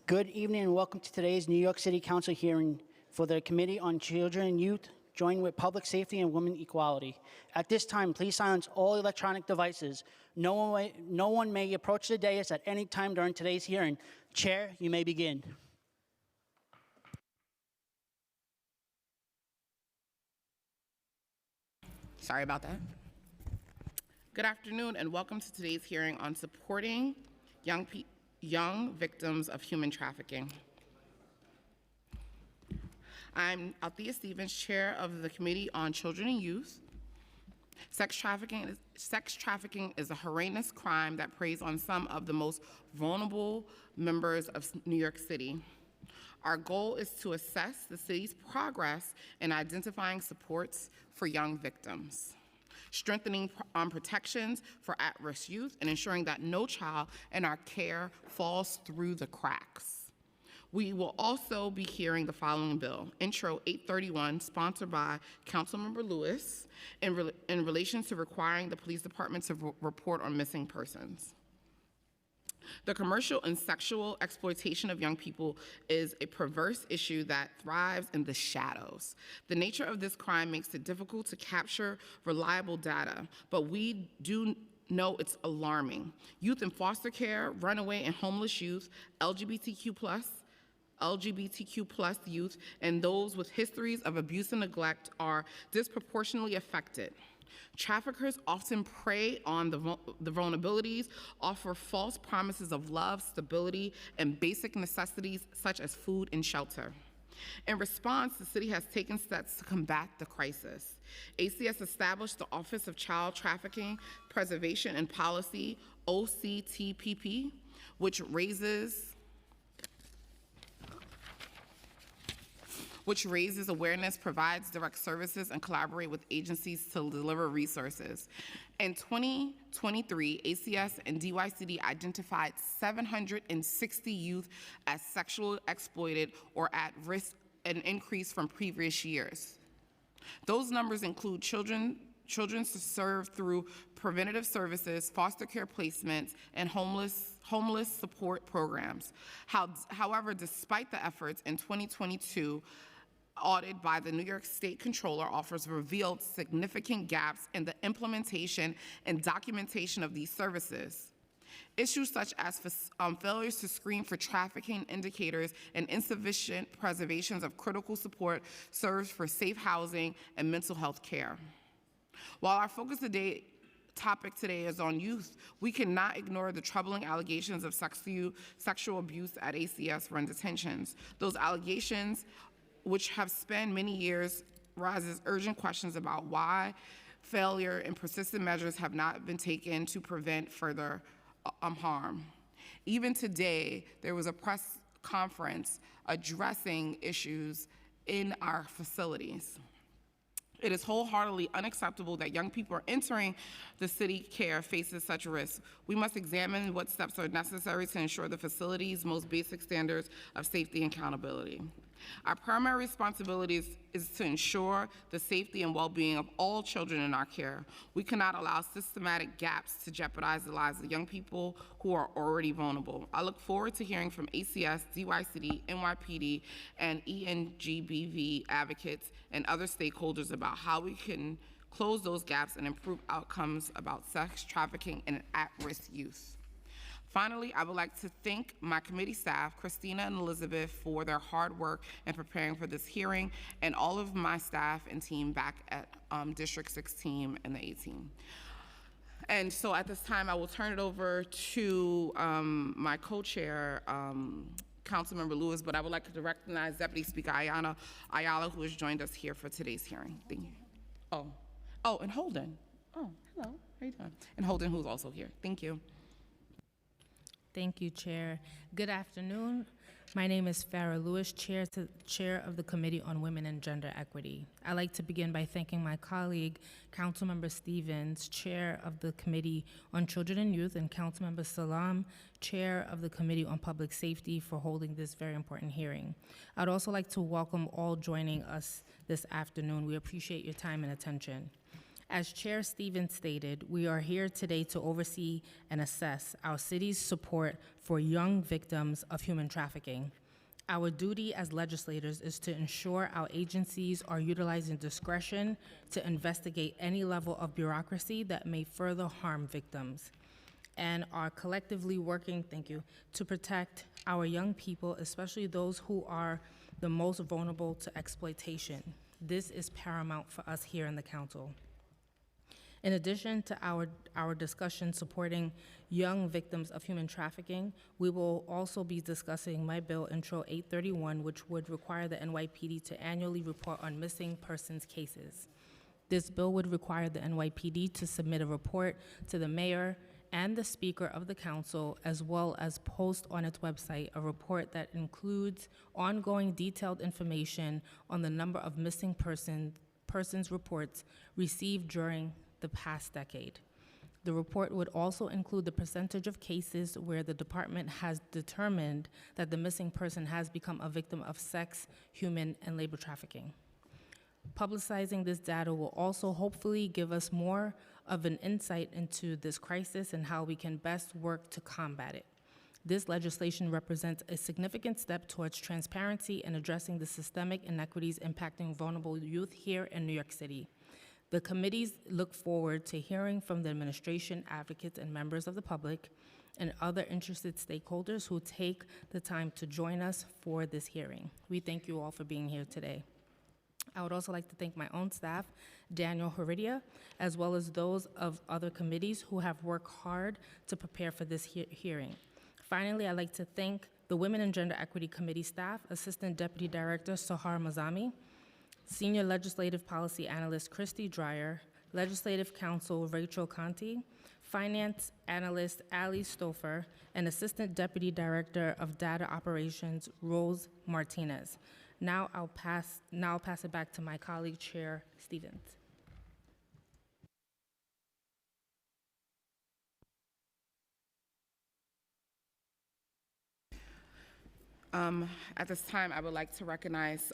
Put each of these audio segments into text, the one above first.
Good evening and welcome to today's New York City Council hearing for the Committee on Children and Youth, joined with Public Safety and Women Equality. At this time, please silence all electronic devices. No one may approach the dais at any time during today's hearing. Chair, you may begin. Sorry about that. Good afternoon and welcome to today's hearing on supporting young victims of human trafficking. I'm Althea Stevens, Chair of the Committee on Children and Youth. Sex trafficking is a horrendous crime that preys on some of the most vulnerable members of New York City. Our goal is to assess the city's progress in identifying supports for young victims, strengthening protections for at-risk youth, and ensuring that no child in our care falls through the cracks. We will also be hearing the following bill, Intro 831, sponsored by Councilmember Lewis, in relation to requiring the police department to report on missing persons. The commercial and sexual exploitation of young people is a perverse issue that thrives in the shadows. The nature of this crime makes it difficult to capture reliable data, but we do know it's alarming. Youth in foster care, runaway and homeless youth, LGBTQ plus youth, and those with histories of abuse and neglect are disproportionately affected. Traffickers often prey on the vulnerabilities, offer false promises of love, stability, and basic necessities such as food and shelter. In response, the city has taken steps to combat the crisis. ACS established the Office of Child Trafficking Preservation and Policy, OCTPP, which raises awareness, provides direct services, and collaborate with agencies to deliver resources. In 2023, ACS and DYCD identified 760 youth as sexually exploited or at risk, an increase from previous years. Those numbers include children served through preventative services, foster care placements, and homeless support programs. However, despite the efforts in 2022, audit by the New York State Controller Office revealed significant gaps in the implementation and documentation of these services. Issues such as failures to screen for trafficking indicators and insufficient preservations of critical support serves for safe housing and mental health care. While our topic today is on youth, we cannot ignore the troubling allegations of sexual abuse at ACS run detentions. Those allegations, which have spanned many years, raises urgent questions about why failure and persistent measures have not been taken to prevent further harm. Even today, there was a press conference addressing issues in our facilities. It is wholeheartedly unacceptable that young people are entering the city care faces such risk. We must examine what steps are necessary to ensure the facility's most basic standards of safety and accountability. Our primary responsibility is to ensure the safety and well-being of all children in our care. We cannot allow systematic gaps to jeopardize the lives of young people who are already vulnerable. I look forward to hearing from ACS, DYCD, NYPD, and ENGBV advocates and other stakeholders about how we can close those gaps and improve outcomes about sex trafficking and at-risk youth. Finally, I would like to thank my committee staff, Christina and Elizabeth, for their hard work in preparing for this hearing, and all of my staff and team back at District 16 and the 18. And so at this time, I will turn it over to my co-chair, Councilmember Lewis, but I would like to recognize Deputy Speaker Ayala, who has joined us here for today's hearing. Thank you. Oh, and Holden. Oh, hello, how you doing? And Holden, who's also here. Thank you. Thank you, Chair. Good afternoon. My name is Farah Lewis, Chair of the Committee on Women and Gender Equity. I'd like to begin by thanking my colleague, Councilmember Stevens, Chair of the Committee on Children and Youth, and Councilmember Salam, Chair of the Committee on Public Safety, for holding this very important hearing. I'd also like to welcome all joining us this afternoon. We appreciate your time and attention. As Chair Stevens stated, we are here today to oversee and assess our city's support for young victims of human trafficking. Our duty as legislators is to ensure our agencies are utilizing discretion to investigate any level of bureaucracy that may further harm victims, and are collectively working, to protect our young people, especially those who are the most vulnerable to exploitation. This is paramount for us here in the council. In addition to our discussion supporting young victims of human trafficking, we will also be discussing my bill, Intro 831, which would require the NYPD to annually report on missing persons cases. This bill would require the NYPD to submit a report to the mayor and the Speaker of the Council, as well as post on its website a report that includes ongoing detailed information on the number of missing persons reports received during the past decade. The report would also include the percentage of cases where the department has determined that the missing person has become a victim of sex, human, and labor trafficking. Publicizing this data will also hopefully give us more of an insight into this crisis and how we can best work to combat it. This legislation represents a significant step towards transparency and addressing the systemic inequities impacting vulnerable youth here in New York City. The committees look forward to hearing from the administration, advocates, and members of the public and other interested stakeholders who take the time to join us for this hearing. We thank you all for being here today. I would also like to thank my own staff, Daniel Heredia, as well as those of other committees who have worked hard to prepare for this hearing. Finally, I'd like to thank the Women and Gender Equity Committee staff, Assistant Deputy Director Sahar Mazami, Senior Legislative Policy Analyst Christy Dreyer, Legislative Counsel Rachel Conti, Finance Analyst Ali Stouffer, and Assistant Deputy Director of Data Operations Rose Martinez. Now I'll pass it back to my colleague, Chair Stevens. At this time, I would like to recognize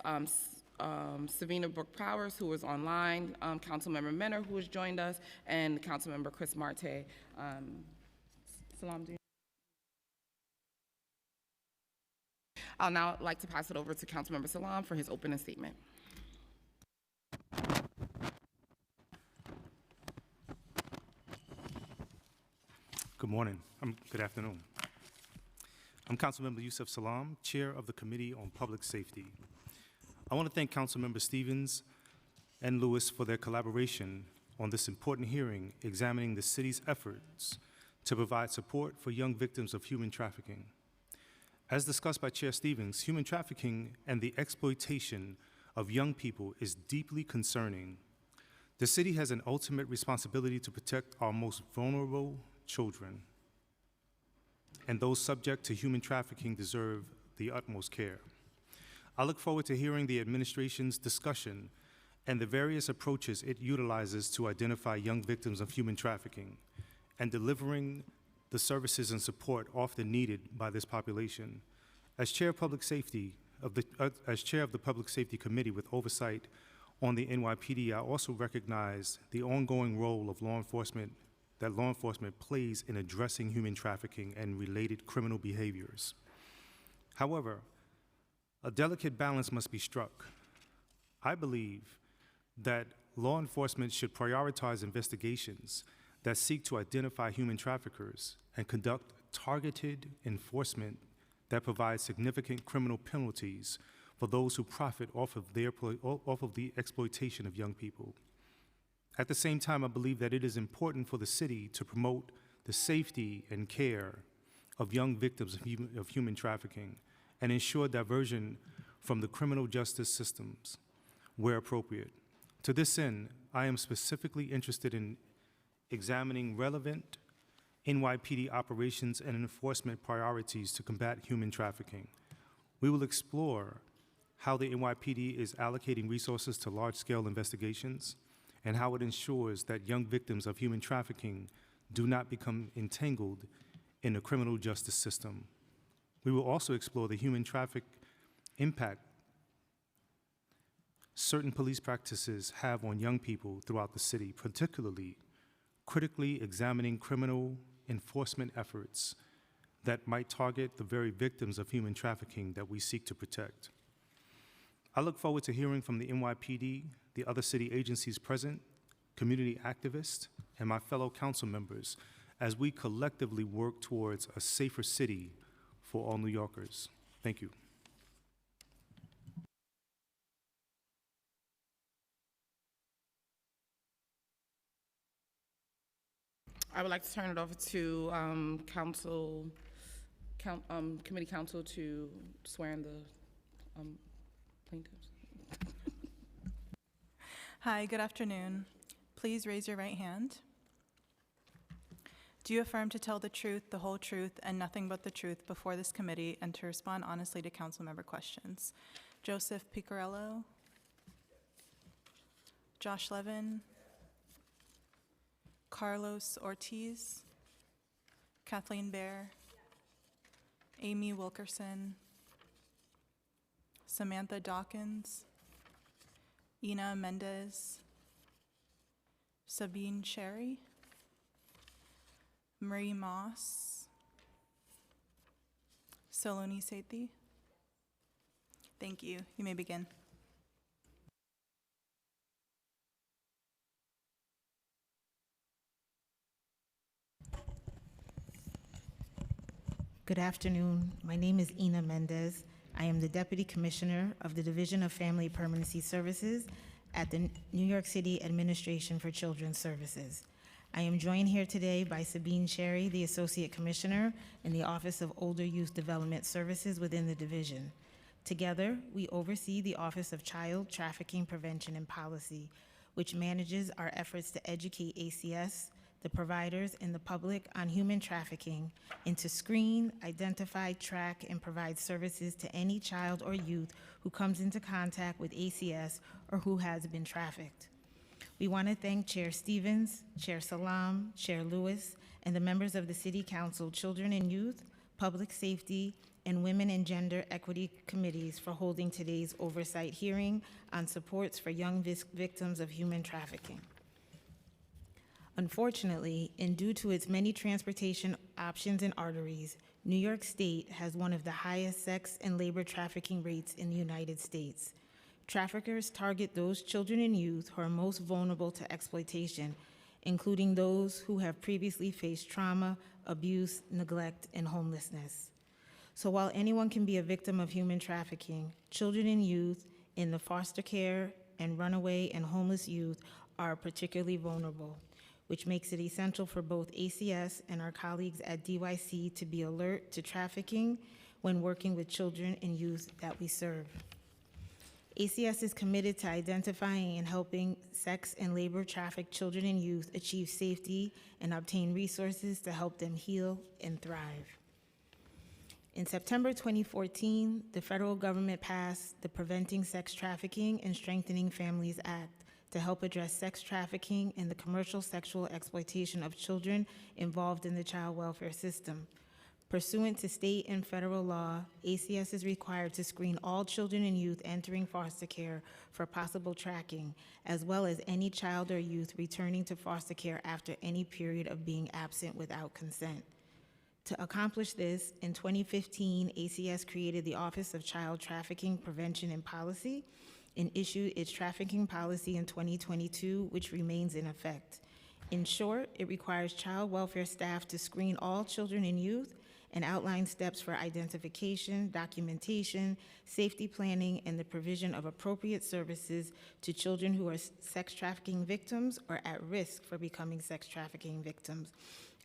Savina Brooke Powers, who is online, Councilmember Menor, who has joined us, and Councilmember Chris Marte. Salam, do you? I'll now like to pass it over to Councilmember Salam for his opening statement. Good morning. Good afternoon. I'm Councilmember Yusuf Salam, Chair of the Committee on Public Safety. I want to thank Councilmember Stevens and Lewis for their collaboration on this important hearing examining the city's efforts to provide support for young victims of human trafficking. As discussed by Chair Stevens, human trafficking and the exploitation of young people is deeply concerning. The city has an ultimate responsibility to protect our most vulnerable children, and those subject to human trafficking deserve the utmost care. I look forward to hearing the administration's discussion and the various approaches it utilizes to identify young victims of human trafficking and delivering the services and support often needed by this population. As Chair of Public Safety as Chair of the Public Safety Committee with oversight on the NYPD, I also recognize the ongoing role of law enforcement plays in addressing human trafficking and related criminal behaviors. However, a delicate balance must be struck. I believe that law enforcement should prioritize investigations that seek to identify human traffickers and conduct targeted enforcement that provides significant criminal penalties for those who profit off of the exploitation of young people. At the same time, I believe that it is important for the city to promote the safety and care of young victims of human trafficking and ensure diversion from the criminal justice systems where appropriate. To this end, I am specifically interested in examining relevant NYPD operations and enforcement priorities to combat human trafficking. We will explore how the NYPD is allocating resources to large-scale investigations and how it ensures that young victims of human trafficking do not become entangled in the criminal justice system. We will also explore the human traffic impact certain police practices have on young people throughout the city, particularly critically examining criminal enforcement efforts that might target the very victims of human trafficking that we seek to protect. I look forward to hearing from the NYPD, the other city agencies present, community activists, and my fellow council members as we collectively work towards a safer city for all New Yorkers. Thank you. I would like to turn it over to committee counsel to swear in the plaintiffs. Hi, good afternoon. Please raise your right hand. Do you affirm to tell the truth, the whole truth, and nothing but the truth before this committee and to respond honestly to council member questions? Joseph Picarello? Josh Levin? Carlos Ortiz? Kathleen Baer? Amy Wilkerson? Samantha Dawkins? Ina Mendez? Sabine Cherry? Marie Moss? Saloni Sethi? Thank you. You may begin. Good afternoon. My name is Ina Mendez. I am the Deputy Commissioner of the Division of Family Permanency Services at the New York City Administration for Children's Services. I am joined here today by Sabine Cherry, the Associate Commissioner in the Office of Older Youth Development Services within the division. Together, we oversee the Office of Child Trafficking Prevention and Policy, which manages our efforts to educate ACS, the providers, and the public on human trafficking, and to screen, identify, track, and provide services to any child or youth who comes into contact with ACS or who has been trafficked. We want to thank Chair Stevens, Chair Salam, Chair Lewis, and the members of the City Council Children and Youth, Public Safety, and Women and Gender Equity Committees for holding today's oversight hearing on supports for young victims of human trafficking. Unfortunately, and due to its many transportation options and arteries, New York State has one of the highest sex and labor trafficking rates in the United States. Traffickers target those children and youth who are most vulnerable to exploitation, including those who have previously faced trauma, abuse, neglect, and homelessness. So while anyone can be a victim of human trafficking, children and youth in the foster care and runaway and homeless youth are particularly vulnerable, which makes it essential for both ACS and our colleagues at DYC to be alert to trafficking when working with children and youth that we serve. ACS is committed to identifying and helping sex and labor trafficked children and youth achieve safety and obtain resources to help them heal and thrive. In September 2014, the federal government passed the Preventing Sex Trafficking and Strengthening Families Act to help address sex trafficking and the commercial sexual exploitation of children involved in the child welfare system. Pursuant to state and federal law, ACS is required to screen all children and youth entering foster care for possible tracking, as well as any child or youth returning to foster care after any period of being absent without consent. To accomplish this, in 2015, ACS created the Office of Child Trafficking Prevention and Policy and issued its trafficking policy in 2022, which remains in effect. In short, it requires child welfare staff to screen all children and youth and outline steps for identification, documentation, safety planning, and the provision of appropriate services to children who are sex trafficking victims or at risk for becoming sex trafficking victims,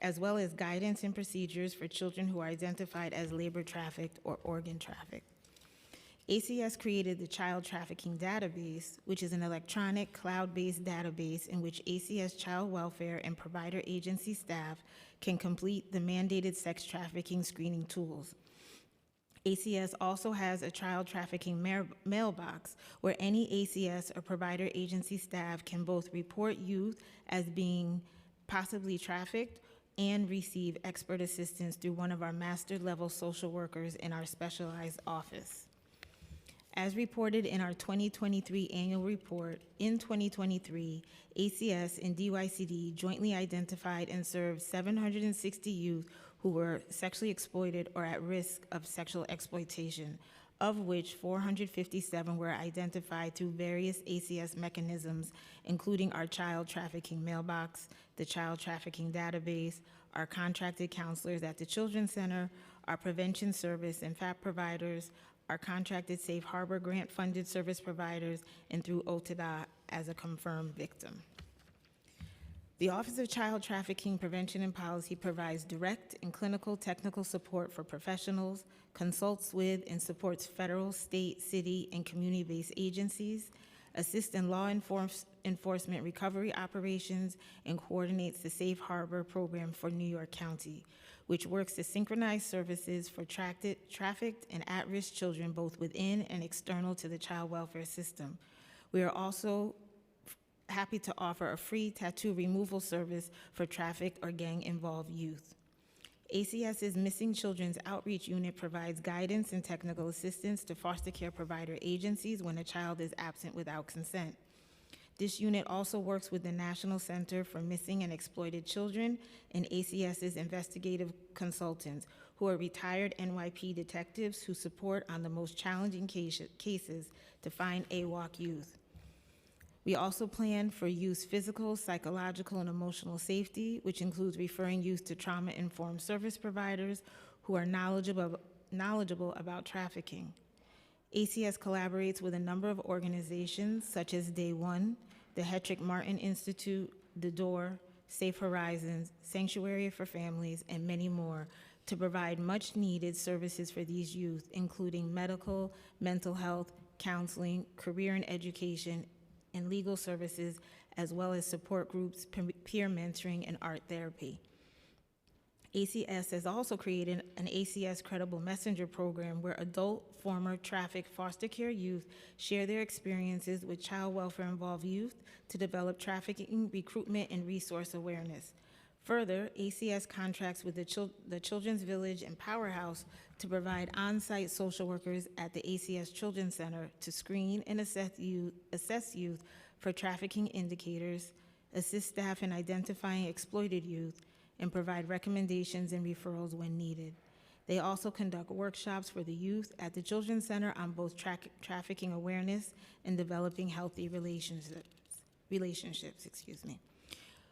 as well as guidance and procedures for children who are identified as labor trafficked or organ trafficked. ACS created the Child Trafficking Database, which is an electronic, cloud-based database in which ACS child welfare and provider agency staff can complete the mandated sex trafficking screening tools. ACS also has a child trafficking mailbox where any ACS or provider agency staff can both report youth as being possibly trafficked and receive expert assistance through one of our master level social workers in our specialized office. As reported in our 2023 annual report, in 2023, ACS and DYCD jointly identified and served 760 youth who were sexually exploited or at risk of sexual exploitation, of which 457 were identified through various ACS mechanisms, including our child trafficking mailbox, the child trafficking database, our contracted counselors at the Children's Center, our prevention service and FAP providers, our contracted Safe Harbor grant-funded service providers, and through OTDA as a confirmed victim. The Office of Child Trafficking Prevention and Policy provides direct and clinical technical support for professionals, consults with and supports federal, state, city, and community-based agencies, assists in law enforcement recovery operations, and coordinates the Safe Harbor program for New York County, which works to synchronize services for trafficked and at-risk children both within and external to the child welfare system. We are also happy to offer a free tattoo removal service for trafficked or gang-involved youth. ACS's Missing Children's Outreach Unit provides guidance and technical assistance to foster care provider agencies when a child is absent without consent. This unit also works with the National Center for Missing and Exploited Children and ACS's investigative consultants, who are retired NYP detectives who support on the most challenging cases to find AWOC youth. We also plan for youth's physical, psychological, and emotional safety, which includes referring youth to trauma-informed service providers who are knowledgeable about trafficking. ACS collaborates with a number of organizations such as Day One, the Hetrick Martin Institute, The Door, Safe Horizons, Sanctuary for Families, and many more to provide much-needed services for these youth, including medical, mental health, counseling, career and education, and legal services, as well as support groups, peer mentoring, and art therapy. ACS has also created an ACS Credible Messenger program where adult former trafficked foster care youth share their experiences with child welfare-involved youth to develop trafficking, recruitment, and resource awareness. Further, ACS contracts with the Children's Village and Powerhouse to provide on-site social workers at the ACS Children's Center to screen and assess youth for trafficking indicators, assist staff in identifying exploited youth, and provide recommendations and referrals when needed. They also conduct workshops for the youth at the Children's Center on both trafficking awareness and developing healthy relationships.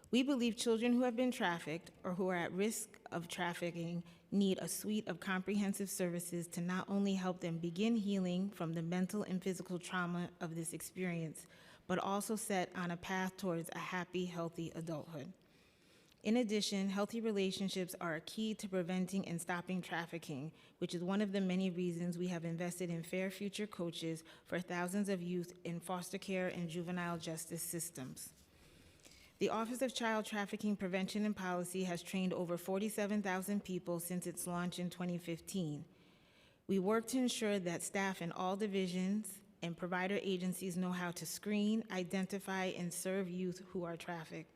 We believe children who have been trafficked or who are at risk of trafficking need a suite of comprehensive services to not only help them begin healing from the mental and physical trauma of this experience, but also set on a path towards a happy, healthy adulthood. In addition, healthy relationships are a key to preventing and stopping trafficking, which is one of the many reasons we have invested in Fair Future coaches for thousands of youth in foster care and juvenile justice systems. The Office of Child Trafficking Prevention and Policy has trained over 47,000 people since its launch in 2015. We work to ensure that staff in all divisions and provider agencies know how to screen, identify, and serve youth who are trafficked.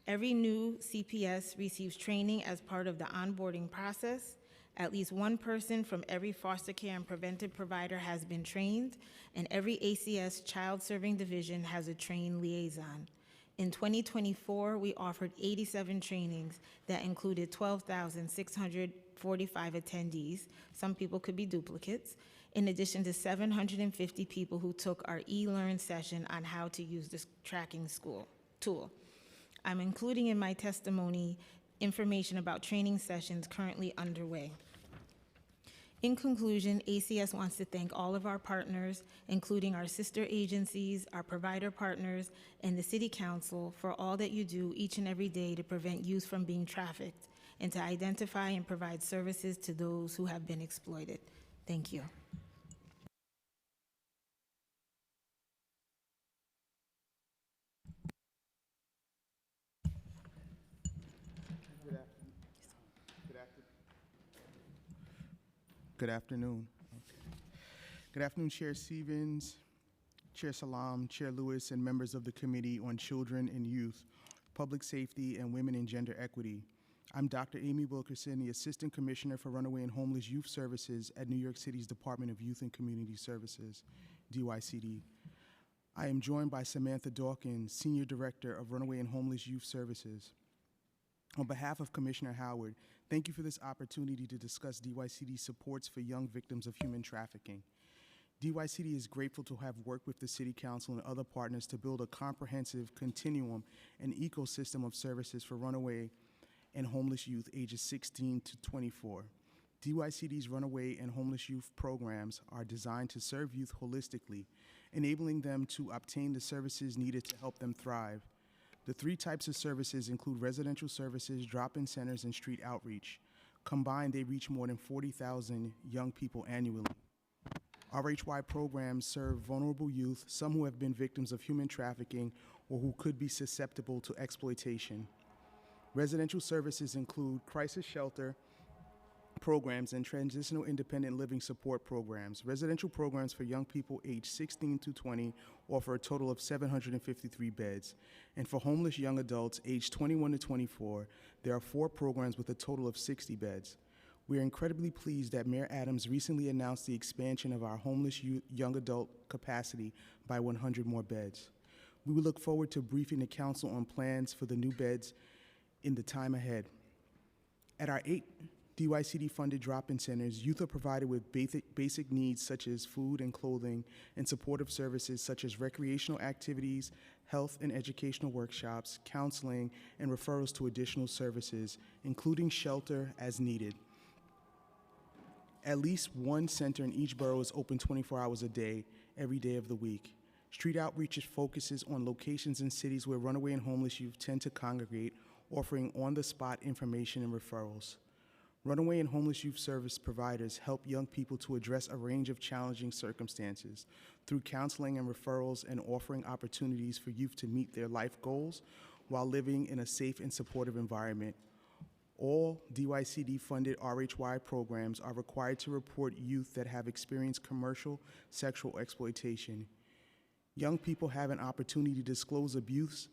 Every new CPS receives training as part of the onboarding process. At least one person from every foster care and preventive provider has been trained, and every ACS child serving division has a trained liaison. In 2024, we offered 87 trainings that included 12,645 attendees. Some people could be duplicates, in addition to 750 people who took our e-learn session on how to use this tracking tool. I'm including in my testimony information about training sessions currently underway. In conclusion, ACS wants to thank all of our partners, including our sister agencies, our provider partners, and the City Council for all that you do each and every day to prevent youth from being trafficked and to identify and provide services to those who have been exploited. Thank you. Good afternoon. Good afternoon, Chair Stevens, Chair Salam, Chair Lewis, and members of the Committee on Children and Youth, Public Safety, and Women and Gender Equity. I'm Dr. Amy Wilkerson, the Assistant Commissioner for Runaway and Homeless Youth Services at New York City's Department of Youth and Community Services, DYCD. I am joined by Samantha Dawkins, Senior Director of Runaway and Homeless Youth Services. On behalf of Commissioner Howard, thank you for this opportunity to discuss DYCD supports for young victims of human trafficking. DYCD is grateful to have worked with the City Council and other partners to build a comprehensive continuum and ecosystem of services for runaway and homeless youth ages 16 to 24. DYCD's runaway and homeless youth programs are designed to serve youth holistically, enabling them to obtain the services needed to help them thrive. The three types of services include residential services, drop-in centers, and street outreach. Combined, they reach more than 40,000 young people annually. RHY programs serve vulnerable youth, some who have been victims of human trafficking or who could be susceptible to exploitation. Residential services include crisis shelter programs and transitional independent living support programs. Residential programs for young people aged 16 to 20 offer a total of 753 beds. And for homeless young adults aged 21 to 24, there are 4 programs with a total of 60 beds. We are incredibly pleased that Mayor Adams recently announced the expansion of our homeless young adult capacity by 100 more beds. We will look forward to briefing the council on plans for the new beds in the time ahead. At our 8 DYCD-funded drop-in centers, youth are provided with basic needs such as food and clothing, and supportive services such as recreational activities, health and educational workshops, counseling, and referrals to additional services, including shelter as needed. At least one center in each borough is open 24 hours a day, every day of the week. Street outreach focuses on locations in cities where runaway and homeless youth tend to congregate, offering on-the-spot information and referrals. Runaway and homeless youth service providers help young people to address a range of challenging circumstances through counseling and referrals and offering opportunities for youth to meet their life goals while living in a safe and supportive environment. All DYCD-funded RHY programs are required to report youth that have experienced commercial sexual exploitation. Young people have an opportunity to disclose abuse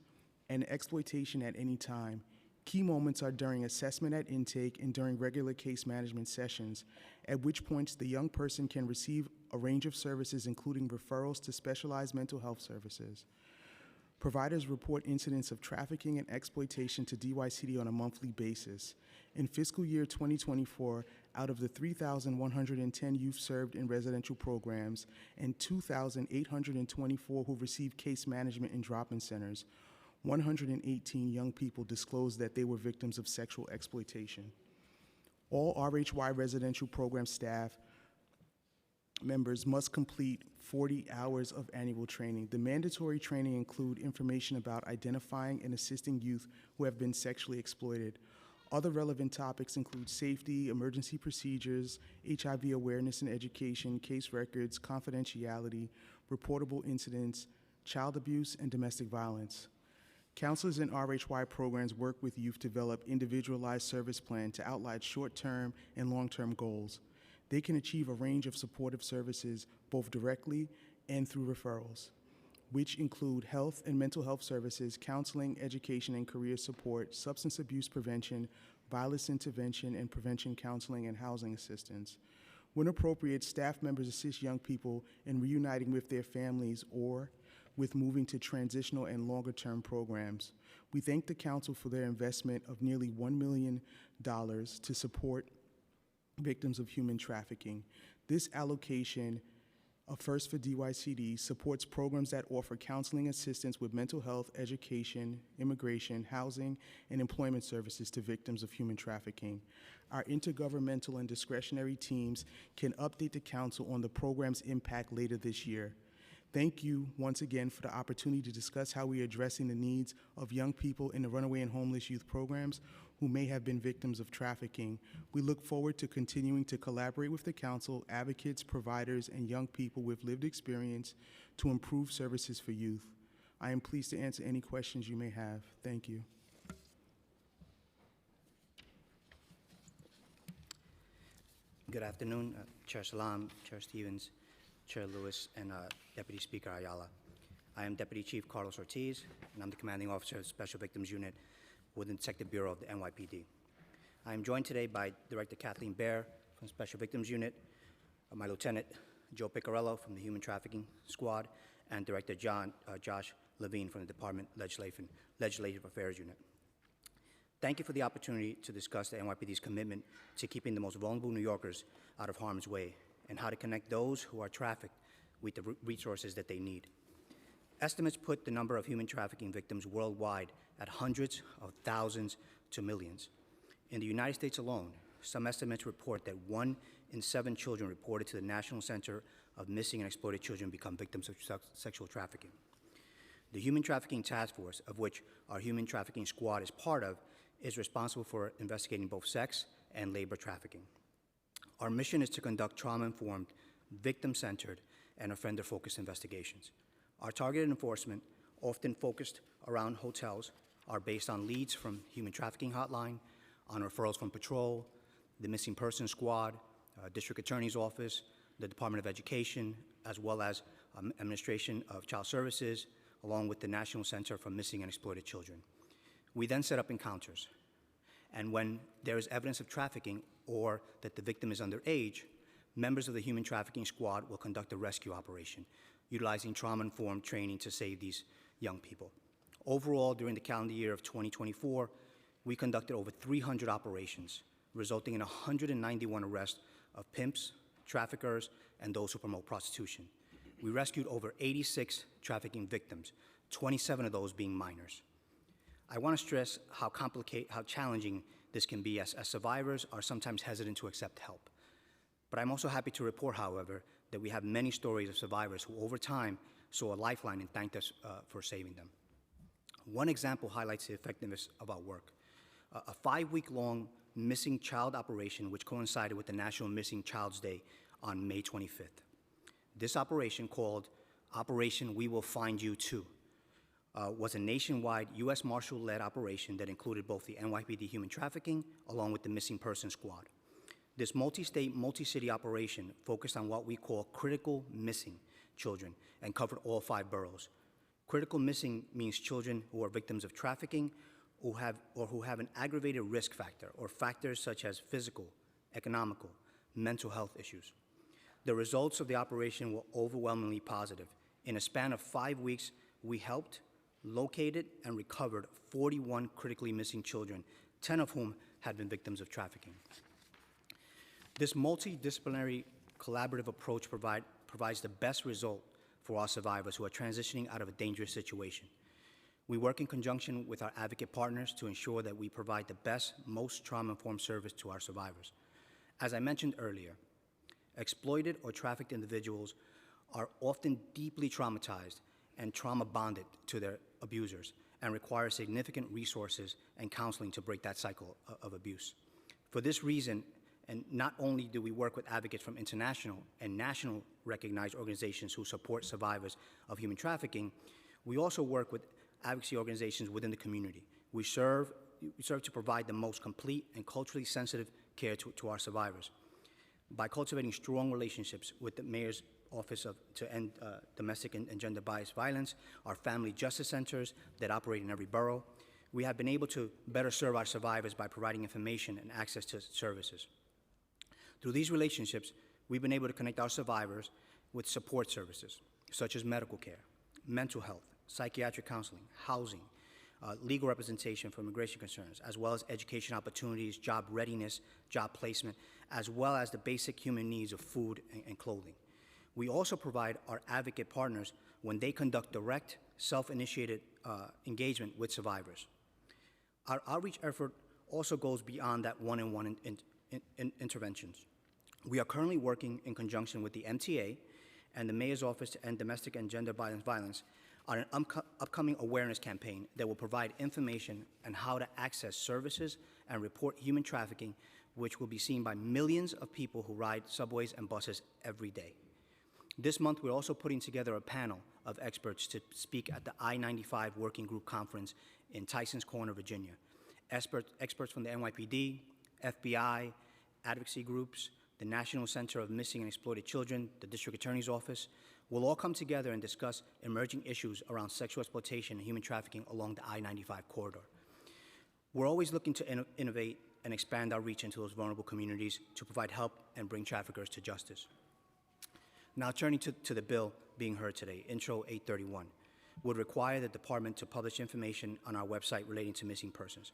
and exploitation at any time. Key moments are during assessment at intake and during regular case management sessions, at which points the young person can receive a range of services, including referrals to specialized mental health services. Providers report incidents of trafficking and exploitation to DYCD on a monthly basis. In fiscal year 2024, out of the 3,110 youth served in residential programs and 2,824 who received case management in drop-in centers, 118 young people disclosed that they were victims of sexual exploitation. All RHY residential program staff members must complete 40 hours of annual training. The mandatory training include information about identifying and assisting youth who have been sexually exploited. Other relevant topics include safety, emergency procedures, HIV awareness and education, case records, confidentiality, reportable incidents, child abuse, and domestic violence. Counselors in RHY programs work with youth to develop individualized service plans to outline short-term and long-term goals. They can achieve a range of supportive services both directly and through referrals, which include health and mental health services, counseling, education and career support, substance abuse prevention, violence intervention and prevention counseling, and housing assistance. When appropriate, staff members assist young people in reuniting with their families or with moving to transitional and longer-term programs. We thank the Council for their investment of nearly $1 million to support victims of human trafficking. This allocation, a first for DYCD, supports programs that offer counseling assistance with mental health, education, immigration, housing, and employment services to victims of human trafficking. Our intergovernmental and discretionary teams can update the Council on the program's impact later this year. Thank you once again for the opportunity to discuss how we are addressing the needs of young people in the runaway and homeless youth programs who may have been victims of trafficking. We look forward to continuing to collaborate with the Council, advocates, providers, and young people with lived experience to improve services for youth. I am pleased to answer any questions you may have. Thank you. Good afternoon, Chair Salam, Chair Stevens, Chair Lewis, and Deputy Speaker Ayala. I am Deputy Chief Carlos Ortiz, and I'm the Commanding Officer of the Special Victims Unit within Detective Bureau of the NYPD. I am joined today by Director Kathleen Baer from Special Victims Unit, my Lieutenant Joe Piccarello from the Human Trafficking Squad, and Director Josh Levine from the Department Legislative Affairs Unit. Thank you for the opportunity to discuss the NYPD's commitment to keeping the most vulnerable New Yorkers out of harm's way and how to connect those who are trafficked with the resources that they need. Estimates put the number of human trafficking victims worldwide at hundreds of thousands to millions. In the United States alone, some estimates report that 1 in 7 children reported to the National Center of Missing and Exploited Children become victims of sexual trafficking. The Human Trafficking Task Force, of which our Human Trafficking Squad is part of, is responsible for investigating both sex and labor trafficking. Our mission is to conduct trauma-informed, victim-centered, and offender-focused investigations. Our targeted enforcement, often focused around hotels, are based on leads from Human Trafficking Hotline, on referrals from Patrol, the Missing Persons Squad, District Attorney's Office, the Department of Education, as well as Administration of Child Services, along with the National Center for Missing and Exploited Children. We then set up encounters, and when there is evidence of trafficking or that the victim is underage, members of the Human Trafficking Squad will conduct a rescue operation, utilizing trauma-informed training to save these young people. Overall, during the calendar year of 2024, we conducted over 300 operations, resulting in 191 arrests of pimps, traffickers, and those who promote prostitution. We rescued over 86 trafficking victims, 27 of those being minors. I want to stress how challenging this can be, as survivors are sometimes hesitant to accept help. But I'm also happy to report, however, that we have many stories of survivors who over time saw a lifeline and thanked us for saving them. One example highlights the effectiveness of our work. A 5-week-long missing child operation which coincided with the National Missing Child's Day on May 25th. This operation, called Operation We Will Find You Too, was a nationwide U.S. Marshal-led operation that included both the NYPD Human Trafficking along with the Missing Persons Squad. This multi-state, multi-city operation focused on what we call critical missing children and covered all 5 boroughs. Critical missing means children who are victims of trafficking who have an aggravated risk factor or factors such as physical, economical, mental health issues. The results of the operation were overwhelmingly positive. In a span of 5 weeks, we helped, located, and recovered 41 critically missing children, 10 of whom had been victims of trafficking. This multidisciplinary collaborative approach provides the best result for our survivors who are transitioning out of a dangerous situation. We work in conjunction with our advocate partners to ensure that we provide the best, most trauma-informed service to our survivors. As I mentioned earlier, exploited or trafficked individuals are often deeply traumatized and trauma-bonded to their abusers and require significant resources and counseling to break that cycle of abuse. For this reason, and not only do we work with advocates from international and national recognized organizations who support survivors of human trafficking, we also work with advocacy organizations within the community. We serve to provide the most complete and culturally sensitive care to our survivors. By cultivating strong relationships with the Mayor's Office to End Domestic and Gender-Biased Violence, our family justice centers that operate in every borough, we have been able to better serve our survivors by providing information and access to services. Through these relationships, we've been able to connect our survivors with support services, such as medical care, mental health, psychiatric counseling, housing, legal representation for immigration concerns, as well as education opportunities, job readiness, job placement, as well as the basic human needs of food and clothing. We also provide our advocate partners when they conduct direct, self-initiated engagement with survivors. Our outreach effort also goes beyond that one-on-one interventions. We are currently working in conjunction with the MTA and the Mayor's Office to End Domestic and Gender-Biased Violence on an upcoming awareness campaign that will provide information on how to access services and report human trafficking, which will be seen by millions of people who ride subways and buses every day. This month, we're also putting together a panel of experts to speak at the I-95 Working Group Conference in Tysons Corner, Virginia. Experts from the NYPD, FBI, advocacy groups, the National Center of Missing and Exploited Children, the District Attorney's Office, will all come together and discuss emerging issues around sexual exploitation and human trafficking along the I-95 corridor. We're always looking to innovate and expand our reach into those vulnerable communities to provide help and bring traffickers to justice. Now turning to the bill being heard today, Intro 831, would require the department to publish information on our website relating to missing persons.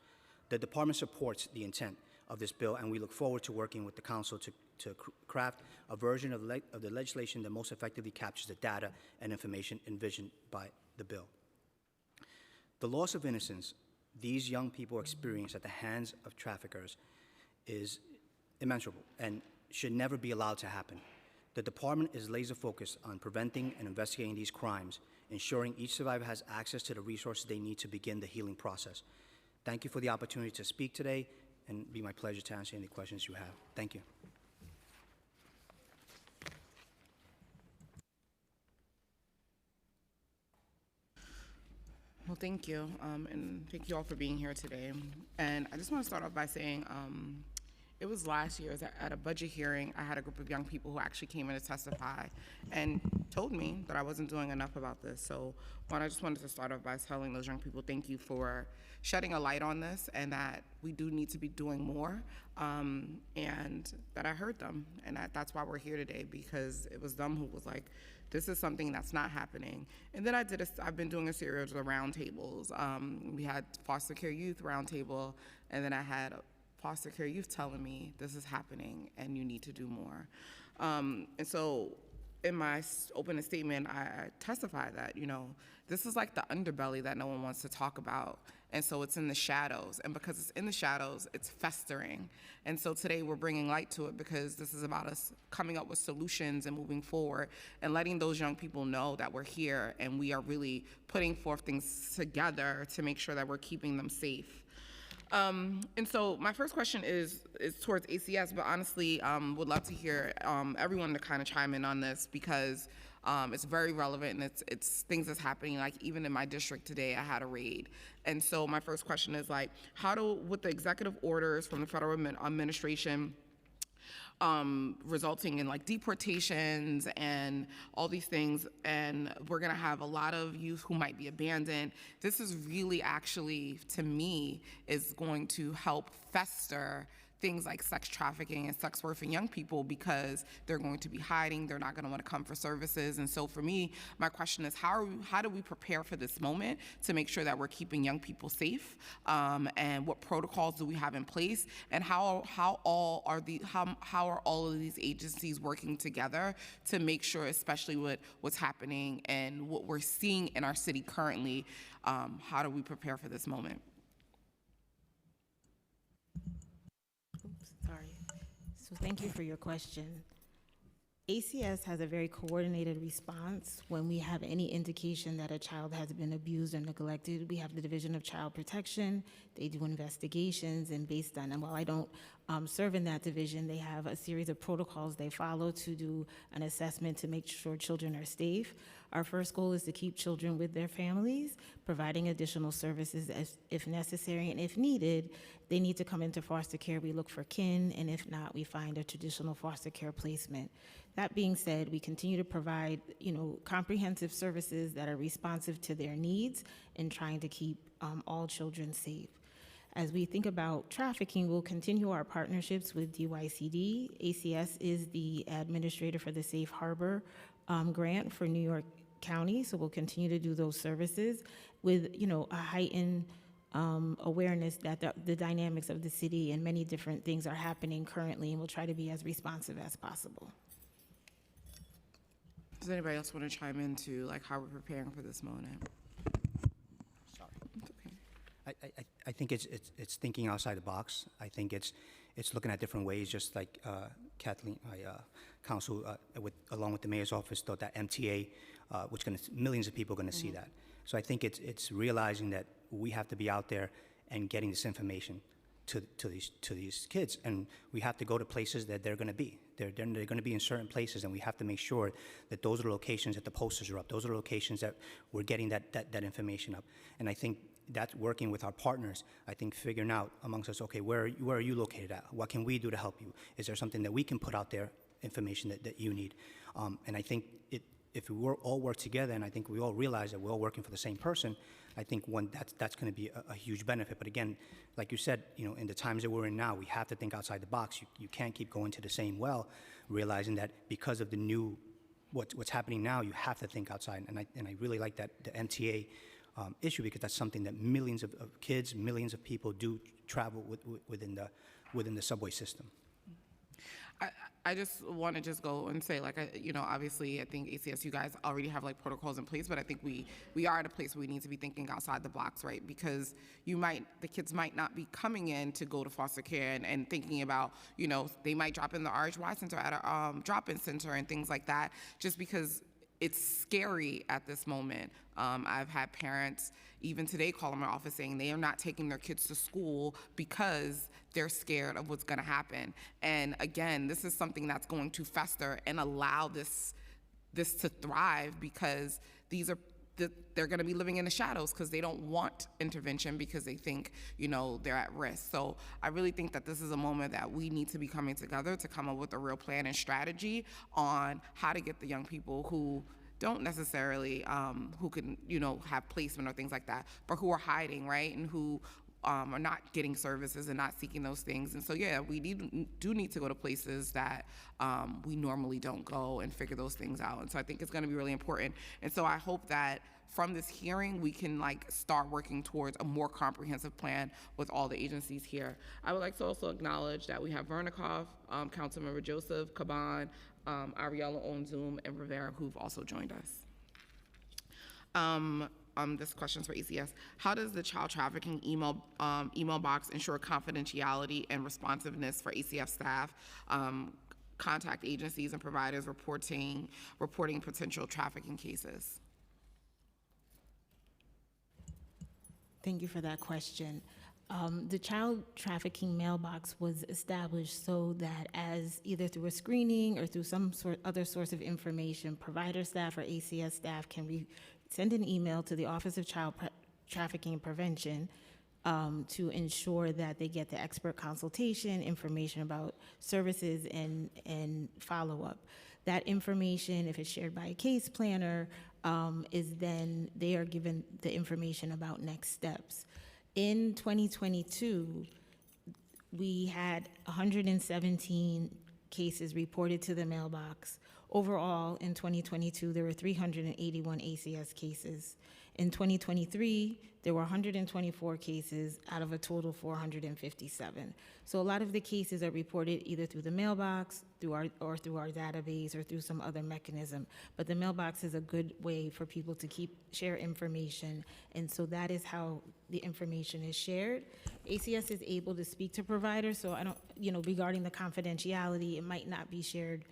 The department supports the intent of this bill, and we look forward to working with the council to craft a version of the legislation that most effectively captures the data and information envisioned by the bill. The loss of innocence these young people experience at the hands of traffickers is immeasurable and should never be allowed to happen. The department is laser focused on preventing and investigating these crimes, ensuring each survivor has access to the resources they need to begin the healing process. Thank you for the opportunity to speak today, and it'll be my pleasure to answer any questions you have. Thank you. Well, thank you, and thank you all for being here today. And I just want to start off by saying it was last year at a budget hearing, I had a group of young people who actually came in to testify and told me that I wasn't doing enough about this. So I just wanted to start off by telling those young people thank you for shedding a light on this, and that we do need to be doing more, and that I heard them. And that's why we're here today, because it was them who was like, this is something that's not happening. And then I've been doing a series of roundtables. We had foster care youth roundtable, and then I had foster care youth telling me this is happening and you need to do more. And so in my opening statement, I testified that, this is like the underbelly that no one wants to talk about. And so it's in the shadows. And because it's in the shadows, it's festering. And so today we're bringing light to it, because this is about us coming up with solutions and moving forward and letting those young people know that we're here and we are really putting forth things together to make sure that we're keeping them safe. And so my first question is towards ACS, but honestly, would love to hear everyone to kind of chime in on this, because it's very relevant, and it's things that's happening. Like even in my district today, I had a raid. And so my first question is like, with the executive orders from the federal administration, resulting in like deportations and all these things, and we're gonna have a lot of youth who might be abandoned. This is really actually, to me, is going to help fester things like sex trafficking and sex work in young people, because they're going to be hiding, they're not gonna wanna come for services. And so for me, my question is, how do we prepare for this moment to make sure that we're keeping young people safe? And what protocols do we have in place? And how are all of these agencies working together to make sure, especially with what's happening and what we're seeing in our city currently, how do we prepare for this moment? So thank you for your question. ACS has a very coordinated response when we have any indication that a child has been abused or neglected. We have the Division of Child Protection. They do investigations, and based on, and while I don't serve in that division, they have a series of protocols they follow to do an assessment to make sure children are safe. Our first goal is to keep children with their families, providing additional services if necessary, and if needed, they need to come into foster care. We look for kin, and if not, we find a traditional foster care placement. That being said, we continue to provide, comprehensive services that are responsive to their needs and trying to keep all children safe. As we think about trafficking, we'll continue our partnerships with DYCD. ACS is the administrator for the Safe Harbor grant for New York County, so we'll continue to do those services with, a heightened awareness that the dynamics of the city and many different things are happening currently, and we'll try to be as responsive as possible. Does anybody else want to chime into like how we're preparing for this moment? Sorry. It's okay. I think it's thinking outside the box. I think it's looking at different ways, just like Kathleen, my council, along with the mayor's office, thought that MTA, which millions of people are going to see that. So I think it's realizing that we have to be out there and getting this information to these kids, and we have to go to places that they're going to be. They're going to be in certain places, and we have to make sure that those are locations that the posters are up. Those are locations that we're getting that information up. And I think that's working with our partners. I think figuring out amongst us, okay, where are you located at? What can we do to help you? Is there something that we can put out there, information that you need? And I think if we all work together, and I think we all realize that we're all working for the same person, I think that's going to be a huge benefit. But again, like you said, in the times that we're in now, we have to think outside the box. You can't keep going to the same well, realizing that because of the new, what's happening now, you have to think outside. And I really like that, the MTA issue, because that's something that millions of kids, millions of people do travel within the subway system. I just want to just go and say, obviously, I think ACS, you guys already have protocols in place, but I think we are at a place where we need to be thinking outside the box, right? Because the kids might not be coming in to go to foster care and thinking about, they might drop in the RHY center at a drop-in center and things like that, just because it's scary at this moment. I've had parents even today call in my office saying they are not taking their kids to school because they're scared of what's going to happen. And again, this is something that's going to fester and allow this to thrive, because they're going to be living in the shadows because they don't want intervention, because they think, they're at risk. So I really think that this is a moment that we need to be coming together to come up with a real plan and strategy on how to get the young people who don't necessarily, who can, have placement or things like that, but who are hiding, right? And who are not getting services and not seeking those things. And so, yeah, we do need to go to places that we normally don't go and figure those things out. And so I think it's going to be really important. And so I hope that from this hearing, we can start working towards a more comprehensive plan with all the agencies here. I would like to also acknowledge that we have Vernikov, Councilmember Joseph, Caban, Ariella on Zoom, and Rivera, who've also joined us. This question's for ACS. How does the child trafficking email box ensure confidentiality and responsiveness for ACS staff, contact agencies and providers reporting potential trafficking cases? Thank you for that question. The child trafficking mailbox was established so that, as either through a screening or through some other source of information, provider staff or ACS staff can send an email to the Office of Child Trafficking and Prevention to ensure that they get the expert consultation, information about services, and follow-up. That information, if it's shared by a case planner, is then they are given the information about next steps. In 2022, we had 117 cases reported to the mailbox. Overall, in 2022, there were 381 ACS cases. In 2023, there were 124 cases out of a total 457. So a lot of the cases are reported either through the mailbox, through our database, or through some other mechanism. But the mailbox is a good way for people to share information, and so that is how the information is shared. ACS is able to speak to providers, so I don't, regarding the confidentiality, it might not be shared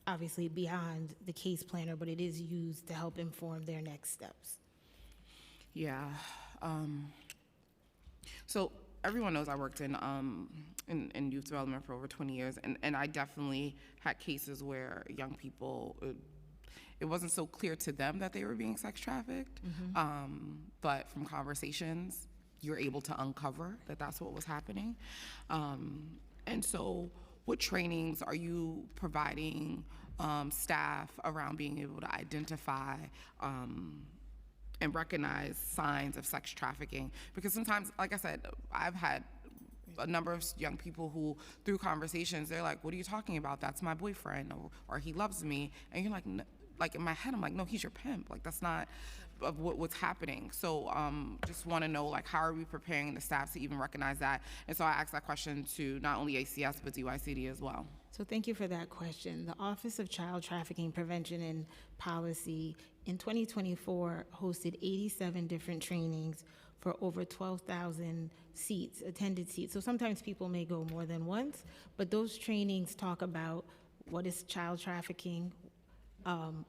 obviously beyond the case planner, but it is used to help inform their next steps. Yeah. So everyone knows I worked in youth development for over 20 years, and I definitely had cases where young people, it wasn't so clear to them that they were being sex trafficked, but from conversations, you're able to uncover that that's what was happening. And so what trainings are you providing staff around being able to identify and recognize signs of sex trafficking? Because sometimes, like I said, I've had a number of young people who, through conversations, they're like, what are you talking about? That's my boyfriend, or he loves me. And you're like in my head, I'm like, no, he's your pimp. Like, that's not what's happening. So just want to know, how are we preparing the staff to even recognize that? And so I asked that question to not only ACS, but DYCD as well. So thank you for that question. The Office of Child Trafficking Prevention and Policy in 2024 hosted 87 different trainings for over 12,000 seats, attended seats. So sometimes people may go more than once, but those trainings talk about what is child trafficking,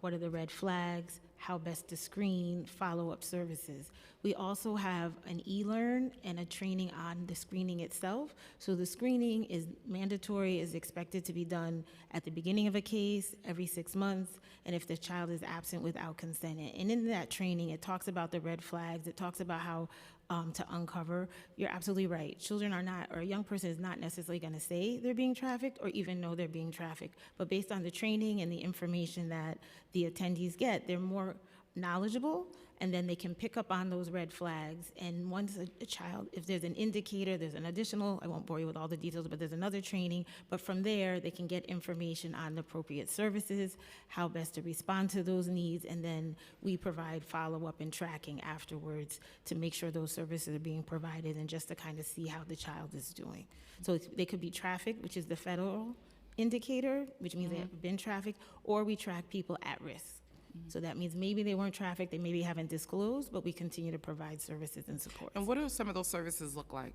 what are the red flags, how best to screen, follow-up services. We also have an e-learn and a training on the screening itself. So the screening is mandatory, is expected to be done at the beginning of a case, every 6 months, and if the child is absent without consent. And in that training, it talks about the red flags. It talks about how to uncover. You're absolutely right. Children are not, or a young person is not necessarily going to say they're being trafficked or even know they're being trafficked. But based on the training and the information that the attendees get, they're more knowledgeable, and then they can pick up on those red flags. And once a child, if there's an indicator, there's an additional, I won't bore you with all the details, but there's another training. But from there, they can get information on the appropriate services, how best to respond to those needs, and then we provide follow-up and tracking afterwards to make sure those services are being provided and just to kind of see how the child is doing. So they could be trafficked, which is the federal indicator, which means they have been trafficked, or we track people at risk. So that means maybe they weren't trafficked, they maybe haven't disclosed, but we continue to provide services and support. And what do some of those services look like?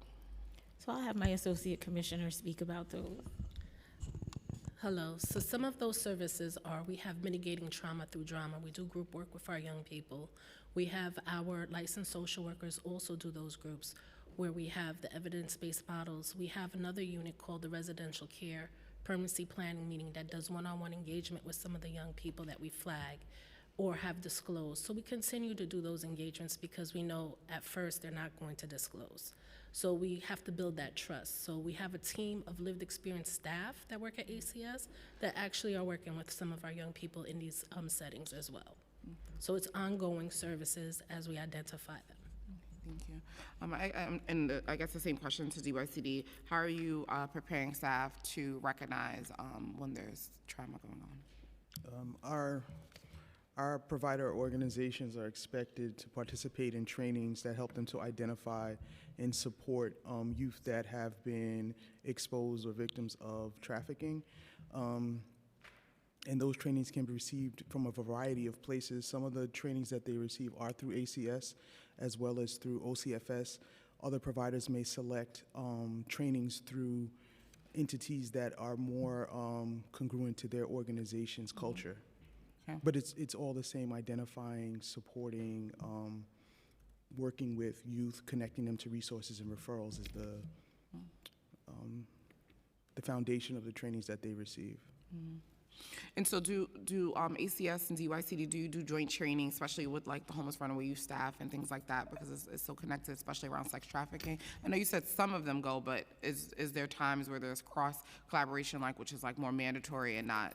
So I'll have my associate commissioner speak about those. Hello. So some of those services are, we have mitigating trauma through drama. We do group work with our young people. We have our licensed social workers also do those groups where we have the evidence-based models. We have another unit called the residential care permanency planning meeting that does one-on-one engagement with some of the young people that we flag or have disclosed. So we continue to do those engagements because we know at first they're not going to disclose. So we have to build that trust. So we have a team of lived experience staff that work at ACS that actually are working with some of our young people in these settings as well. So it's ongoing services as we identify them. Thank you. I guess the same question to DYCD. How are you preparing staff to recognize when there's trauma going on? Our provider organizations are expected to participate in trainings that help them to identify and support youth that have been exposed or victims of trafficking. And those trainings can be received from a variety of places. Some of the trainings that they receive are through ACS as well as through OCFS. Other providers may select trainings through entities that are more congruent to their organization's culture. Okay. But it's all the same: identifying, supporting, working with youth, connecting them to resources and referrals is the foundation of the trainings that they receive. Mm-hmm. And so do ACS and DYCD, do you do joint training, especially with like the homeless runaway youth staff and things like that, because it's so connected, especially around sex trafficking? I know you said some of them go, but is there times where there's cross collaboration, like which is like more mandatory and not?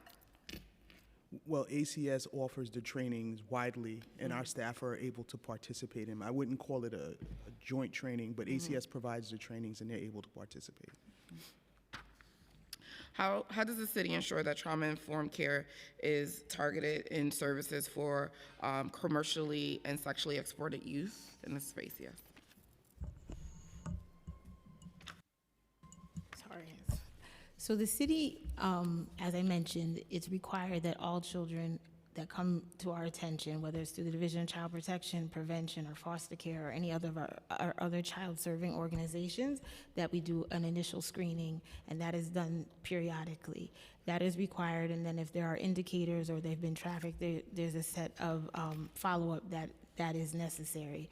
Well, ACS offers the trainings widely, and our staff are able to participate in them. I wouldn't call it a joint training, but ACS provides the trainings, and they're able to participate. How does the city ensure that trauma-informed care is targeted in services for commercially and sexually exploited youth in this space? Yes. Sorry. So the city, as I mentioned, it's required that all children that come to our attention, whether it's through the Division of Child Protection, Prevention, or Foster Care, or any other of our other child-serving organizations, that we do an initial screening, and that is done periodically. That is required, and then if there are indicators or they've been trafficked, there's a set of follow-up that is necessary.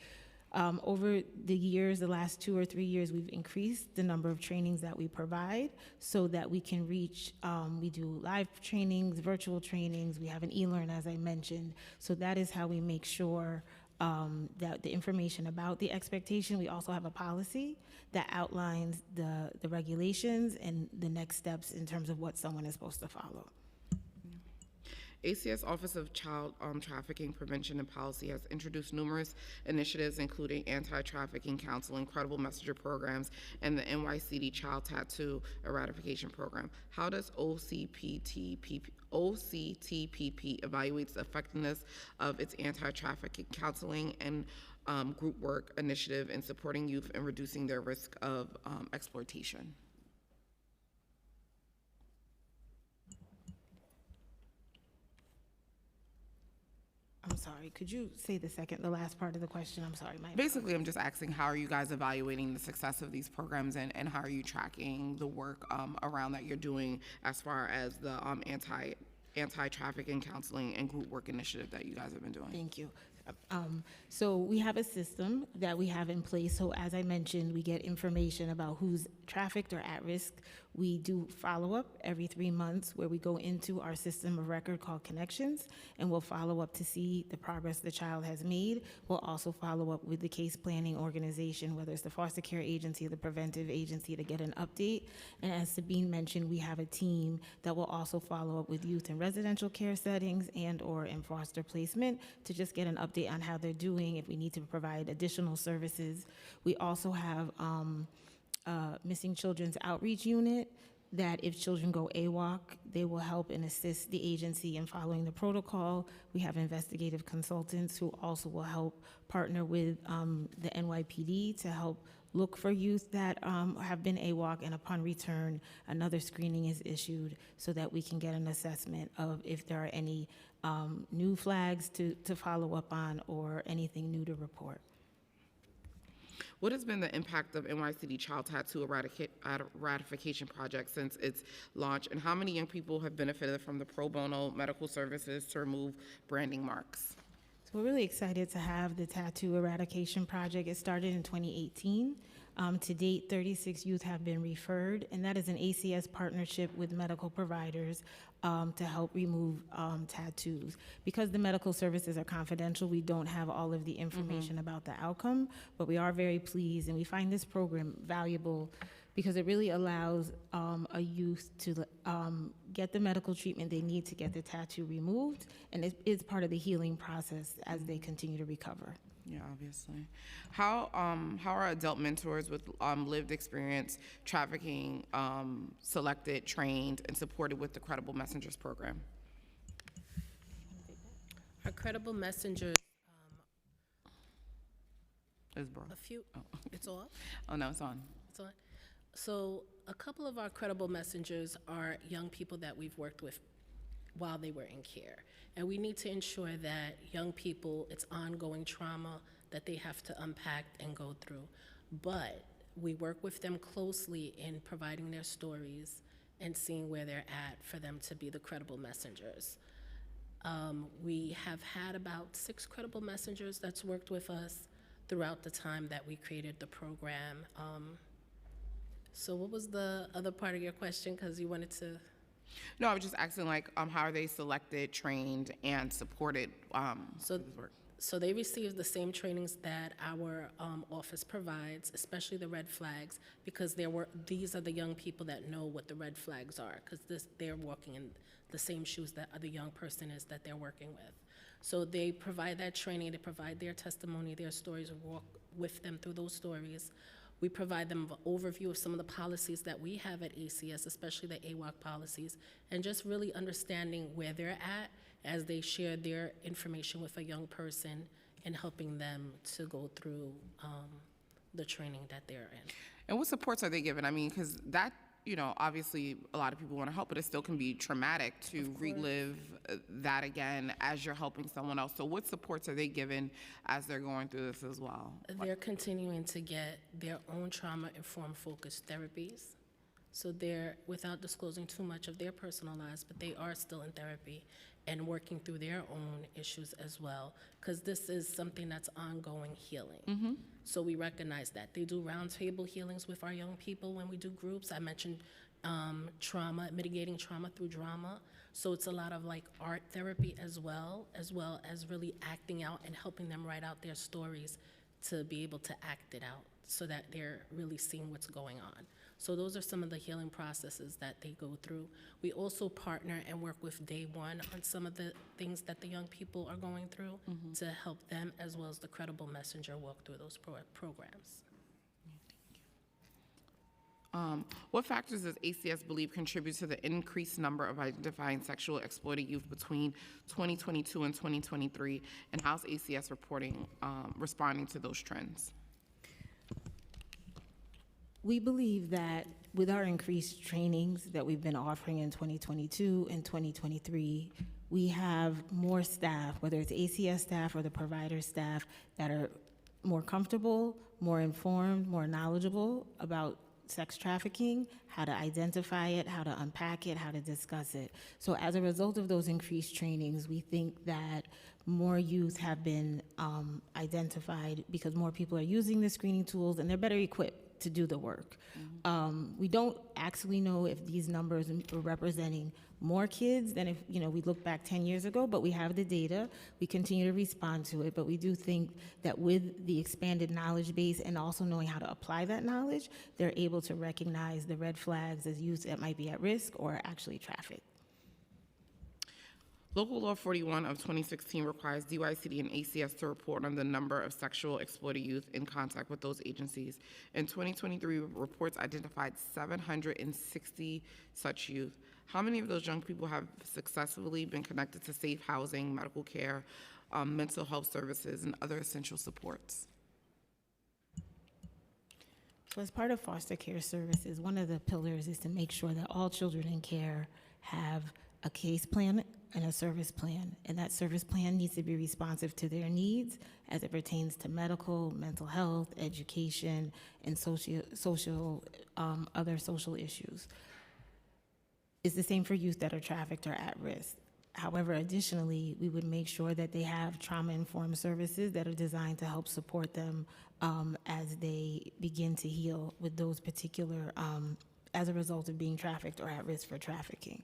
Over the years, the last 2 or 3 years, we've increased the number of trainings that we provide so that we can reach, we do live trainings, virtual trainings, we have an e-learn, as I mentioned. So that is how we make sure that the information about the expectation, we also have a policy that outlines the regulations and the next steps in terms of what someone is supposed to follow. ACS Office of Child Trafficking Prevention and Policy has introduced numerous initiatives, including anti-trafficking counseling, credible messenger programs, and the NYCD Child Tattoo Eradication Program. How does OCTPP evaluates the effectiveness of its anti-trafficking counseling and group work initiative in supporting youth and reducing their risk of exploitation? I'm sorry, could you say the last part of the question? I'm sorry, Basically, I'm just asking, how are you guys evaluating the success of these programs, and how are you tracking the work around that you're doing as far as the anti-trafficking counseling and group work initiative that you guys have been doing? Thank you. So we have a system that we have in place. So as I mentioned, we get information about who's trafficked or at risk. We do follow-up every 3 months where we go into our system of record called Connections, and we'll follow up to see the progress the child has made. We'll also follow up with the case planning organization, whether it's the foster care agency or the preventive agency, to get an update. And as Sabine mentioned, we have a team that will also follow up with youth in residential care settings and/or in foster placement to just get an update on how they're doing, if we need to provide additional services. We also have Missing Children's Outreach Unit, that if children go AWOC, they will help and assist the agency in following the protocol. We have investigative consultants who also will help partner with the NYPD to help look for youth that have been AWOC, and upon return, another screening is issued so that we can get an assessment of if there are any new flags to follow up on or anything new to report. What has been the impact of NYCD Child Tattoo Ratification Project since its launch, and how many young people have benefited from the pro bono medical services to remove branding marks? So we're really excited to have the Tattoo Eradication Project. It started in 2018. To date, 36 youth have been referred, and that is an ACS partnership with medical providers to help remove tattoos. Because the medical services are confidential, we don't have all of the information about the outcome, but we are very pleased, and we find this program valuable because it really allows a youth to get the medical treatment they need to get the tattoo removed, and it is part of the healing process as they continue to recover. Yeah, obviously. How are adult mentors with lived experience trafficking selected, trained, and supported with the Credible Messengers program? Our Credible Messengers, It's bro. a few, it's off? Oh no, it's on. It's on. So a couple of our Credible Messengers are young people that we've worked with while they were in care. And we need to ensure that young people, it's ongoing trauma that they have to unpack and go through. But we work with them closely in providing their stories and seeing where they're at for them to be the credible messengers. We have had about 6 credible messengers that's worked with us throughout the time that we created the program. So what was the other part of your question? Because you wanted to... No, I was just asking, like, how are they selected, trained, and supported So, for this work? so they receive the same trainings that our office provides, especially the red flags, because these are the young people that know what the red flags are, because they're walking in the same shoes that the young person is that they're working with. So they provide that training, they provide their testimony, their stories, walk with them through those stories. We provide them an overview of some of the policies that we have at ACS, especially the AWOC policies, and just really understanding where they're at as they share their information with a young person and helping them to go through the training that they're in. And what supports are they given? I mean, because that, you know, obviously a lot of people want to help, but it still can be traumatic to relive that again as you're helping someone else. So what supports are they given as they're going through this as well? They're continuing to get their own trauma-informed focused therapies. So they're, without disclosing too much of their personal lives, but they are still in therapy and working through their own issues as well, because this is something that's ongoing healing. So we recognize that. They do roundtable healings with our young people when we do groups. I mentioned trauma, mitigating trauma through drama. So it's a lot of like art therapy as well as really acting out and helping them write out their stories to be able to act it out so that they're really seeing what's going on. So those are some of the healing processes that they go through. We also partner and work with Day One on some of the things that the young people are going through to help them, as well as the Credible Messenger, walk through those programs. What factors does ACS believe contribute to the increased number of identifying sexual exploited youth between 2022 and 2023, and how's ACS responding to those trends? We believe that with our increased trainings that we've been offering in 2022 and 2023, we have more staff, whether it's ACS staff or the provider staff, that are more comfortable, more informed, more knowledgeable about sex trafficking, how to identify it, how to unpack it, how to discuss it. So as a result of those increased trainings, we think that more youth have been identified because more people are using the screening tools and they're better equipped to do the work. We don't actually know if these numbers are representing more kids than if, we look back 10 years ago, but we have the data. We continue to respond to it, but we do think that with the expanded knowledge base and also knowing how to apply that knowledge, they're able to recognize the red flags as youth that might be at risk or actually trafficked. Local Law 41 of 2016 requires DYCD and ACS to report on the number of sexual exploited youth in contact with those agencies. In 2023, reports identified 760 such youth. How many of those young people have successfully been connected to safe housing, medical care, mental health services, and other essential supports? So as part of foster care services, one of the pillars is to make sure that all children in care have a case plan and a service plan, and that service plan needs to be responsive to their needs as it pertains to medical, mental health, education, and other social issues. It's the same for youth that are trafficked or at risk. However, additionally, we would make sure that they have trauma-informed services that are designed to help support them as they begin to heal with those particular, as a result of being trafficked or at risk for trafficking.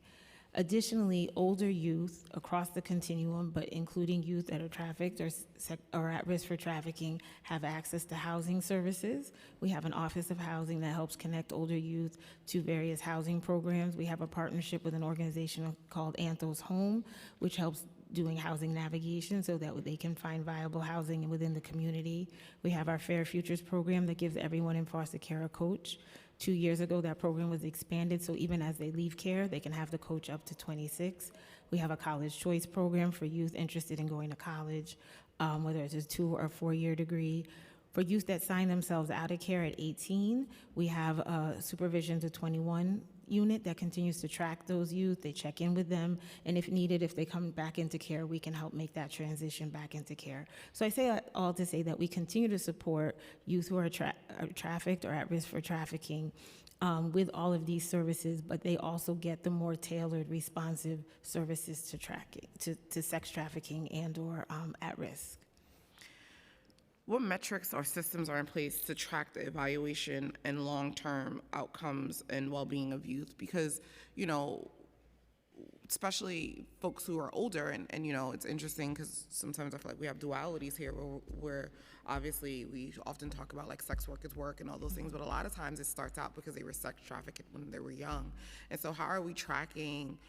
Additionally, older youth across the continuum, but including youth that are trafficked or at risk for trafficking, have access to housing services. We have an Office of Housing that helps connect older youth to various housing programs. We have a partnership with an organization called Anthos Home, which helps doing housing navigation so that they can find viable housing within the community. We have our Fair Futures program that gives everyone in foster care a coach. 2 years ago, that program was expanded, so even as they leave care, they can have the coach up to 26. We have a college choice program for youth interested in going to college, whether it's a 2 or 4 year degree. For youth that sign themselves out of care at 18, we have a supervision to 21 unit that continues to track those youth. They check in with them, and if needed, if they come back into care, we can help make that transition back into care. So I say that all to say that we continue to support youth who are trafficked or at risk for trafficking with all of these services, but they also get the more tailored, responsive services to sex trafficking and or at risk. What metrics or systems are in place to track the evaluation and long-term outcomes and well-being of youth? Because, especially folks who are older, and it's interesting because sometimes I feel like we have dualities here where obviously we often talk about like sex workers work and all those things, but a lot of times it starts out because they were sex trafficked when they were young. And so how are we tracking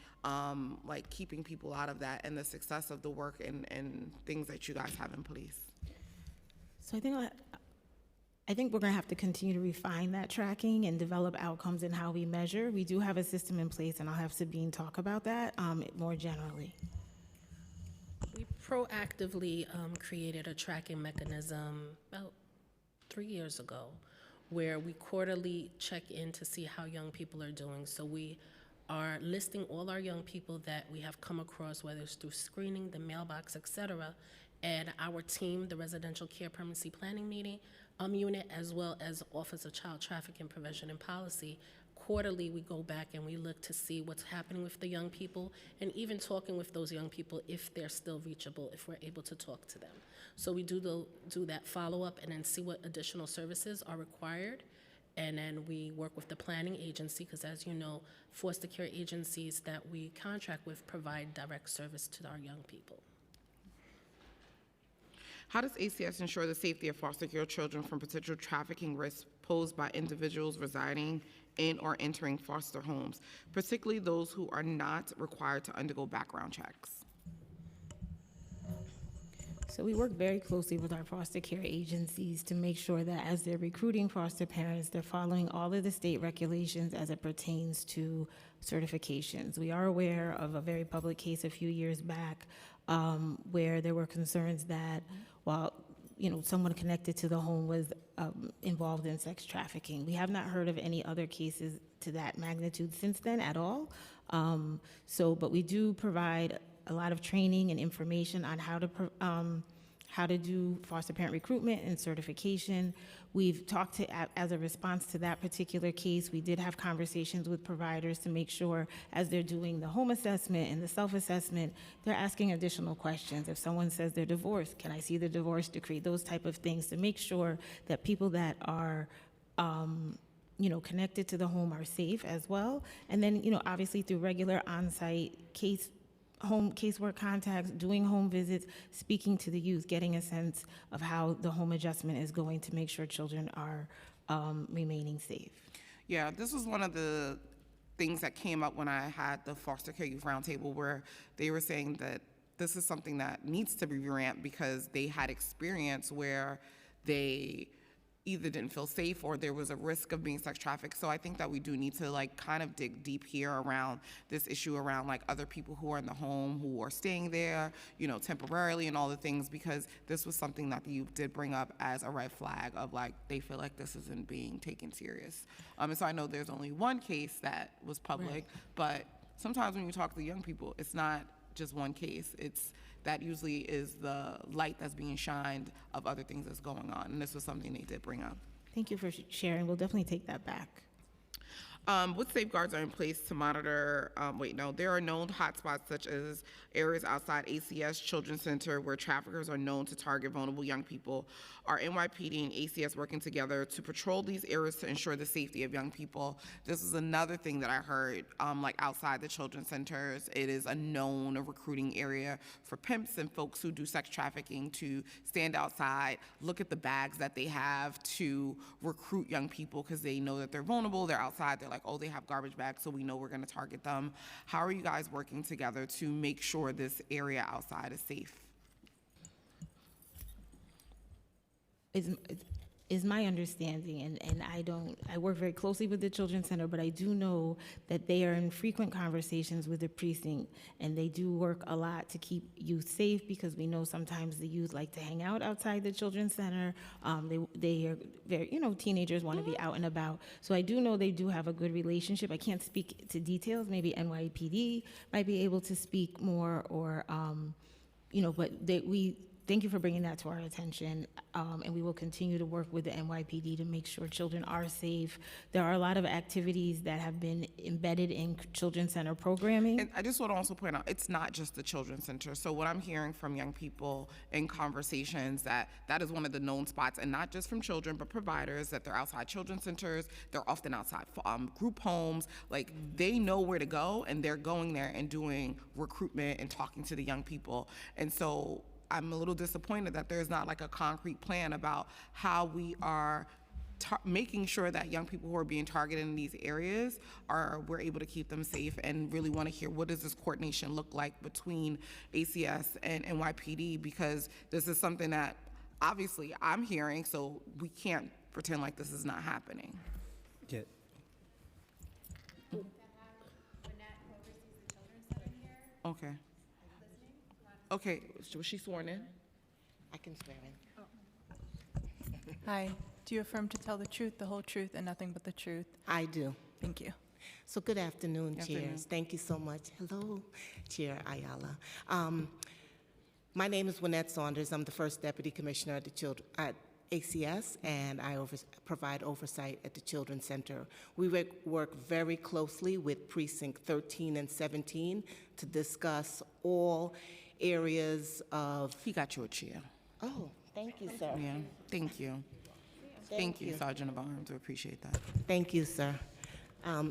like keeping people out of that and the success of the work and things that you guys have in place? So I think we're going to have to continue to refine that tracking and develop outcomes in how we measure. We do have a system in place, and I'll have Sabine talk about that more generally. We proactively created a tracking mechanism about 3 years ago where we quarterly check in to see how young people are doing. So we are listing all our young people that we have come across, whether it's through screening, the mailbox, et cetera, and our team, the Residential Care Permanency Planning Unit, as well as Office of Child Trafficking Prevention and Policy. Quarterly, we go back and we look to see what's happening with the young people, and even talking with those young people if they're still reachable, if we're able to talk to them. So we do that follow-up and then see what additional services are required. And then we work with the planning agency, because as you know, foster care agencies that we contract with provide direct service to our young people. How does ACS ensure the safety of foster care children from potential trafficking risks posed by individuals residing in or entering foster homes, particularly those who are not required to undergo background checks? So we work very closely with our foster care agencies to make sure that as they're recruiting foster parents, they're following all of the state regulations as it pertains to certifications. We are aware of a very public case a few years back where there were concerns that while someone connected to the home was involved in sex trafficking. We have not heard of any other cases to that magnitude since then at all. But we do provide a lot of training and information on how to do foster parent recruitment and certification. We've talked to, as a response to that particular case, we did have conversations with providers to make sure as they're doing the home assessment and the self-assessment, they're asking additional questions. If someone says they're divorced, can I see the divorce decree? Those type of things to make sure that people that are connected to the home are safe as well. And then, obviously through regular on-site casework contacts, doing home visits, speaking to the youth, getting a sense of how the home adjustment is going to make sure children are remaining safe. Yeah, this was one of the things that came up when I had the foster care youth roundtable, where they were saying that this is something that needs to be revamped because they had experience where they either didn't feel safe or there was a risk of being sex trafficked. So I think that we do need to kind of dig deep here around this issue around other people who are in the home, who are staying there, temporarily and all the things, because this was something that the youth did bring up as a red flag of they feel like this isn't being taken serious. And so I know there's only one case that was public, but sometimes when you talk to young people, it's not just one case. That usually is the light that's being shined of other things that's going on. And this was something they did bring up. Thank you for sharing. We'll definitely take that back. What safeguards are in place to monitor, there are known hotspots such as areas outside ACS Children's Center where traffickers are known to target vulnerable young people. Are NYPD and ACS working together to patrol these areas to ensure the safety of young people? This is another thing that I heard, outside the children's centers, it is a known recruiting area for pimps and folks who do sex trafficking to stand outside, look at the bags that they have to recruit young people because they know that they're vulnerable, they're outside, they're like, oh, they have garbage bags, so we know we're going to target them. How are you guys working together to make sure this area outside is safe? Is my understanding, and I work very closely with the Children's Center, but I do know that they are in frequent conversations with the precinct, and they do work a lot to keep youth safe, because we know sometimes the youth like to hang out outside the Children's Center. They are very, teenagers want to be out and about. So I do know they do have a good relationship. I can't speak to details. Maybe NYPD might be able to speak more, or, but we thank you for bringing that to our attention, and we will continue to work with the NYPD to make sure children are safe. There are a lot of activities that have been embedded in Children's Center programming. And I just want to also point out, it's not just the Children's Center. So what I'm hearing from young people in conversations, that is one of the known spots, and not just from children, but providers, that they're outside Children's Centers, they're often outside group homes. They know where to go, and they're going there and doing recruitment and talking to the young people. And so I'm a little disappointed that there's not a concrete plan about how we are making sure that young people who are being targeted in these areas we're able to keep them safe, and really want to hear what does this coordination look like between ACS and NYPD, because this is something that obviously I'm hearing, so we can't pretend like this is not happening. Yeah. Okay. Okay, was she sworn in? I can swear in. Hi. Do you affirm to tell the truth, the whole truth, and nothing but the truth? I do. Thank you. So good afternoon, Good chairs. afternoon. Thank you so much. Hello, Chair Ayala. My name is Wynette Saunders. I'm the first Deputy Commissioner at ACS, and I provide oversight at the Children's Center. We work very closely with Precinct 13 and 17 to discuss all areas of... He got you a chair. Oh, thank you, sir. Yeah, thank you. Thank you, Sergeant of Arms. We appreciate that. Thank you, sir.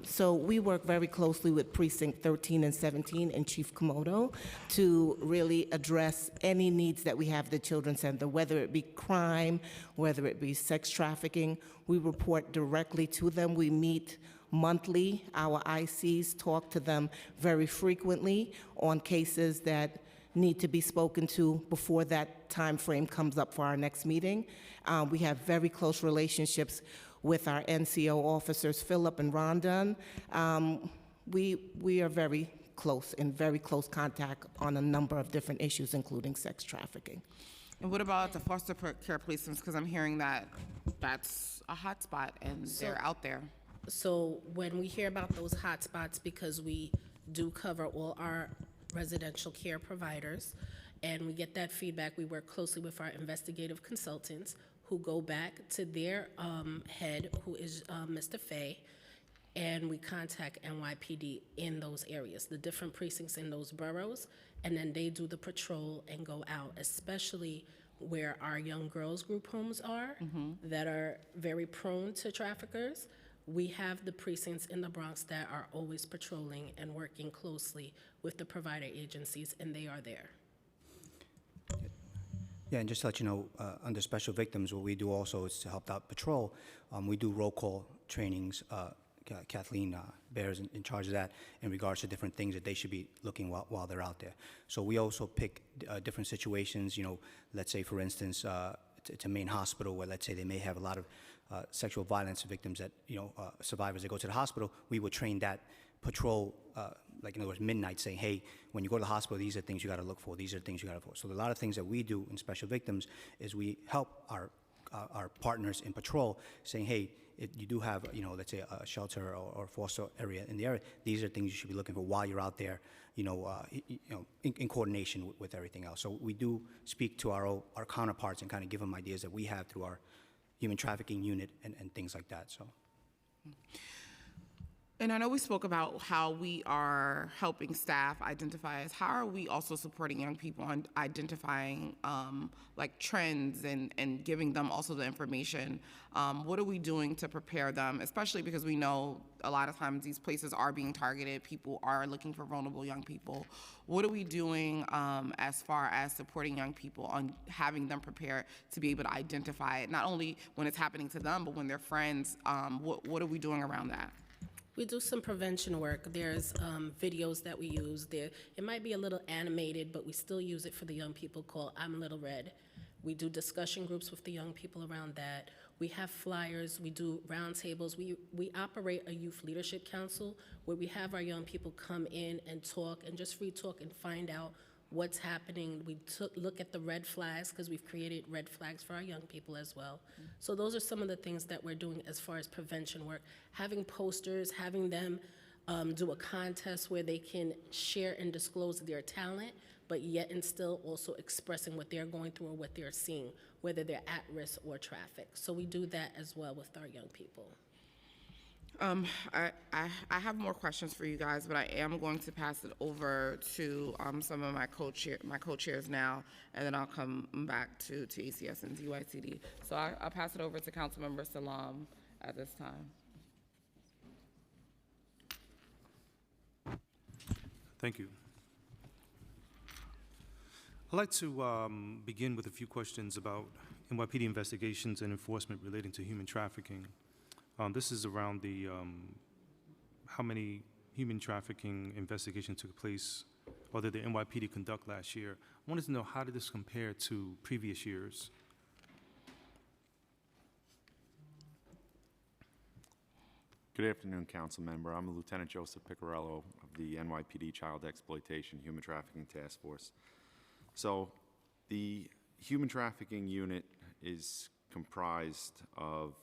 So we work very closely with Precinct 13 and 17 and Chief Komodo to really address any needs that we have at the Children's Center, whether it be crime, whether it be sex trafficking. We report directly to them. We meet monthly. Our ICs talk to them very frequently on cases that need to be spoken to before that time frame comes up for our next meeting. We have very close relationships with our NCO officers, Philip and Rondon. We are very close, in very close contact on a number of different issues, including sex trafficking. And what about the foster care placements? Because I'm hearing that that's a hot spot and they're out there. So when we hear about those hotspots, because we do cover all our residential care providers, and we get that feedback, we work closely with our investigative consultants who go back to their head, who is Mr. Fay, and we contact NYPD in those areas, the different precincts in those boroughs, and then they do the patrol and go out, especially where our young girls group homes are that are very prone to traffickers. We have the precincts in the Bronx that are always patrolling and working closely with the provider agencies, and they are there. Yeah, and just to let you know, under special victims, what we do also is to help out patrol. We do roll call trainings. Kathleen Bear is in charge of that in regards to different things that they should be looking while they're out there. So we also pick different situations, you know, let's say, for instance, it's a main hospital where, let's say, they may have a lot of sexual violence victims that, you know, survivors that go to the hospital. We would train that patrol, like in other words, midnight, saying, hey, when you go to the hospital, these are things you got to look for, these are things you got to look for. So a lot of things that we do in special victims is we help our partners in patrol, saying, hey, if you do have, you know, let's say a shelter or foster area in the area, these are things you should be looking for while you're out there, you know, in coordination with everything else. So we do speak to our counterparts and kind of give them ideas that we have through our human trafficking unit and things like that. So. And I know we spoke about how we are helping staff identify as. How are we also supporting young people on identifying like trends and giving them also the information? What are we doing to prepare them, especially because we know a lot of times these places are being targeted. People are looking for vulnerable young people. What are we doing as far as supporting young people on having them prepared to be able to identify it, not only when it's happening to them, but when they're friends? What are we doing around that? We do some prevention work. There's videos that we use there. It might be a little animated, but we still use it for the young people, called I'm Little Red. We do discussion groups with the young people around that. We have flyers. We do roundtables. We operate a youth leadership council where we have our young people come in and talk and just free talk and find out what's happening. We look at the red flags because we've created red flags for our young people as well. So those are some of the things that we're doing as far as prevention work. Having posters, having them do a contest where they can share and disclose their talent, but yet and still also expressing what they're going through or what they're seeing, whether they're at risk or trafficked. So we do that as well with our young people. I have more questions for you guys, but I am going to pass it over to some of my co-chairs now, and then I'll come back to ACS and DYCD. So I'll pass it over to Councilmember Salam at this time. Thank you. I'd like to begin with a few questions about NYPD investigations and enforcement relating to human trafficking. This is around the how many human trafficking investigations took place, or did the NYPD conduct last year. I wanted to know, how did this compare to previous years? Good afternoon, Council Member. I'm Lieutenant Joseph Piccarello of the NYPD Child Exploitation Human Trafficking Task Force. So the Human Trafficking Unit is comprised of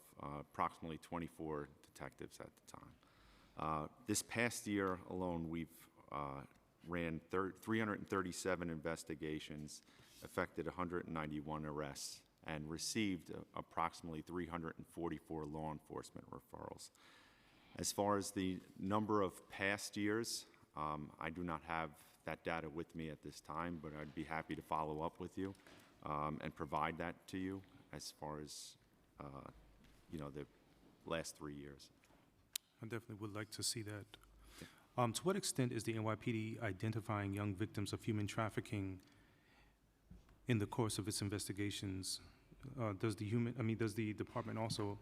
approximately 24 detectives at the time. This past year alone, we've ran 337 investigations, effected 191 arrests, and received approximately 344 law enforcement referrals. As far as the number of past years, I do not have that data with me at this time, but I'd be happy to follow up with you and provide that to you as far as you know, the last 3 years. I definitely would like to see that. To what extent is the NYPD identifying young victims of human trafficking in the course of its investigations? Does the department also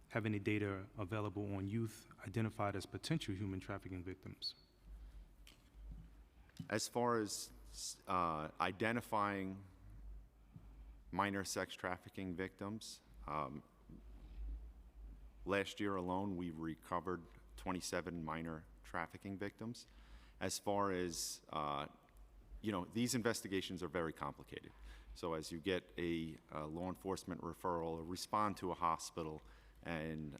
have any data available on youth identified as potential human trafficking victims? As far as identifying minor sex trafficking victims, last year alone, we recovered 27 minor trafficking victims. As far as, you know, these investigations are very complicated. So as you get a law enforcement referral or respond to a hospital, and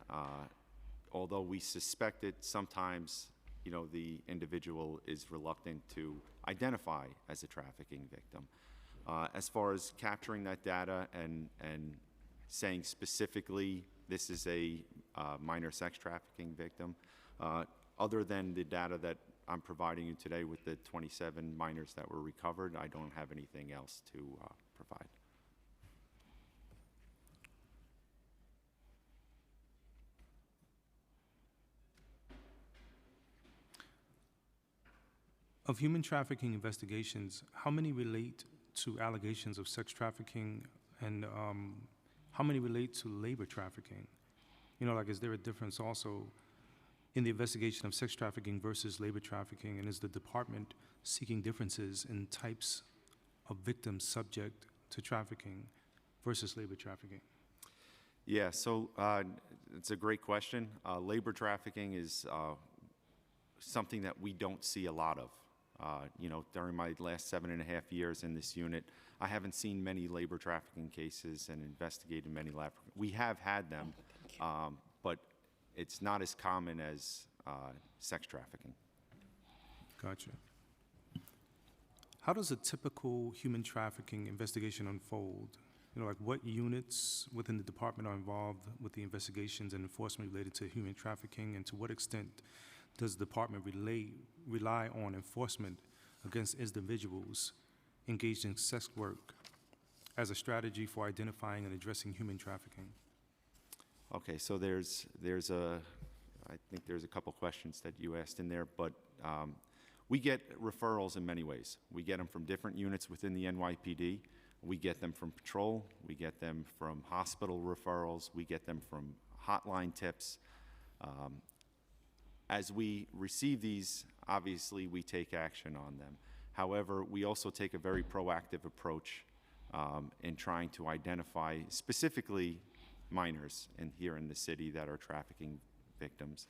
although we suspect it, sometimes, you know, the individual is reluctant to identify as a trafficking victim. As far as capturing that data and saying specifically this is a minor sex trafficking victim, other than the data that I'm providing you today with the 27 minors that were recovered, I don't have anything else to provide. Of human trafficking investigations, how many relate to allegations of sex trafficking, and how many relate to labor trafficking? You know, like, is there a difference also in the investigation of sex trafficking versus labor trafficking, and is the department seeking differences in types of victims subject to trafficking versus labor trafficking? Yeah, so it's a great question. Labor trafficking is something that we don't see a lot of. You know, during my last 7.5 years in this unit, I haven't seen many labor trafficking cases and investigated many we have had them, but it's not as common as sex trafficking. Gotcha. How does a typical human trafficking investigation unfold? You know, like, what units within the department are involved with the investigations and enforcement related to human trafficking, and to what extent does the department rely on enforcement against individuals engaged in sex work as a strategy for identifying and addressing human trafficking? Okay, so I think there's a couple questions that you asked in there, but we get referrals in many ways. We get them from different units within the NYPD. We get them from patrol. We get them from hospital referrals. We get them from hotline tips. As we receive these, obviously, we take action on them. However, we also take a very proactive approach in trying to identify specifically minors here in the city that are trafficking victims.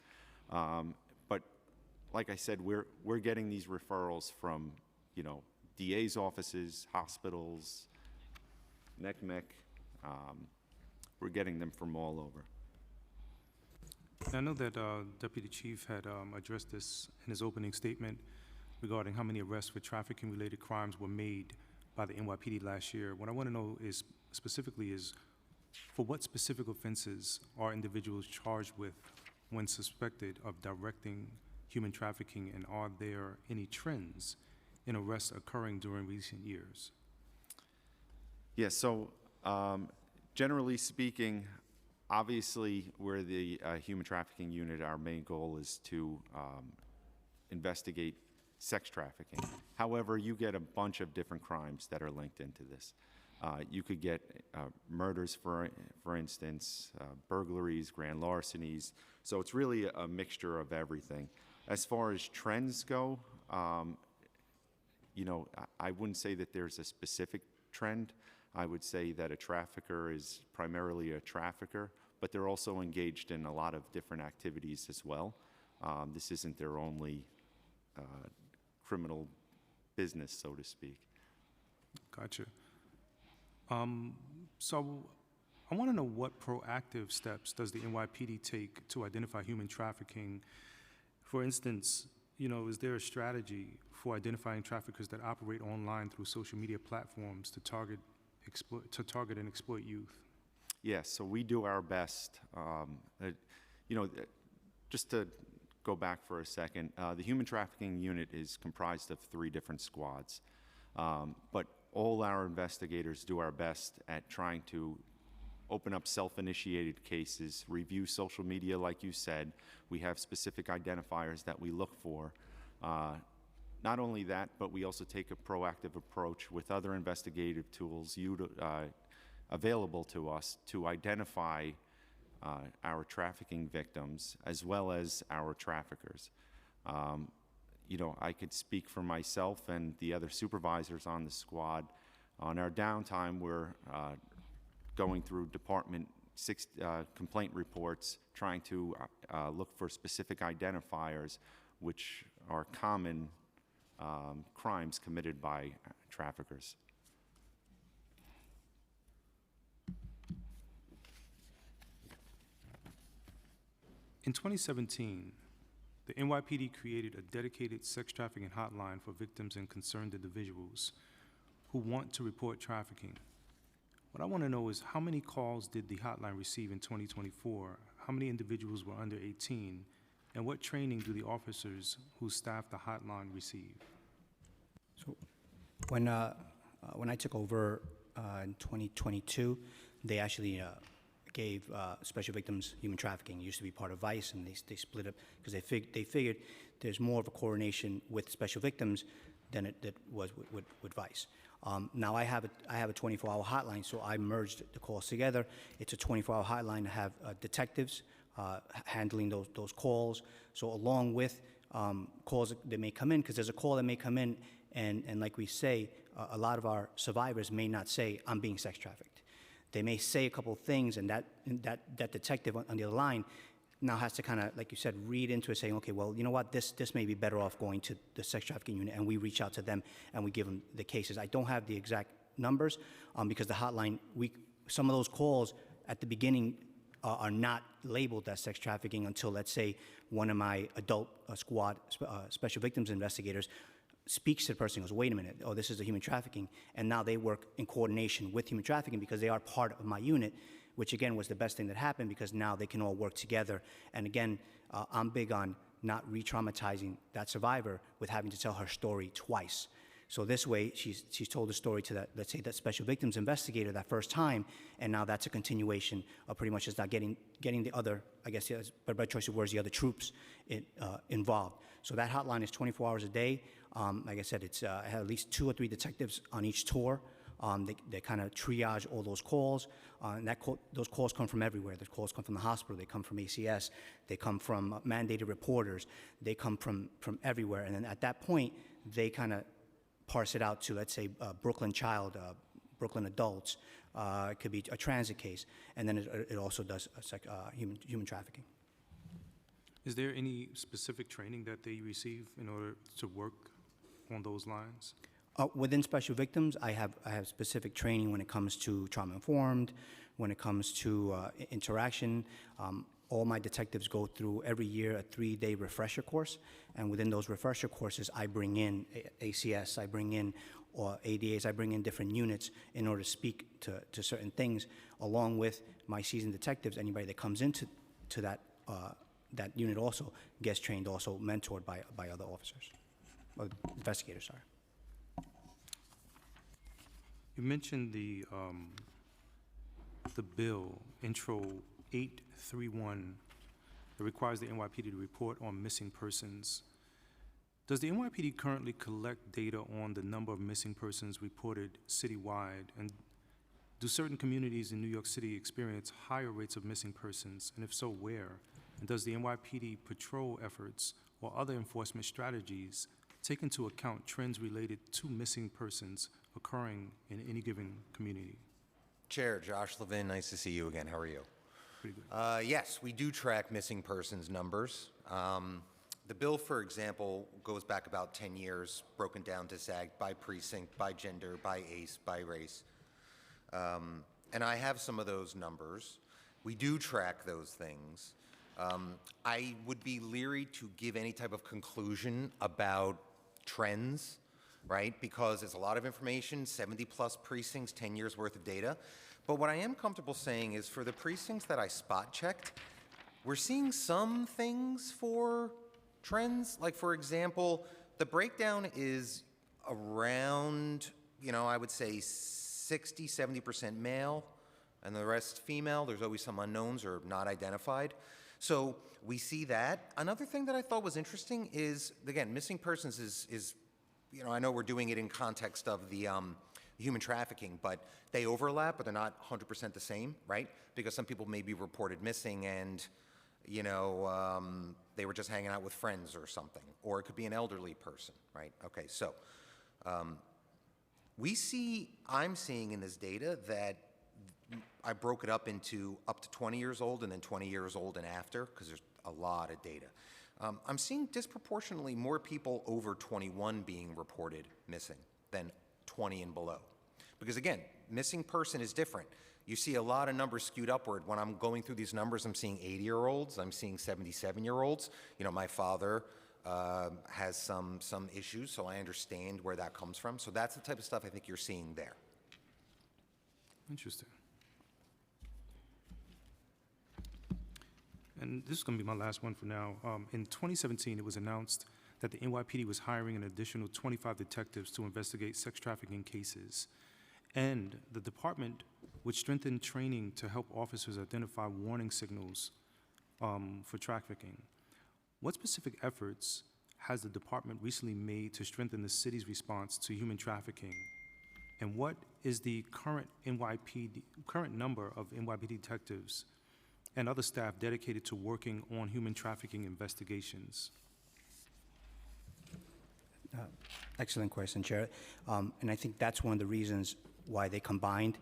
But like I said, we're getting these referrals from, you know, DA's offices, hospitals, NECMEC. We're getting them from all over. I know that Deputy Chief had addressed this in his opening statement regarding how many arrests for trafficking-related crimes were made by the NYPD last year. What I want to know is for what specific offenses are individuals charged with when suspected of directing human trafficking, and are there any trends in arrests occurring during recent years? Yeah, so generally speaking, obviously, we're the human trafficking unit. Our main goal is to investigate sex trafficking. However, you get a bunch of different crimes that are linked into this. You could get murders, for instance, burglaries, grand larcenies. So it's really a mixture of everything. As far as trends go, you know, I wouldn't say that there's a specific trend. I would say that a trafficker is primarily a trafficker, but they're also engaged in a lot of different activities as well. This isn't their only criminal business, so to speak. Gotcha. So I want to know, what proactive steps does the NYPD take to identify human trafficking? For instance, you know, is there a strategy for identifying traffickers that operate online through social media platforms to target and exploit youth? Yes, so we do our best. You know, just to go back for a second, the human trafficking unit is comprised of 3 different squads, but all our investigators do our best at trying to open up self-initiated cases, review social media, like you said. We have specific identifiers that we look for. Not only that, but we also take a proactive approach with other investigative tools available to us to identify our trafficking victims as well as our traffickers. You know, I could speak for myself and the other supervisors on the squad. On our downtime, we're going through Department 6 complaint reports, trying to look for specific identifiers which are common crimes committed by traffickers. In 2017, the NYPD created a dedicated sex trafficking hotline for victims and concerned individuals who want to report trafficking. What I want to know is, how many calls did the hotline receive in 2024? How many individuals were under 18? And what training do the officers who staff the hotline receive? So when I took over in 2022, they actually gave special victims human trafficking. It used to be part of ICE, and they split up because they figured there's more of a coordination with special victims than it was with Vice. Now I have a 24-hour hotline, so I merged the calls together. It's a 24-hour hotline to have detectives handling those calls. So along with calls that may come in, because there's a call that may come in, and like we say, a lot of our survivors may not say, I'm being sex trafficked. They may say a couple of things, and that detective on the other line now has to kind of, like you said, read into it, saying, okay, well, you know what, this may be better off going to the sex trafficking unit, and we reach out to them and we give them the cases. I don't have the exact numbers because the hotline, some of those calls at the beginning are not labeled as sex trafficking until, let's say, one of my adult squad special victims investigators speaks to the person and goes, wait a minute, oh, this is the human trafficking, and now they work in coordination with human trafficking because they are part of my unit, which again was the best thing that happened because now they can all work together. And again, I'm big on not re-traumatizing that survivor with having to tell her story twice. So this way, she's told the story to that, let's say, that special victims investigator that first time, and now that's a continuation of pretty much just not getting the other, I guess, by choice of words, the other troops involved. So that hotline is 24 hours a day. Like I said, I have at least 2 or 3 detectives on each tour. They kind of triage all those calls, and those calls come from everywhere. Those calls come from the hospital, they come from ACS, they come from mandated reporters, they come from everywhere. And then at that point, they kind of parse it out to, let's say, Brooklyn child, Brooklyn adults. It could be a transit case, and then it also does human trafficking. Is there any specific training that they receive in order to work on those lines? Within special victims, I have specific training when it comes to trauma-informed, when it comes to interaction. All my detectives go through every year a 3-day refresher course, and within those refresher courses, I bring in ACS, I bring in ADAs, I bring in different units in order to speak to certain things, along with my seasoned detectives. Anybody that comes into that unit also gets trained, also mentored by other officers, or investigators, sorry. You mentioned the bill, Intro 831, that requires the NYPD to report on missing persons. Does the NYPD currently collect data on the number of missing persons reported citywide? And do certain communities in New York City experience higher rates of missing persons? And if so, where? And does the NYPD patrol efforts or other enforcement strategies take into account trends related to missing persons occurring in any given community? Chair, Josh Levin, nice to see you again. How are you? Pretty good. Yes, we do track missing persons numbers. The bill, for example, goes back about 10 years, broken down to SAG by precinct, by gender, by ACE, by race. And I have some of those numbers. We do track those things. I would be leery to give any type of conclusion about trends, right? Because it's a lot of information, 70+ precincts, 10 years worth of data. But what I am comfortable saying is for the precincts that I spot checked, we're seeing some things for trends. Like, for example, the breakdown is around, I would say 60, 70% male, and the rest female. There's always some unknowns or not identified. So we see that. Another thing that I thought was interesting is, again, missing persons is I know we're doing it in context of the human trafficking, but they overlap, but they're not 100% the same, right? Because some people may be reported missing and, they were just hanging out with friends or something. Or it could be an elderly person, right? Okay, so I'm seeing in this data that I broke it up into up to 20 years old and then 20 years old and after, because there's a lot of data. I'm seeing disproportionately more people over 21 being reported missing than 20 and below. Because again, missing person is different. You see a lot of numbers skewed upward. When I'm going through these numbers, I'm seeing 80-year-olds, I'm seeing 77-year-olds. My father has some issues, so I understand where that comes from. So that's the type of stuff I think you're seeing there. Interesting. And this is going to be my last one for now. In 2017, it was announced that the NYPD was hiring an additional 25 detectives to investigate sex trafficking cases. And the department would strengthen training to help officers identify warning signals for trafficking. What specific efforts has the department recently made to strengthen the city's response to human trafficking? And what is the current number of NYPD detectives and other staff dedicated to working on human trafficking investigations? Excellent question, Chair. And I think that's one of the reasons why they combined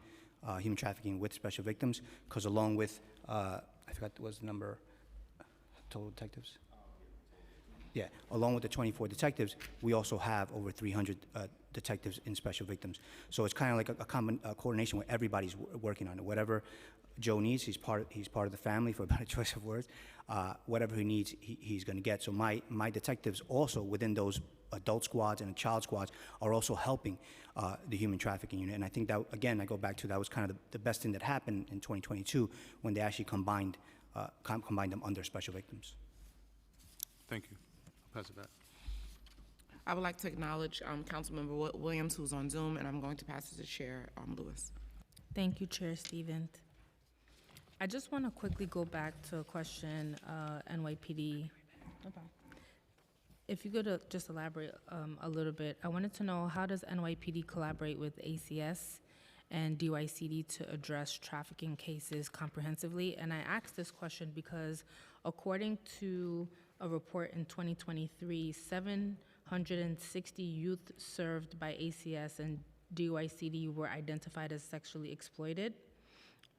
human trafficking with special victims, because along with, I forgot what was the number, total detectives? Yeah, along with the 24 detectives, we also have over 300 detectives in special victims. So it's kind of like a coordination where everybody's working on it. Whatever Joe needs, he's part of the family, for a better choice of words. Whatever he needs, he's going to get. So my detectives also within those adult squads and child squads are also helping the human trafficking unit. And I think that, again, I go back to that was kind of the best thing that happened in 2022 when they actually combined them under special victims. Thank you. I'll pass it back. I would like to acknowledge Councilmember Williams, who's on Zoom, and I'm going to pass it to Chair Lewis. Thank you, Chair Stevens. I just want to quickly go back to a question, NYPD. If you could just elaborate a little bit, I wanted to know, how does NYPD collaborate with ACS and DYCD to address trafficking cases comprehensively? And I asked this question because according to a report in 2023, 760 youth served by ACS and DYCD were identified as sexually exploited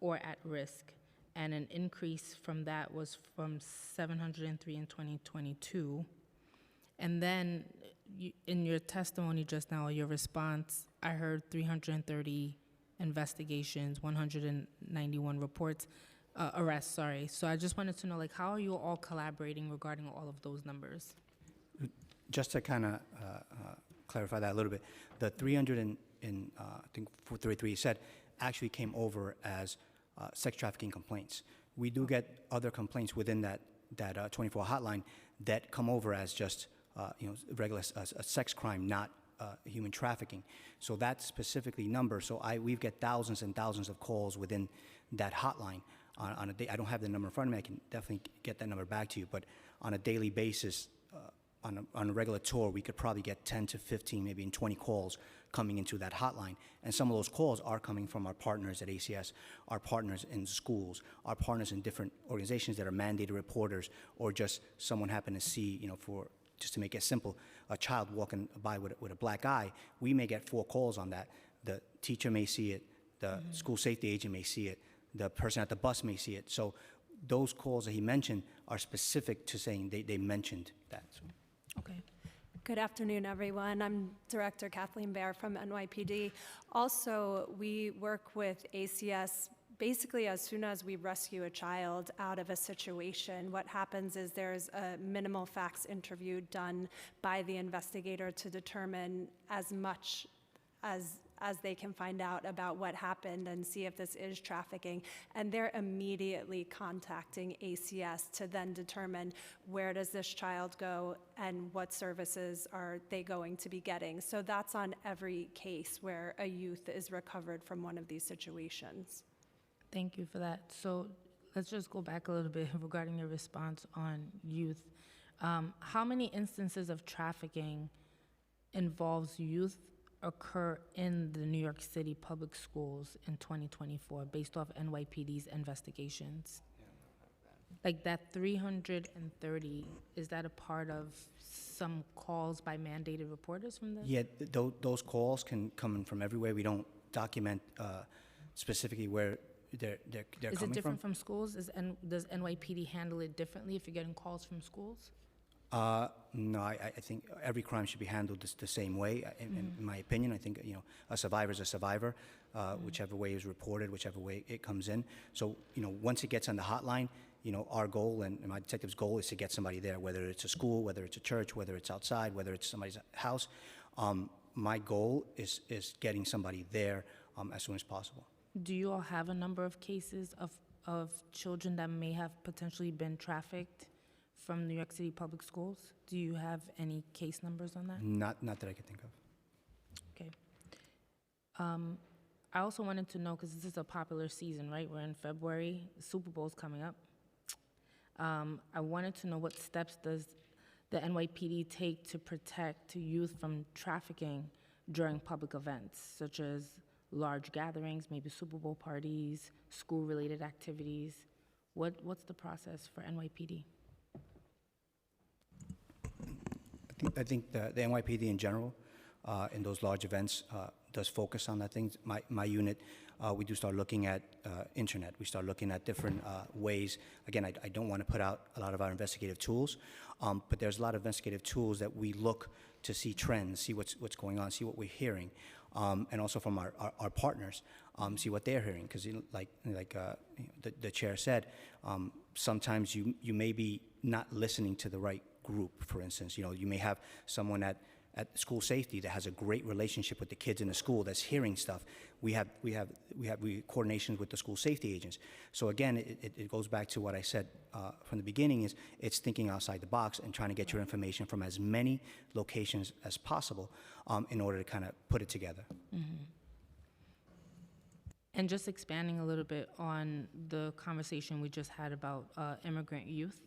or at risk. And an increase from that was from 703 in 2022. And then in your testimony just now, your response, I heard 330 investigations, 191 reports, arrests, sorry. So I just wanted to know, like, how are you all collaborating regarding all of those numbers? Just to kind of clarify that a little bit, the 300 I think 433 you said actually came over as sex trafficking complaints. We do get other complaints within that 24 hotline that come over as just regular a sex crime, not human trafficking. So that's specifically number. So we've got thousands and thousands of calls within that hotline on a day. I don't have the number in front of me. I can definitely get that number back to you. But on a daily basis, on a regular tour, we could probably get 10 to 15, maybe in 20 calls coming into that hotline. And some of those calls are coming from our partners at ACS, our partners in schools, our partners in different organizations that are mandated reporters, or just someone happened to see, just to make it simple, a child walking by with a black eye. We may get 4 calls on that. The teacher may see it, the school safety agent may see it, the person at the bus may see it. So those calls that he mentioned are specific to saying they mentioned that. So. Okay. Good afternoon, everyone. I'm Director Kathleen Baer from NYPD. Also, we work with ACS basically as soon as we rescue a child out of a situation. What happens is there's a minimal facts interview done by the investigator to determine as much as they can find out about what happened and see if this is trafficking. And they're immediately contacting ACS to then determine where does this child go and what services are they going to be getting. So that's on every case where a youth is recovered from one of these situations. Thank you for that. So let's just go back a little bit regarding your response on youth. How many instances of trafficking involves youth occur in the New York City public schools in 2024 based off NYPD's investigations? Like that 330, is that a part of some calls by mandated reporters from the? Yeah, those calls can come in from everywhere. We don't document specifically where they're coming from. Is it different from schools? Does NYPD handle it differently if you're getting calls from schools? No, I think every crime should be handled the same way. In my opinion, I think a survivor is a survivor, whichever way is reported, whichever way it comes in. So once it gets on the hotline, our goal and my detective's goal is to get somebody there, whether it's a school, whether it's a church, whether it's outside, whether it's somebody's house. My goal is getting somebody there as soon as possible. Do you all have a number of cases of children that may have potentially been trafficked from New York City public schools? Do you have any case numbers on that? Not that I can think of. Okay. I also wanted to know, because this is a popular season, right? We're in February, the Super Bowl's coming up. I wanted to know what steps does the NYPD take to protect youth from trafficking during public events, such as large gatherings, maybe Super Bowl parties, school-related activities? What's the process for NYPD? I think the NYPD in general, in those large events, does focus on that thing. My unit, we do start looking at internet. We start looking at different ways. Again, I don't want to put out a lot of our investigative tools, but there's a lot of investigative tools that we look to see trends, see what's going on, see what we're hearing, and also from our partners, see what they're hearing. Because the chair said, sometimes you may be not listening to the right group. For instance, you may have someone at school safety that has a great relationship with the kids in the school that's hearing stuff. We have coordinations with the school safety agents. So again, it goes back to what I said from the beginning, is it's thinking outside the box and trying to get your information from as many locations as possible in order to kind of put it together. Mm-hmm. And just expanding a little bit on the conversation we just had about immigrant youth.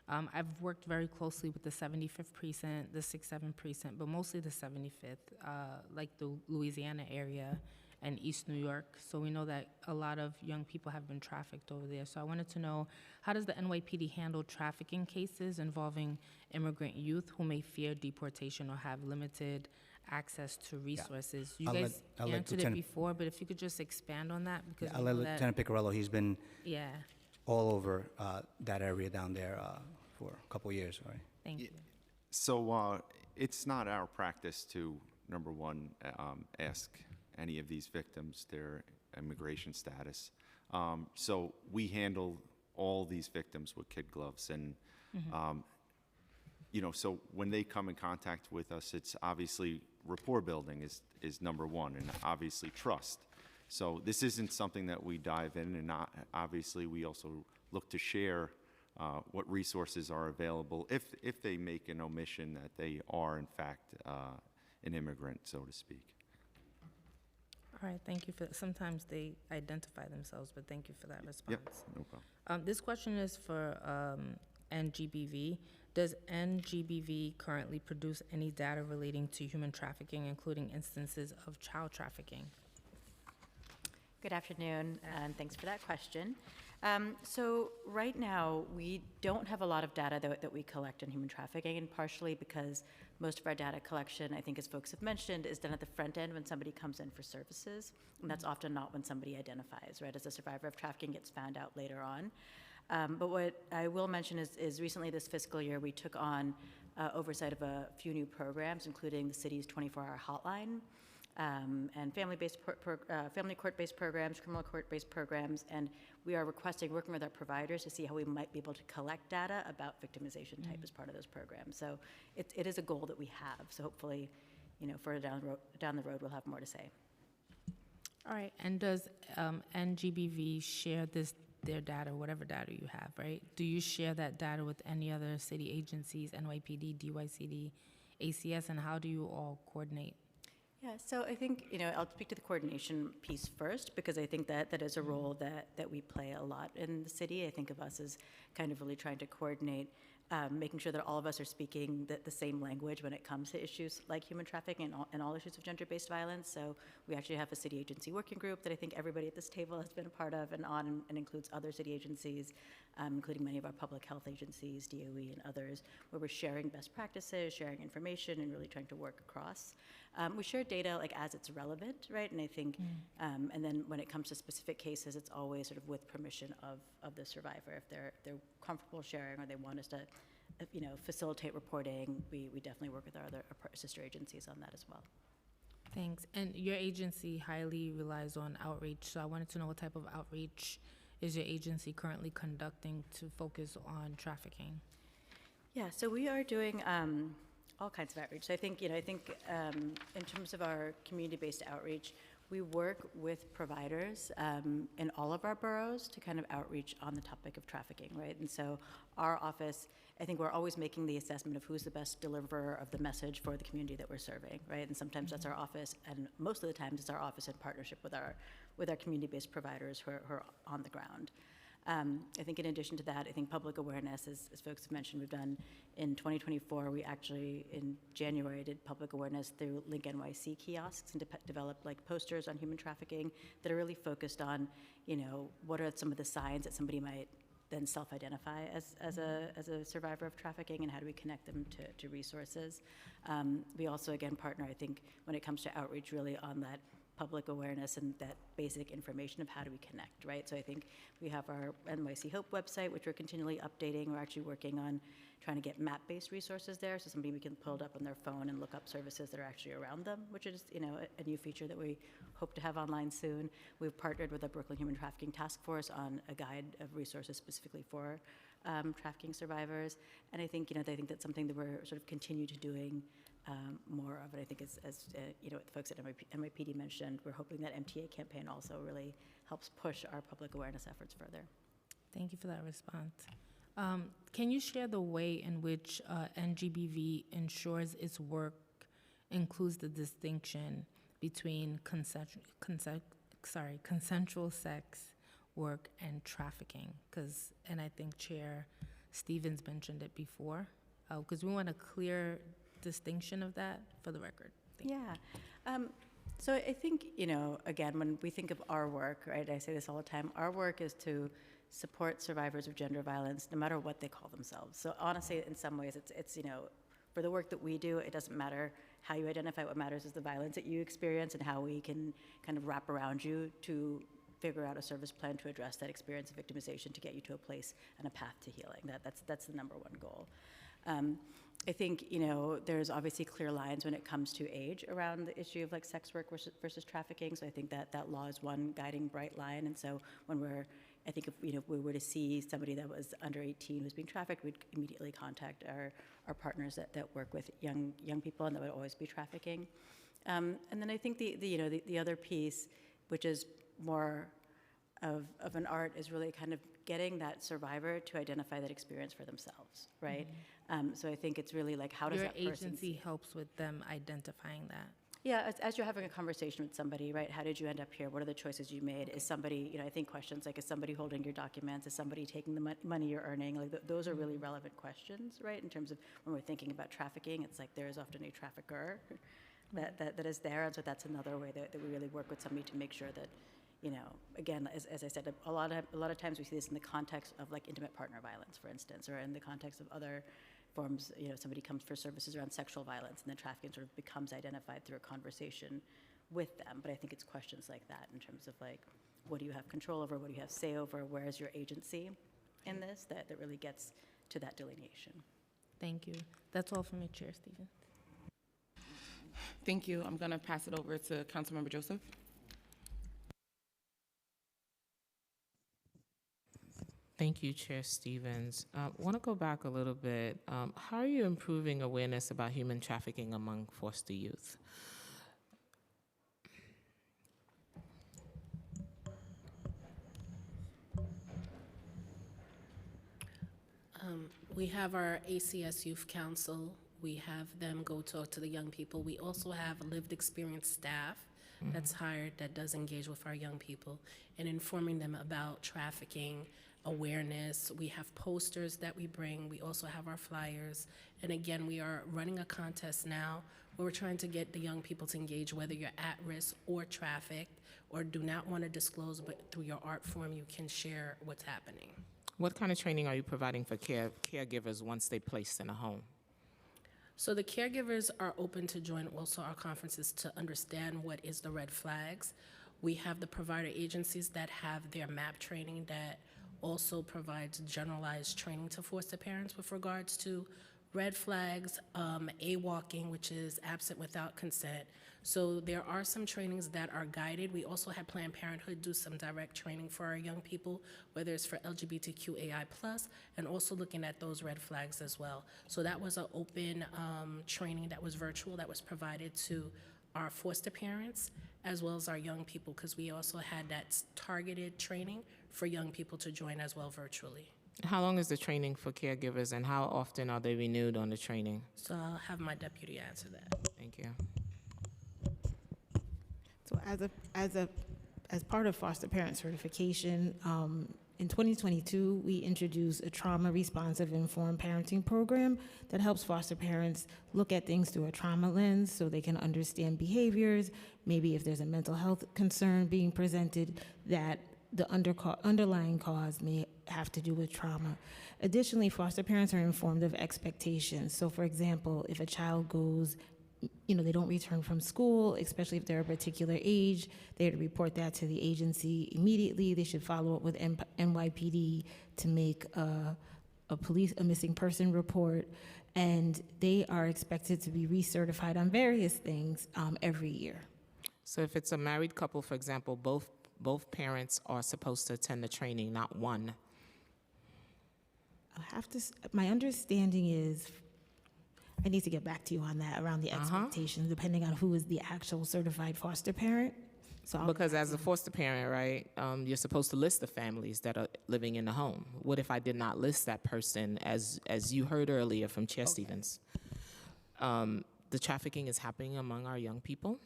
I've worked very closely with the 75th Precinct, the 6-7 Precinct, but mostly the 75th, like the Louisiana area and East New York. So we know that a lot of young people have been trafficked over there. So I wanted to know, how does the NYPD handle trafficking cases involving immigrant youth who may fear deportation or have limited access to resources? You guys answered it before, but if you could just expand on that. Because I'll let Lieutenant Piccarello, he's been yeah. all over that area down there for a couple years, right? Thank you. So it's not our practice to, number one, ask any of these victims their immigration status. So we handle all these victims with kid gloves. And, so when they come in contact with us, it's obviously rapport building is number one, and obviously trust. So this isn't something that we dive in, and obviously we also look to share what resources are available if they make an omission that they are in fact an immigrant, so to speak. All right, thank you for, sometimes they identify themselves, but thank you for that response. Yep, no problem. This question is for NGBV. Does NGBV currently produce any data relating to human trafficking, including instances of child trafficking? Good afternoon, and thanks for that question. So right now, we don't have a lot of data that we collect on human trafficking, and partially because most of our data collection, I think as folks have mentioned, is done at the front end when somebody comes in for services, and that's often not when somebody identifies, right? As a survivor of trafficking gets found out later on. But what I will mention is recently this fiscal year, we took on oversight of a few new programs, including the city's 24-hour hotline, and family court-based programs, criminal court-based programs, and we are requesting, working with our providers to see how we might be able to collect data about victimization type as part of those programs. So it is a goal that we have. So hopefully, further down the road, we'll have more to say. All right, and does NGBV share their data, whatever data you have, right? Do you share that data with any other city agencies, NYPD, DYCD, ACS, and how do you all coordinate? Yeah, so I think, I'll speak to the coordination piece first, because I think that is a role that we play a lot in the city. I think of us as kind of really trying to coordinate, making sure that all of us are speaking the same language when it comes to issues like human trafficking and all issues of gender-based violence. So we actually have a city agency working group that I think everybody at this table has been a part of and includes other city agencies, including many of our public health agencies, DOE and others, where we're sharing best practices, sharing information, and really trying to work across. We share data as it's relevant, right? And I think, and then when it comes to specific cases, it's always sort of with permission of the survivor. If they're comfortable sharing or they want us to, facilitate reporting, we definitely work with our other sister agencies on that as well. Thanks. And your agency highly relies on outreach, so I wanted to know what type of outreach is your agency currently conducting to focus on trafficking? Yeah, so we are doing all kinds of outreach. So I think, in terms of our community-based outreach, we work with providers in all of our boroughs to kind of outreach on the topic of trafficking, right? And so our office, I think we're always making the assessment of who's the best deliverer of the message for the community that we're serving, right? And sometimes that's our office, and most of the times it's our office in partnership with our community-based providers who are on the ground. I think in addition to that, I think public awareness, as folks have mentioned, we've done in 2024, we actually, in January, did public awareness through Link NYC kiosks and developed like posters on human trafficking that are really focused on, what are some of the signs that somebody might then self-identify as a survivor of trafficking, and how do we connect them to resources. We also, again, partner, I think, when it comes to outreach, really on that public awareness and that basic information of how do we connect, right? So I think we have our NYC Hope website, which we're continually updating. We're actually working on trying to get map-based resources there, so somebody can pull it up on their phone and look up services that are actually around them, which is, a new feature that we hope to have online soon. We've partnered with the Brooklyn Human Trafficking Task Force on a guide of resources specifically for trafficking survivors. And I think, I think that's something that we're sort of continue to doing more of it. I think as the folks at NYPD mentioned, we're hoping that MTA campaign also really helps push our public awareness efforts further. Thank you for that response. Can you share the way in which NGBV ensures its work includes the distinction between consensual sex work and trafficking? And I think Chair Stevens mentioned it before, because we want a clear distinction of that for the record. So I think, again, when we think of our work, right, I say this all the time, our work is to support survivors of gender violence, no matter what they call themselves. So honestly, in some ways, it's for the work that we do, it doesn't matter how you identify. What matters is the violence that you experience and how we can kind of wrap around you to figure out a service plan to address that experience of victimization to get you to a place and a path to healing. That's the number one goal. I think, there's obviously clear lines when it comes to age around the issue of like sex work versus trafficking. So I think that law is one guiding bright line. And so when I think if we were to see somebody that was under 18 who's being trafficked, we'd immediately contact our partners that work with young people, and that would always be trafficking. And then I think the other piece, which is more of an art, is really kind of getting that survivor to identify that experience for themselves, right? So I think it's really like, how does that person Your agency helps with them identifying that? Yeah, as you're having a conversation with somebody, right? How did you end up here? What are the choices you made? Is somebody, I think questions like, is somebody holding your documents? Is somebody taking the money you're earning? Like those are really relevant questions, right? In terms of when we're thinking about trafficking, it's like there is often a trafficker that is there. And so that's another way that we really work with somebody to make sure that, again, as I said, a lot of times we see this in the context of like intimate partner violence, for instance, or in the context of other forms, somebody comes for services around sexual violence, and then trafficking sort of becomes identified through a conversation with them. But I think it's questions like that in terms of like, what do you have control over? What do you have say over? Where is your agency in this? That really gets to that delineation. Thank you. That's all for me, Chair Stevens. Thank you. I'm going to pass it over to Councilmember Joseph. Thank you, Chair Stevens. I want to go back a little bit. How are you improving awareness about human trafficking among foster youth? We have our ACS Youth Council. We have them go talk to the young people. We also have lived experience staff that's hired that does engage with our young people and informing them about trafficking awareness. We have posters that we bring. We also have our flyers. And again, we are running a contest now where we're trying to get the young people to engage, whether you're at risk or trafficked or do not want to disclose, but through your art form, you can share what's happening. What kind of training are you providing for caregivers once they're placed in a home? So the caregivers are open to join also our conferences to understand what is the red flags. We have the provider agencies that have their MAP training that also provides generalized training to foster parents with regards to red flags, AWOLking, which is absent without consent. So there are some trainings that are guided. We also had Planned Parenthood do some direct training for our young people, whether it's for LGBTQAI+, and also looking at those red flags as well. So that was an open training that was virtual that was provided to our foster parents as well as our young people, because we also had that targeted training for young people to join as well virtually. How long is the training for caregivers, and how often are they renewed on the training? So I'll have my deputy answer that. Thank you. So as part of foster parent certification, In 2022, we introduced a trauma-responsive informed parenting program that helps foster parents look at things through a trauma lens so they can understand behaviors, maybe if there's a mental health concern being presented, that the underlying cause may have to do with trauma. Additionally, foster parents are informed of expectations. So for example, if a child goes, they don't return from school, especially if they're a particular age, they're to report that to the agency immediately. They should follow up with NYPD to make a missing person report, and they are expected to be recertified on various things every year. So if it's a married couple, for example, both parents are supposed to attend the training, not one. My understanding is, I need to get back to you on that, around the expectations, depending on who is the actual certified foster parent. So Because as a foster parent, right, you're supposed to list the families that are living in the home. What if I did not list that person, as you heard earlier from Chair Stevens? The trafficking is happening among our young people,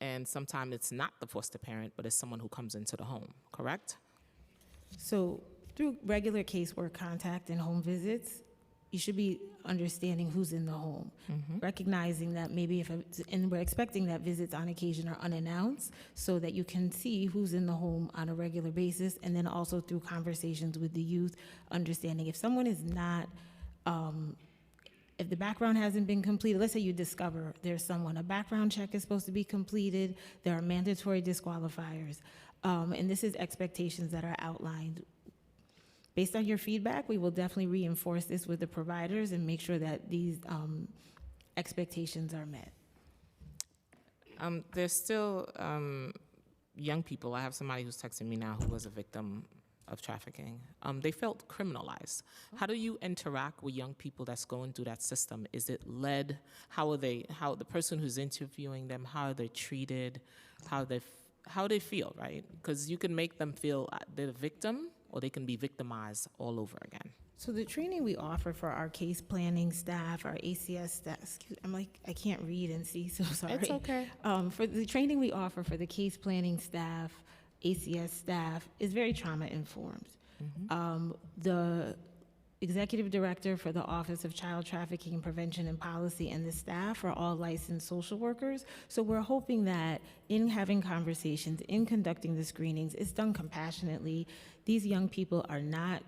and sometimes it's not the foster parent, but it's someone who comes into the home, correct? So through regular casework contact and home visits, you should be understanding who's in the home, recognizing that maybe and we're expecting that visits on occasion are unannounced so that you can see who's in the home on a regular basis, and then also through conversations with the youth, understanding if someone is not, if the background hasn't been completed, let's say you discover there's someone, a background check is supposed to be completed, there are mandatory disqualifiers, and this is expectations that are outlined. Based on your feedback, we will definitely reinforce this with the providers and make sure that these expectations are met. There's still young people. I have somebody who's texting me now who was a victim of trafficking. They felt criminalized. How do you interact with young people that's going through that system? Is it led? How the person who's interviewing them, how are they treated? How they feel, right? Because you can make them feel they're the victim, or they can be victimized all over again. So the training we offer for our case planning staff, our ACS staff, I can't read and see, so sorry. It's okay. For the training we offer for the case planning staff, ACS staff, is very trauma informed. The executive director for the Office of Child Trafficking Prevention and Policy and the staff are all licensed social workers. So we're hoping that in having conversations, in conducting the screenings, it's done compassionately. These young people are not,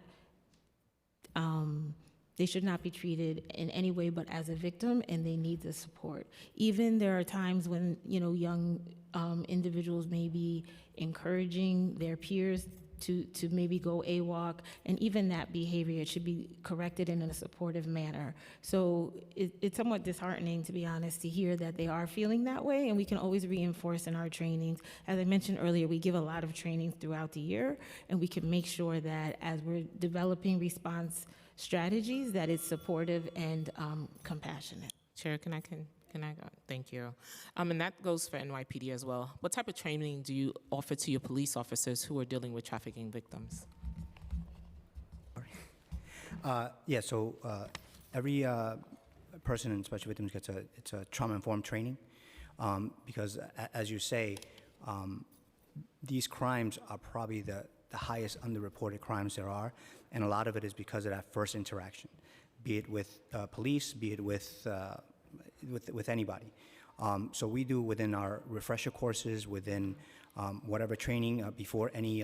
they should not be treated in any way but as a victim, and they need the support. Even there are times when, young individuals may be encouraging their peers to maybe go AWOC, and even that behavior should be corrected in a supportive manner. So it's somewhat disheartening, to be honest, to hear that they are feeling that way, and we can always reinforce in our trainings. As I mentioned earlier, we give a lot of trainings throughout the year, and we can make sure that as we're developing response strategies, that it's supportive and compassionate. Chair, can I go? Thank you. And that goes for NYPD as well. What type of training do you offer to your police officers who are dealing with trafficking victims? So every person in special victims gets a trauma-informed training because, as you say, these crimes are probably the highest underreported crimes there are, and a lot of it is because of that first interaction, be it with police, be it with anybody. So we do within our refresher courses, within whatever training before any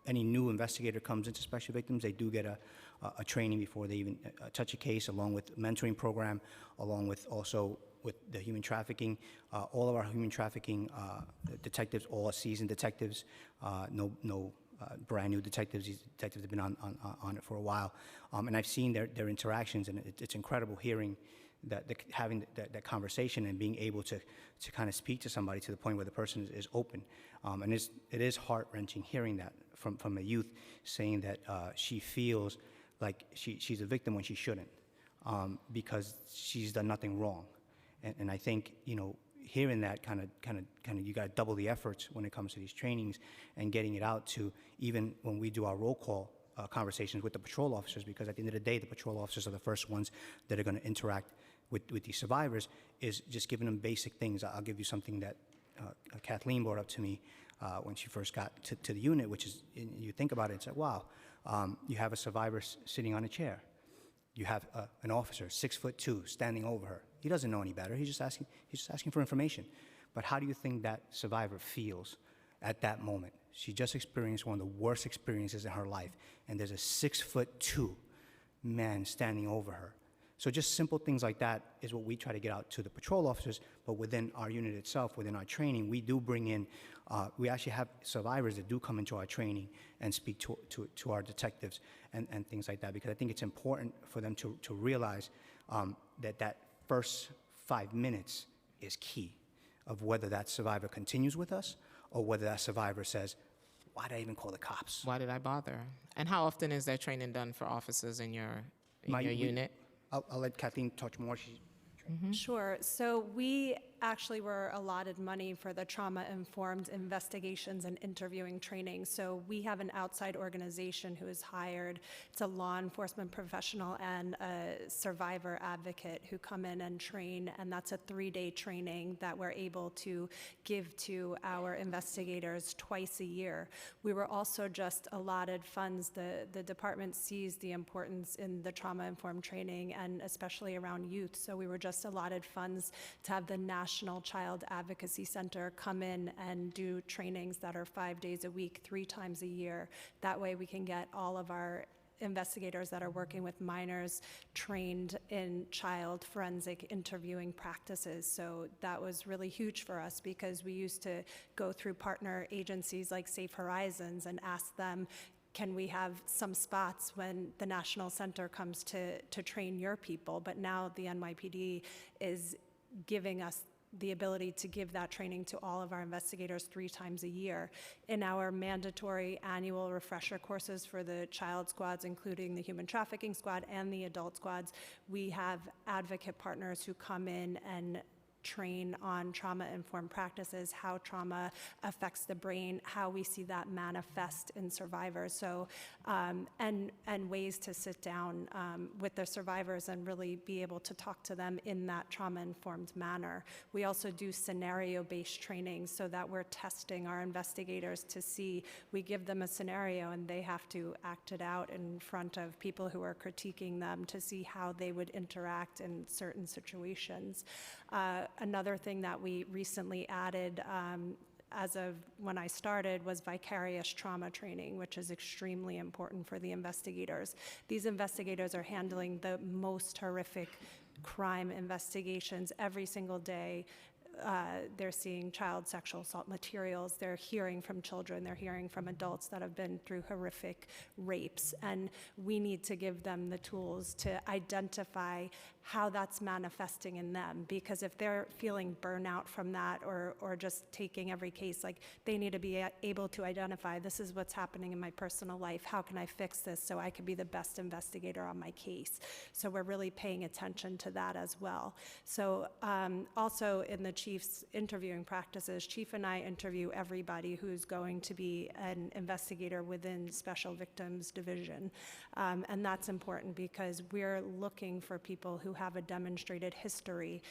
new investigator comes into special victims, they do get a training before they even touch a case, along with mentoring program, along with also with the human trafficking. All of our human trafficking detectives, all seasoned detectives, no brand new detectives. These detectives have been on it for a while, and I've seen their interactions, and it's incredible hearing having that conversation and being able to kind of speak to somebody to the point where the person is open. And it is heart-wrenching hearing that from a youth saying that she feels like she's a victim when she shouldn't, because she's done nothing wrong. And I think, hearing that kind of you got to double the efforts when it comes to these trainings and getting it out to even when we do our roll call conversations with the patrol officers, because at the end of the day, the patrol officers are the first ones that are going to interact with these survivors, is just giving them basic things. I'll give you something that Kathleen brought up to me when she first got to the unit, which is, you think about it, it's like, wow, You have a survivor sitting on a chair. You have an officer, 6'2", standing over her. He doesn't know any better. He's just asking for information. But how do you think that survivor feels at that moment? She just experienced one of the worst experiences in her life, and there's a 6'2" man standing over her. So just simple things like that is what we try to get out to the patrol officers, but within our unit itself, within our training, we do bring in, we actually have survivors that do come into our training and speak to our detectives and things like that, because I think it's important for them to realize that first 5 minutes is key of whether that survivor continues with us or whether that survivor says, why did I even call the cops? Why did I bother? And how often is that training done for officers in your unit? I'll let Kathleen touch more. Sure. So we actually were allotted money for the trauma-informed investigations and interviewing training. So we have an outside organization who is hired. It's a law enforcement professional and a survivor advocate who come in and train, and that's a 3-day training that we're able to give to our investigators twice a year. We were also just allotted funds. The department sees the importance in the trauma-informed training, and especially around youth. So we were just allotted funds to have the National Child Advocacy Center come in and do trainings that are 5 days a week, 3 times a year. That way we can get all of our investigators that are working with minors trained in child forensic interviewing practices. So that was really huge for us, because we used to go through partner agencies like Safe Horizons and ask them, can we have some spots when the National Center comes to train your people? But now the NYPD is giving us the ability to give that training to all of our investigators 3 times a year. In our mandatory annual refresher courses for the child squads, including the human trafficking squad and the adult squads, we have advocate partners who come in and train on trauma-informed practices, how trauma affects the brain, how we see that manifest in survivors. So, and ways to sit down with the survivors and really be able to talk to them in that trauma-informed manner. We also do scenario-based training so that we're testing our investigators to see, we give them a scenario and they have to act it out in front of people who are critiquing them to see how they would interact in certain situations. Another thing that we recently added as of when I started was vicarious trauma training, which is extremely important for the investigators. These investigators are handling the most horrific crime investigations every single day. They're seeing child sexual assault materials, they're hearing from children, they're hearing from adults that have been through horrific rapes, and we need to give them the tools to identify how that's manifesting in them, because if they're feeling burnout from that or just taking every case, like, they need to be able to identify, this is what's happening in my personal life, how can I fix this so I can be the best investigator on my case? So we're really paying attention to that as well. So also in the Chief's interviewing practices, Chief and I interview everybody who's going to be an investigator within Special Victims Division. And that's important because we're looking for people who have a demonstrated history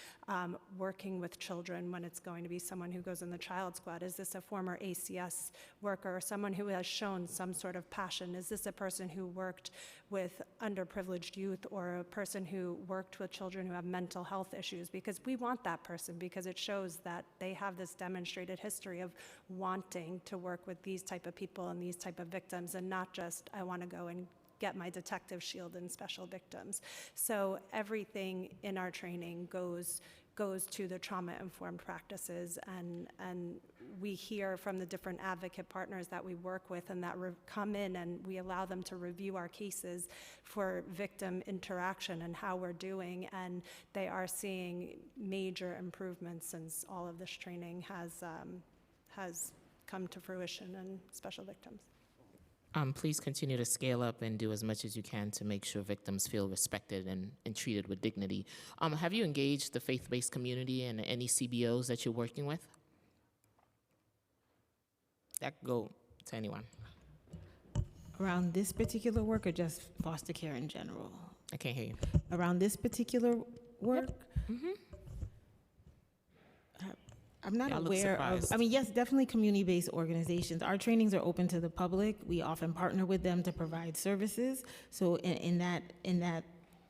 working with children when it's going to be someone who goes in the child squad. Is this a former ACS worker or someone who has shown some sort of passion? Is this a person who worked with underprivileged youth or a person who worked with children who have mental health issues? Because we want that person, because it shows that they have this demonstrated history of wanting to work with these type of people and these type of victims, and not just, I want to go and get my detective shield in special victims. So everything in our training goes to the trauma-informed practices, and we hear from the different advocate partners that we work with and that come in, and we allow them to review our cases for victim interaction and how we're doing, and they are seeing major improvements since all of this training has come to fruition in special victims. Please continue to scale up and do as much as you can to make sure victims feel respected and treated with dignity. Have you engaged the faith-based community and any CBOs that you're working with? That could go to anyone. Around this particular work, or just foster care in general? I can't hear you. Around Around this particular work? Mm-hmm. I'm not Yeah, I look aware of, surprised. I mean, yes, definitely community-based organizations. Our trainings are open to the public. We often partner with them to provide services. So in that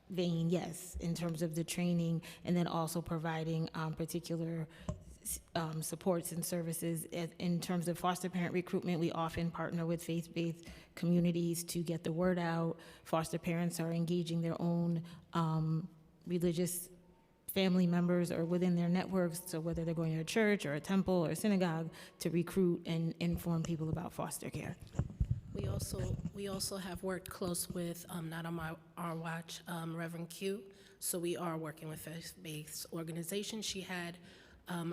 vein, yes, in terms of the training, and then also providing particular supports and services. In terms of foster parent recruitment, we often partner with faith-based communities to get the word out. Foster parents are engaging their own religious family members or within their networks, so whether they're going to a church or a temple or a synagogue, to recruit and inform people about foster care. We also have worked close with, not on our watch, Reverend Q. So we are working with faith-based organizations. She had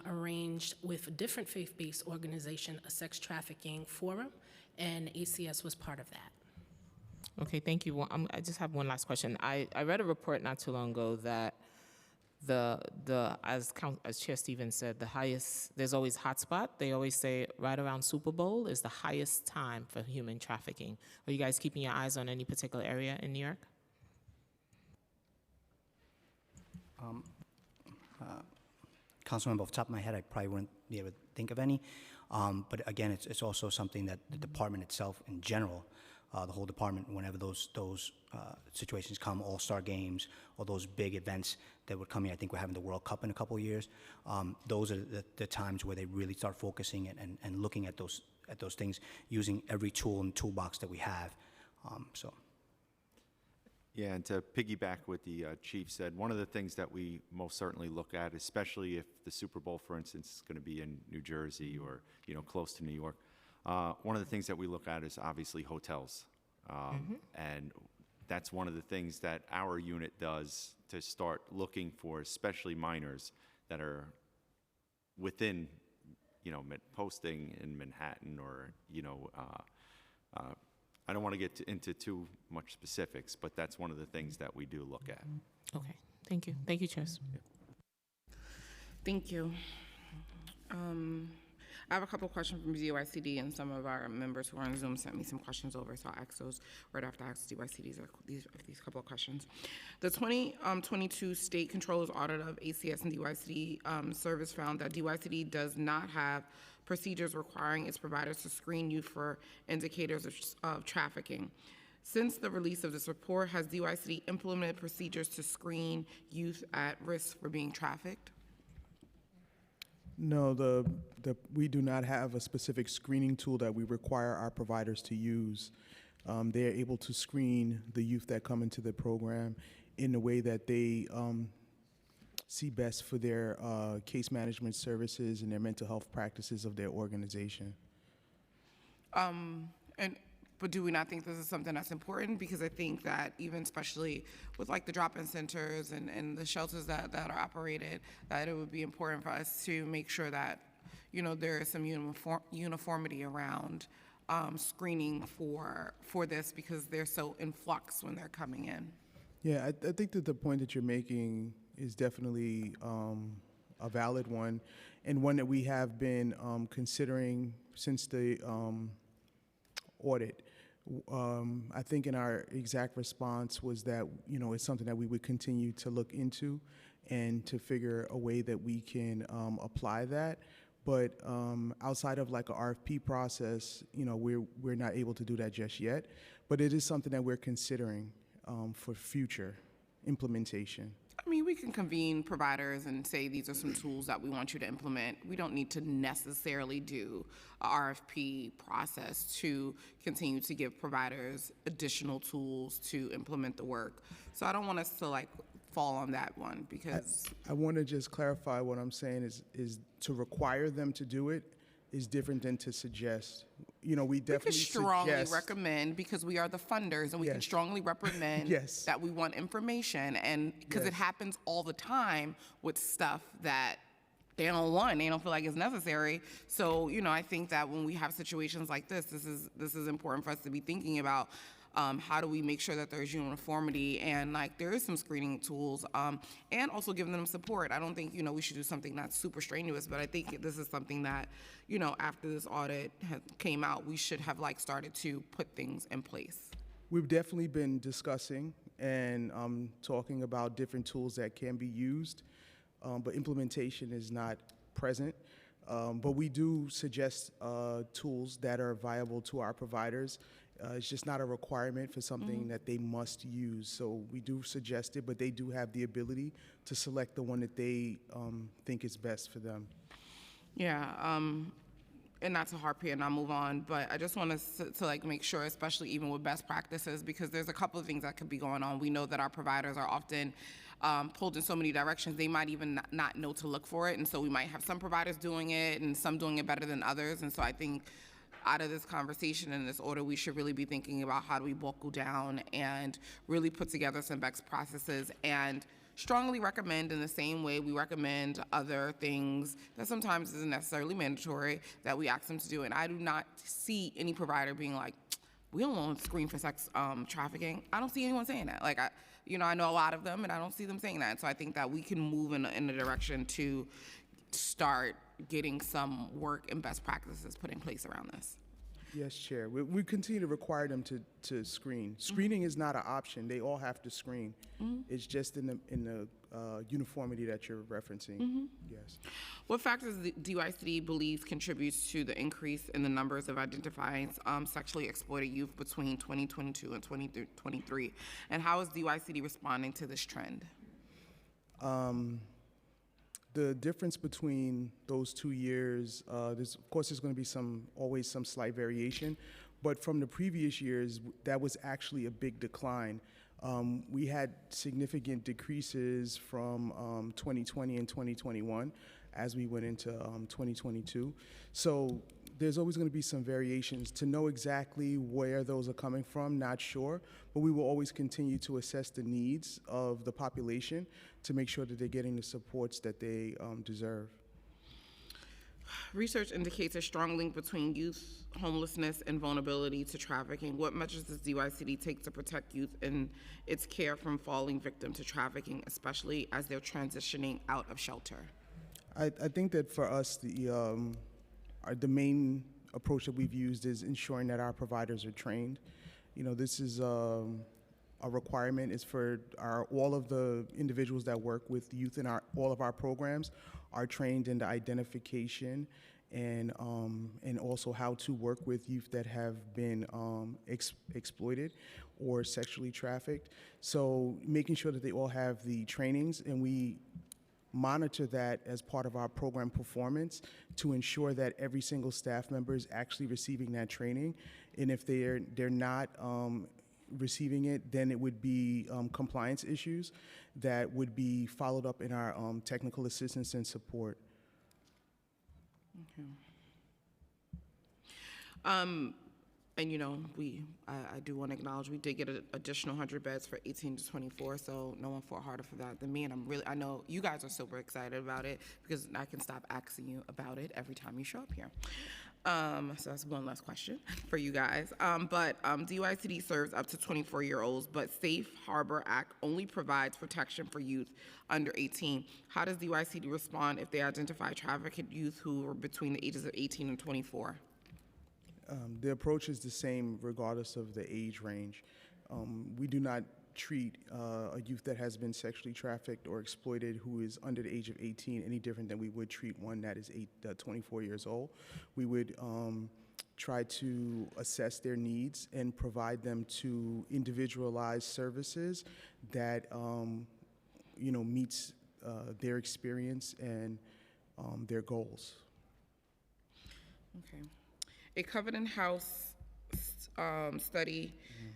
arranged with a different faith-based organization a sex trafficking forum, and ACS was part of that. Okay, thank you. I just have one last question. I read a report not too long ago that as Chair Stevens said, there's always hotspot. They always say right around Super Bowl is the highest time for human trafficking. Are you guys keeping your eyes on any particular area in New York? Councilmember, off the top of my head, I probably wouldn't be able to think of any. But again, it's also something that the department itself, in general, the whole department, whenever those situations come, all-star games, or those big events that would come in, I think we're having the World Cup in a couple of years. Those are the times where they really start focusing and looking at those things, using every tool in the toolbox that we have. Yeah, and to piggyback what the chief said, one of the things that we most certainly look at, especially if the Super Bowl, for instance, is going to be in New Jersey or close to New York, one of the things that we look at is obviously hotels, and that's one of the things that our unit does to start looking for, especially minors that are within, posting in Manhattan or I don't want to get into too much specifics, but that's one of the things that we do look at. Okay, thank you. Thank you, Chairs. Thank you. I have a couple of questions from DYCD, and some of our members who are on Zoom sent me some questions over, so I'll ask those right after I ask DYCD's these couple of questions. The 2022 State Controller's Audit of ACS and DYCD service found that DYCD does not have procedures requiring its providers to screen youth for indicators of trafficking. Since the release of this report, has DYCD implemented procedures to screen youth at risk for being trafficked? No, we do not have a specific screening tool that we require our providers to use. They are able to screen the youth that come into the program in the way that they see best for their case management services and their mental health practices of their organization. But do we not think this is something that's important? Because I think that even especially with like the drop-in centers and the shelters that are operated, that it would be important for us to make sure that, there is some uniformity around screening for this, because they're so in flux when they're coming in. Yeah, I think that the point that you're making is definitely a valid one, and one that we have been considering since the audit. I think in our exact response was that, it's something that we would continue to look into and to figure a way that we can apply that. But outside of like a RFP process, we're not able to do that just yet. But it is something that we're considering for future implementation. I mean, we can convene providers and say these are some tools that we want you to implement. We don't need to necessarily do a RFP process to continue to give providers additional tools to implement the work. So I don't want us to fall on that one, because I want to just clarify what I'm saying is to require them to do it is different than to suggest. We definitely we can strongly suggest, recommend, because we are the funders, and we can Yes. strongly recommend Yes. that we want information, and because it Yes. happens all the time with stuff that they don't want, they don't feel like it's necessary. So I think that when we have situations like this is important for us to be thinking about. How do we make sure that there's uniformity and there is some screening tools, and also giving them support. I don't think we should do something that's super strenuous, but I think this is something that after this audit came out, we should have started to put things in place. We've definitely been discussing and talking about different tools that can be used, but implementation is not present. But we do suggest tools that are viable to our providers. It's just not a requirement for something that they must use. So we do suggest it, but they do have the ability to select the one that they think is best for them. Yeah, and not to harp here and I'll move on, but I just want to like make sure, especially even with best practices, because there's a couple of things that could be going on. We know that our providers are often pulled in so many directions, they might even not know to look for it. And so we might have some providers doing it and some doing it better than others. And so I think out of this conversation and this order, we should really be thinking about how do we buckle down and really put together some best processes and strongly recommend in the same way we recommend other things that sometimes isn't necessarily mandatory that we ask them to do. And I do not see any provider being like, we don't want to screen for sex trafficking. I don't see anyone saying that. Like, I know a lot of them and I don't see them saying that. So I think that we can move in a direction to start getting some work and best practices put in place around this. Yes, Chair. We continue to require them to screen. Screening is not an option. They all have to screen. It's just in the uniformity that you're referencing. Yes. What factors the DYCD believes contributes to the increase in the numbers of identifying sexually exploited youth between 2022 and 2023? And how is DYCD responding to this trend? The difference between those 2 years, of course, there's going to be always some slight variation, but from the previous years, that was actually a big decline. We had significant decreases from 2020 and 2021 as we went into 2022. So there's always going to be some variations. To know exactly where those are coming from, not sure, but we will always continue to assess the needs of the population to make sure that they're getting the supports that they deserve. Research indicates a strong link between youth homelessness and vulnerability to trafficking. What measures does DYCD take to protect youth in its care from falling victim to trafficking, especially as they're transitioning out of shelter? I think that for us, the main approach that we've used is ensuring that our providers are trained. This is a requirement is for all of the individuals that work with youth in all of our programs are trained in the identification and also how to work with youth that have been exploited or sexually trafficked. So making sure that they all have the trainings, and we monitor that as part of our program performance to ensure that every single staff member is actually receiving that training. And if they're not receiving it, then it would be compliance issues that would be followed up in our technical assistance and support. Okay. And I do want to acknowledge we did get an additional 100 beds for 18 to 24, so no one fought harder for that than me, and I know you guys are super excited about it because I can stop asking you about it every time you show up here. So that's one last question for you guys. But DYCD serves up to 24-year-olds, but Safe Harbor Act only provides protection for youth under 18. How does DYCD respond if they identify trafficked youth who are between the ages of 18 and 24? The approach is the same regardless of the age range. We do not treat a youth that has been sexually trafficked or exploited who is under the age of 18 any different than we would treat one that is 24 years old. We would try to assess their needs and provide them to individualized services that meets their experience and their goals. Okay. A Covenant House study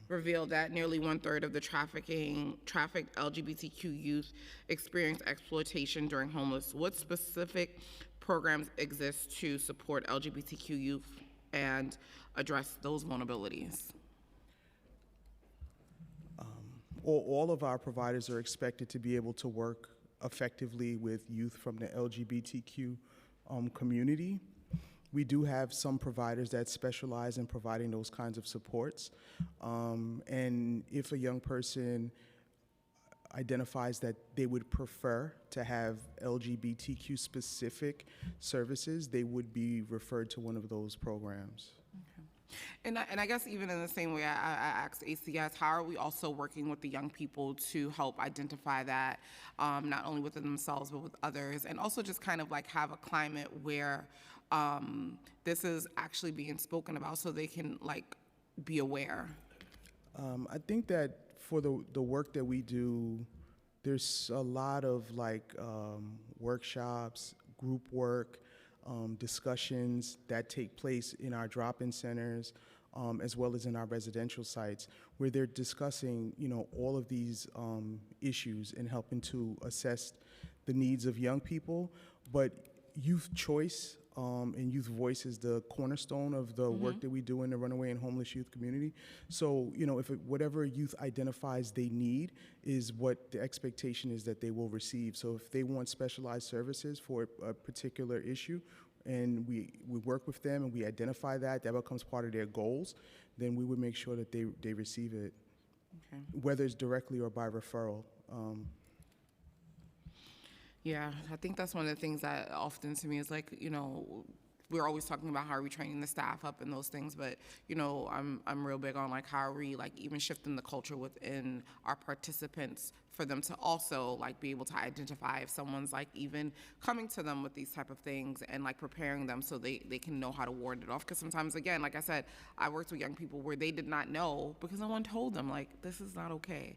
revealed that nearly 1/3 of the trafficked LGBTQ youth experience exploitation during homeless. What specific programs exist to support LGBTQ youth and address those vulnerabilities? All of our providers are expected to be able to work effectively with youth from the LGBTQ community. We do have some providers that specialize in providing those kinds of supports. And if a young person identifies that they would prefer to have LGBTQ specific services, they would be referred to one of those programs. Okay. And I guess even in the same way I asked ACS, how are we also working with the young people to help identify that, not only within themselves, but with others, and also just kind of like have a climate where this is actually being spoken about so they can like be aware? I think that for the work that we do, there's a lot of like workshops, group work, discussions that take place in our drop-in centers, as well as in our residential sites, where they're discussing, all of these issues and helping to assess the needs of young people. But youth choice and youth voice is the cornerstone of the work that we do in the runaway and homeless youth community. So, if whatever youth identifies they need is what the expectation is that they will receive. So if they want specialized services for a particular issue, and we work with them and we identify that becomes part of their goals, then we would make sure that they receive it, whether it's directly or by referral. Yeah, I think that's one of the things that often to me is like, we're always talking about how are we training the staff up and those things, but I'm real big on like how are we like even shifting the culture within our participants for them to also like be able to identify if someone's like even coming to them with these type of things and like preparing them so they can know how to ward it off. Because sometimes, again, like I said, I worked with young people where they did not know because no one told them like this is not okay.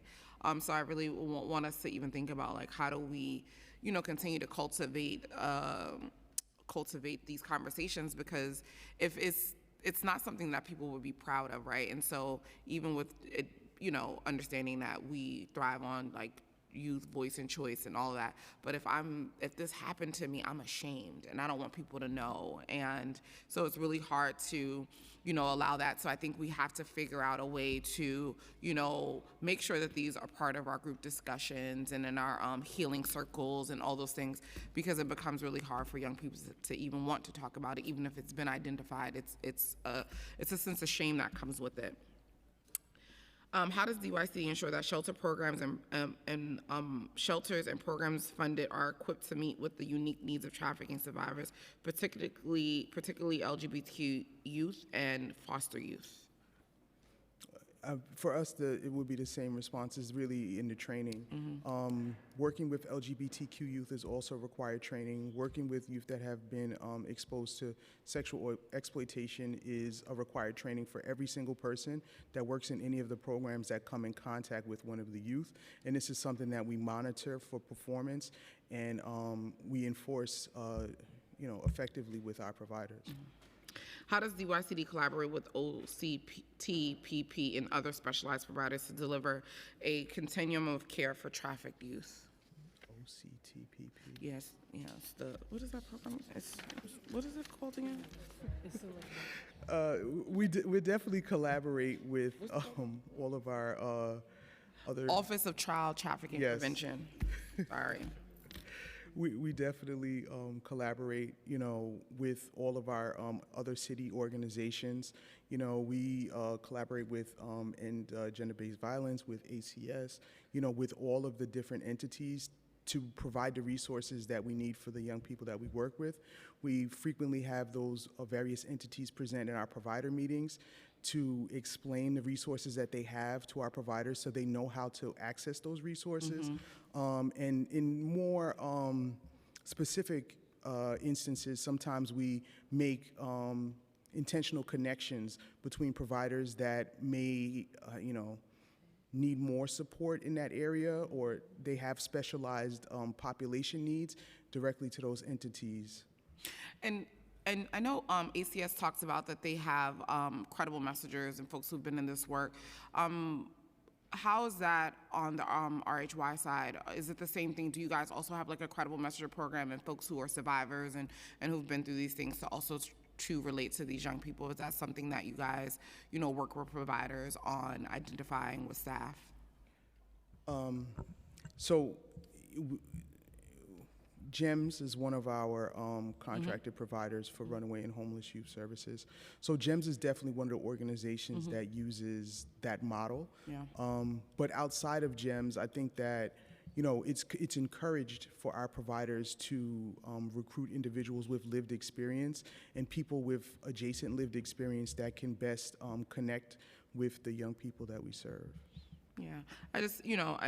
So I really want us to even think about like how do we continue to cultivate these conversations, because if it's not something that people would be proud of, right? And so even with it, understanding that we thrive on like youth voice and choice and all of that, but if this happened to me, I'm ashamed and I don't want people to know, and so it's really hard to allow that. So I think we have to figure out a way to make sure that these are part of our group discussions and in our healing circles and all those things, because it becomes really hard for young people to even want to talk about it, even if it's been identified. It's a sense of shame that comes with it. How does DYC ensure that shelter programs and shelters and programs funded are equipped to meet with the unique needs of trafficking survivors, particularly LGBTQ youth and foster youth? For us, it would be the same responses really in the training. Working with LGBTQ youth is also required training. Working with youth that have been exposed to sexual exploitation is a required training for every single person that works in any of the programs that come in contact with one of the youth. And this is something that we monitor for performance, and we enforce effectively with our providers. How does DYCD collaborate with OCTPP and other specialized providers to deliver a continuum of care for trafficked youth? OCTPP? Yes. What is that program? What is it called again? We definitely collaborate with all of our other... Office of Child Trafficking Prevention. Sorry. We definitely collaborate, with all of our other city organizations. We collaborate with End Gender-Based Violence, with ACS, with all of the different entities to provide the resources that we need for the young people that we work with. We frequently have those various entities present in our provider meetings to explain the resources that they have to our providers so they know how to access those resources. And in more specific instances, sometimes we make intentional connections between providers that may, need more support in that area, or they have specialized population needs directly to those entities. And I know ACS talks about that they have credible messengers and folks who've been in this work. How is that on the RHY side? Is it the same thing? Do you guys also have like a credible messenger program and folks who are survivors and who've been through these things to also to relate to these young people? Is that something that you guys, work with providers on identifying with staff? GEMS is one of our contracted providers for runaway and homeless youth services. So GEMS is definitely one of the organizations that uses that model. Yeah. But outside of GEMS, I think that, you know, it's encouraged for our providers to recruit individuals with lived experience and people with adjacent lived experience that can best connect with the young people that we serve. Yeah, I just, you know,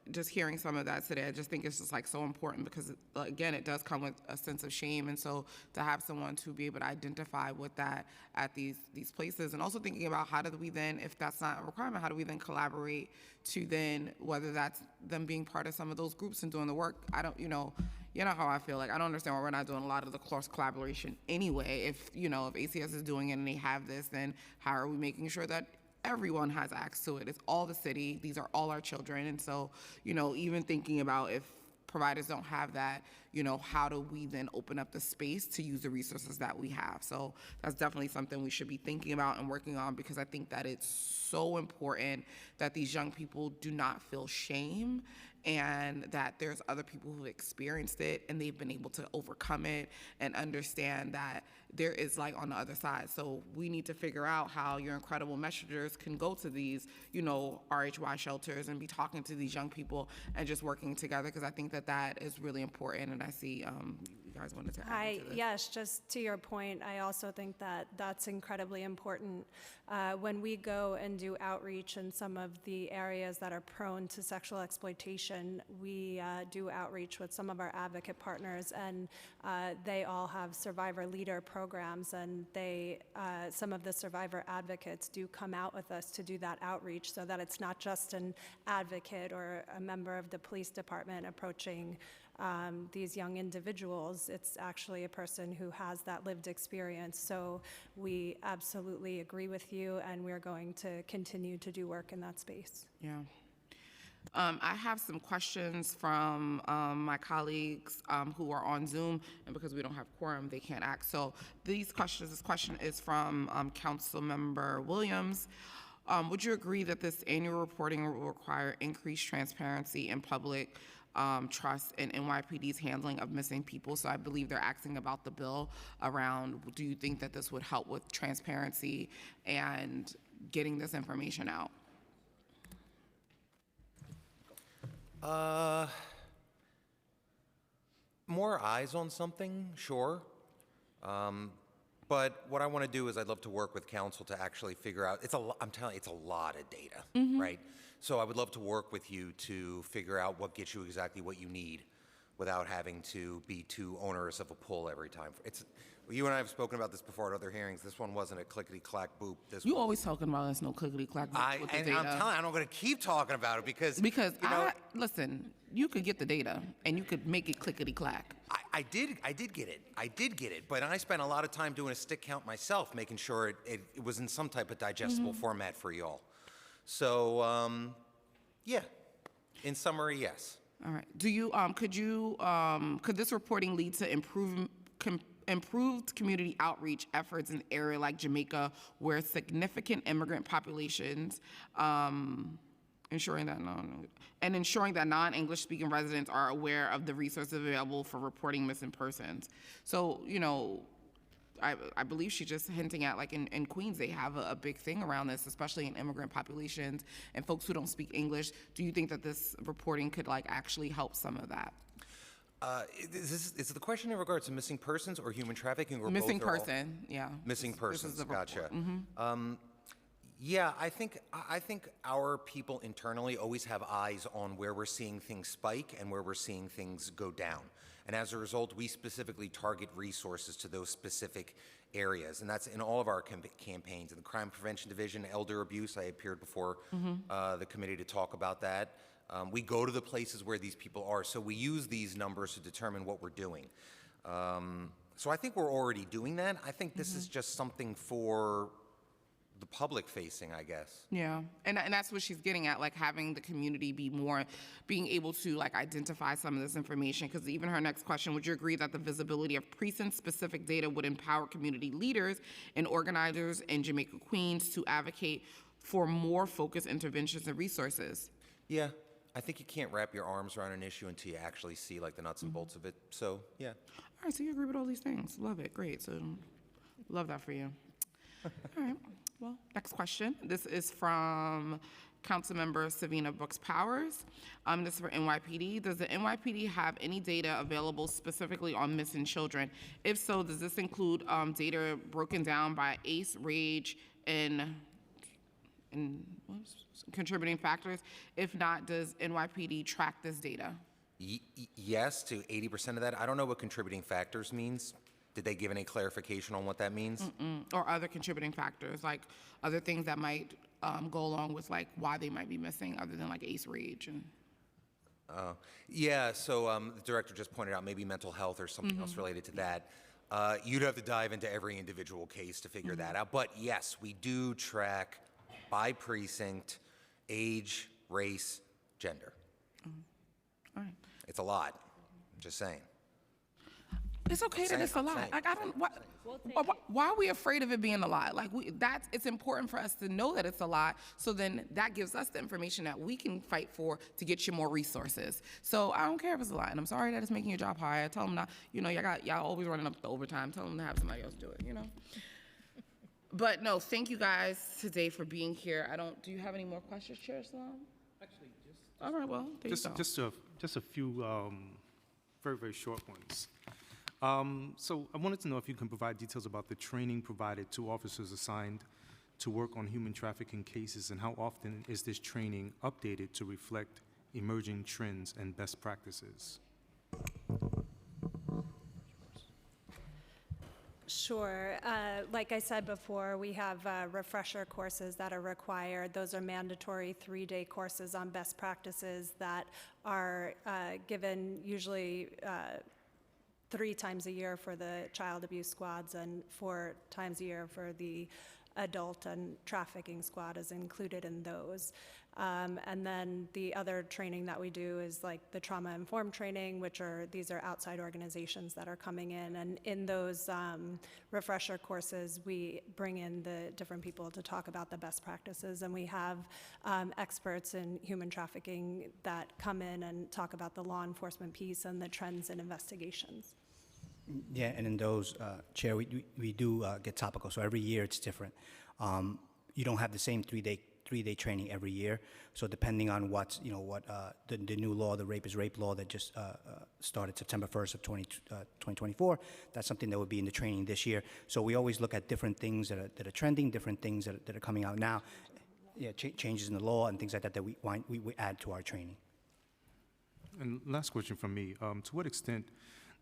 just hearing some of that today, I just think it's just like so important because, again, it does come with a sense of shame. And so to have someone to be able to identify with that at these places, and also thinking about how do we then, if that's not a requirement, how do we then collaborate to then, whether that's them being part of some of those groups and doing the work. I don't, you know how I feel. Like, I don't understand why we're not doing a lot of the close collaboration anyway. If, you know, if ACS is doing it and they have this, then how are we making sure that everyone has access to it? It's all the city. These are all our children. And so, you know, even thinking about if providers don't have that, you know, how do we then open up the space to use the resources that we have? So that's definitely something we should be thinking about and working on, because I think that it's so important that these young people do not feel shame, and that there's other people who've experienced it and they've been able to overcome it and understand that there is light on the other side. So we need to figure out how your incredible messengers can go to these, you know, RHY shelters and be talking to these young people and just working together, because I think that that is really important. And I see you guys wanted to add to this. Yes, just to your point, I also think that that's incredibly important. When we go and do outreach in some of the areas that are prone to sexual exploitation, we do outreach with some of our advocate partners, and they all have survivor leader programs, and some of the survivor advocates do come out with us to do that outreach, so that it's not just an advocate or a member of the police department approaching these young individuals. It's actually a person who has that lived experience. So we absolutely agree with you, and we're going to continue to do work in that space. Yeah. I have some questions from my colleagues who are on Zoom, and because we don't have quorum, they can't act. So this question is from Councilmember Williams. Would you agree that this annual reporting will require increased transparency and public trust in NYPD's handling of missing people? So I believe they're asking about the bill around, do you think that this would help with transparency and getting this information out? More eyes on something, sure. But what I want to do is I'd love to work with council to actually figure out, I'm telling you, it's a lot of data, right? So I would love to work with you to figure out what gets you exactly what you need without having to be too onerous of a pull every time. You and I have spoken about this before at other hearings. This one wasn't a clickety-clack boop. You always talking about there's no clickety-clack boop with the data. I'm telling you, I'm going to keep talking about it because listen, you could get the data and you could make it clickety-clack. I did get it, but I spent a lot of time doing a stick count myself, making sure it was in some type of digestible format for y'all. So, yeah, in summary, yes. All right. Do you, could this reporting lead to improved community outreach efforts in an area like Jamaica, where significant immigrant populations, ensuring that non-English speaking residents are aware of the resources available for reporting missing persons? So, you know, I believe she's just hinting at, like, in Queens, they have a big thing around this, especially in immigrant populations and folks who don't speak English. Do you think that this reporting could, like, actually help some of that? Is the question in regards to missing persons or human trafficking, or missing both, or person, yeah. Missing persons, This is the gotcha. report. Yeah, I think our people internally always have eyes on where we're seeing things spike and where we're seeing things go down. And as a result, we specifically target resources to those specific areas. And that's in all of our campaigns. In the Crime Prevention Division, elder abuse, I appeared before the committee to talk about that. We go to the places where these people are. So we use these numbers to determine what we're doing. So I think we're already doing that. I think this is just something for the public facing, I guess. Yeah, and that's what she's getting at, like having the community being able to like identify some of this information, because even her next question, would you agree that the visibility of precinct-specific data would empower community leaders and organizers in Jamaica, Queens to advocate for more focused interventions and resources? Yeah, I think you can't wrap your arms around an issue until you actually see like the nuts and bolts of it, so yeah. All right, so you agree with all these things. Love it, great, so love that for you. All right. Well, next question. This is from Councilmember Savina Brooks Powers. This is for NYPD. Does the NYPD have any data available specifically on missing children? If so, does this include data broken down by ACE, RAGE, and contributing factors? If not, does NYPD track this data? Yes, to 80% of that. I don't know what contributing factors means. Did they give any clarification on what that means? Or other contributing factors, like other things that might go along with like why they might be missing, other than like ACE, RAGE, and. Yeah, so the director just pointed out maybe mental health or something else related to that. You'd have to dive into every individual case to figure that out. But yes, we do track by precinct, age, race, gender. All right. It's a lot. I'm just saying. It's okay that it's a lot. Like I don't. Why are we afraid of it being a lot? Like it's important for us to know that it's a lot. So then that gives us the information that we can fight for to get you more resources. So I don't care if it's a lot, and I'm sorry that it's making your job harder. Tell them not. You know, y'all always running up the overtime. Tell them to have somebody else do it. You know. But no, thank you guys today for being here. Do you have any more questions, Chair Salam? Actually, all right. Well, there you go. Just a few very, very short ones. So I wanted to know if you can provide details about the training provided to officers assigned to work on human trafficking cases, and how often is this training updated to reflect emerging trends and best practices? Sure. Like I said before, we have refresher courses that are required. Those are mandatory 3-day courses on best practices that are given usually 3 times a year for the child abuse squads and 4 times a year for the adult and trafficking squad is included in those. And then the other training that we do is like the trauma-informed training, these are outside organizations that are coming in. And in those refresher courses, we bring in the different people to talk about the best practices. And we have experts in human trafficking that come in and talk about the law enforcement piece and the trends in investigations. Yeah, and in those, Chair, we do get topical, so every year it's different. You don't have the same three-day training every year, so depending on the new law, the rape is rape law that just started September 1st of 2024, that's something that would be in the training this year. So we always look at different things that are trending, different things that are coming out now, changes in the law and things like that that we add to our training. And last question from me, to what extent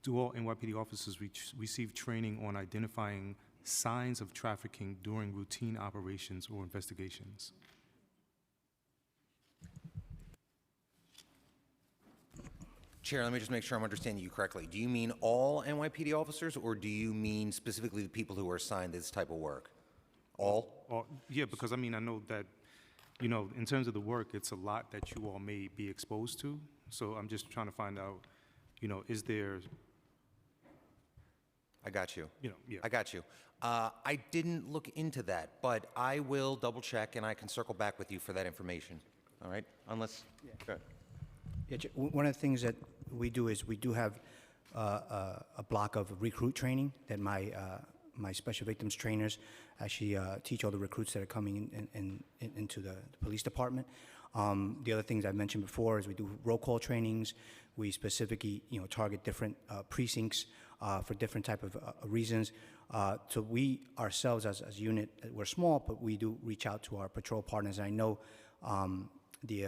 do all NYPD officers receive training on identifying signs of trafficking during routine operations or investigations? Chair, let me just make sure I'm understanding you correctly. Do you mean all NYPD officers, or do you mean specifically the people who are assigned this type of work? All? Yeah, because I know that, in terms of the work, it's a lot that you all may be exposed to. So I'm just trying to find out, is there... I got you. Yeah. I got you. I didn't look into that, but I will double check and I can circle back with you for that information. All right? Unless. Go ahead. Yeah, one of the things that we do is we do have a block of recruit training that my special victims trainers actually teach all the recruits that are coming into the police department. The other things I mentioned before is we do roll call trainings. We specifically, target different precincts for different type of reasons. So we ourselves as a unit, we're small, but we do reach out to our patrol partners. I know the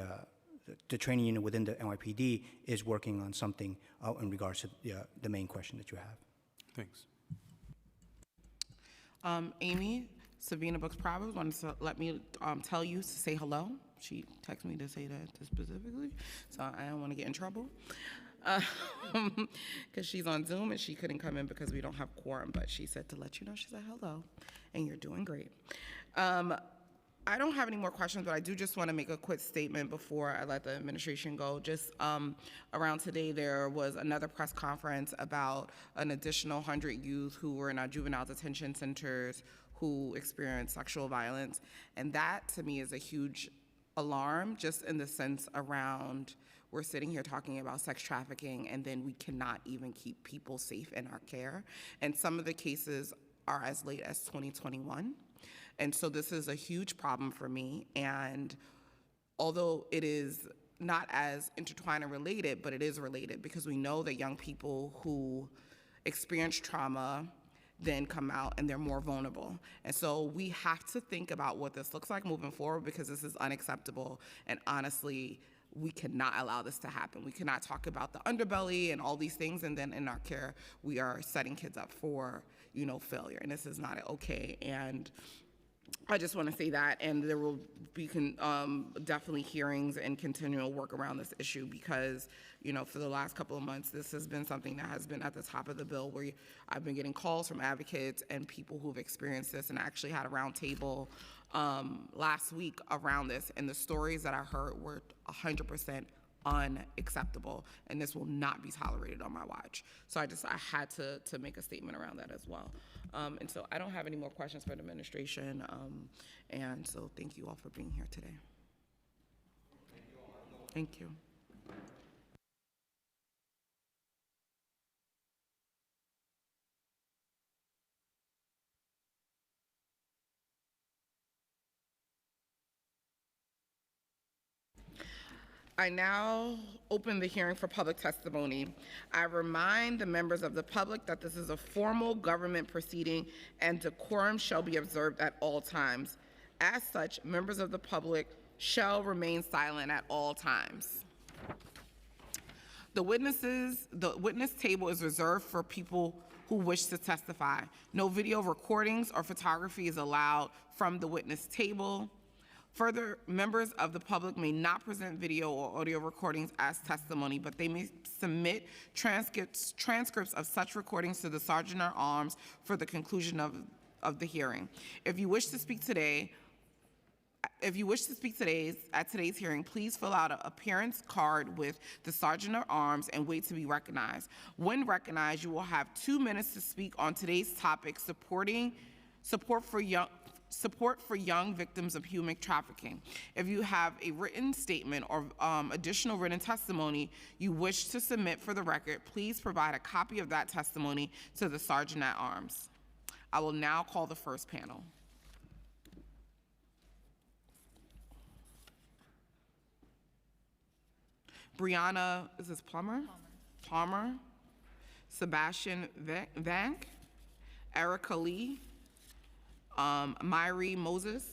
training unit within the NYPD is working on something in regards to the main question that you have. Thanks. Amy, Savina Brooks Powers wanted to let me tell you to say hello. She texted me to say that specifically, so I don't want to get in trouble. Because she's on Zoom and she couldn't come in because we don't have quorum, but she said to let you know, she said hello, and you're doing great. I don't have any more questions, but I do just want to make a quick statement before I let the administration go. Just around today, there was another press conference about an additional 100 youth who were in our juvenile detention centers who experienced sexual violence. And that, to me, is a huge alarm, just in the sense around we're sitting here talking about sex trafficking, and then we cannot even keep people safe in our care. And some of the cases are as late as 2021. And so this is a huge problem for me. And although it is not as intertwined and related, but it is related because we know that young people who experience trauma then come out and they're more vulnerable. And so we have to think about what this looks like moving forward because this is unacceptable. And honestly, we cannot allow this to happen. We cannot talk about the underbelly and all these things, and then in our care, we are setting kids up for, failure. And this is not okay. And I just want to say that, and there will be definitely hearings and continual work around this issue because, for the last couple of months, this has been something that has been at the top of the bill where I've been getting calls from advocates and people who've experienced this, and I actually had a round table last week around this, and the stories that I heard were 100% unacceptable, and this will not be tolerated on my watch. So I had to make a statement around that as well. And so I don't have any more questions for the administration, and so thank you all for being here today. Thank you. I now open the hearing for public testimony. I remind the members of the public that this is a formal government proceeding and decorum shall be observed at all times. As such, members of the public shall remain silent at all times. The witness table is reserved for people who wish to testify. No video recordings or photography is allowed from the witness table. Further, members of the public may not present video or audio recordings as testimony, but they may submit transcripts of such recordings to the Sergeant at Arms for the conclusion of the hearing. If you wish to speak today, at today's hearing, please fill out an appearance card with the Sergeant at Arms and wait to be recognized. When recognized, you will have 2 minutes to speak on today's topic, support for young victims of human trafficking. If you have a written statement or additional written testimony you wish to submit for the record, please provide a copy of that testimony to the Sergeant at Arms. I will now call the first panel. Brianna, is this Plummer? Palmer. Sebastian Vank. Erica Lee. Myrie Moses.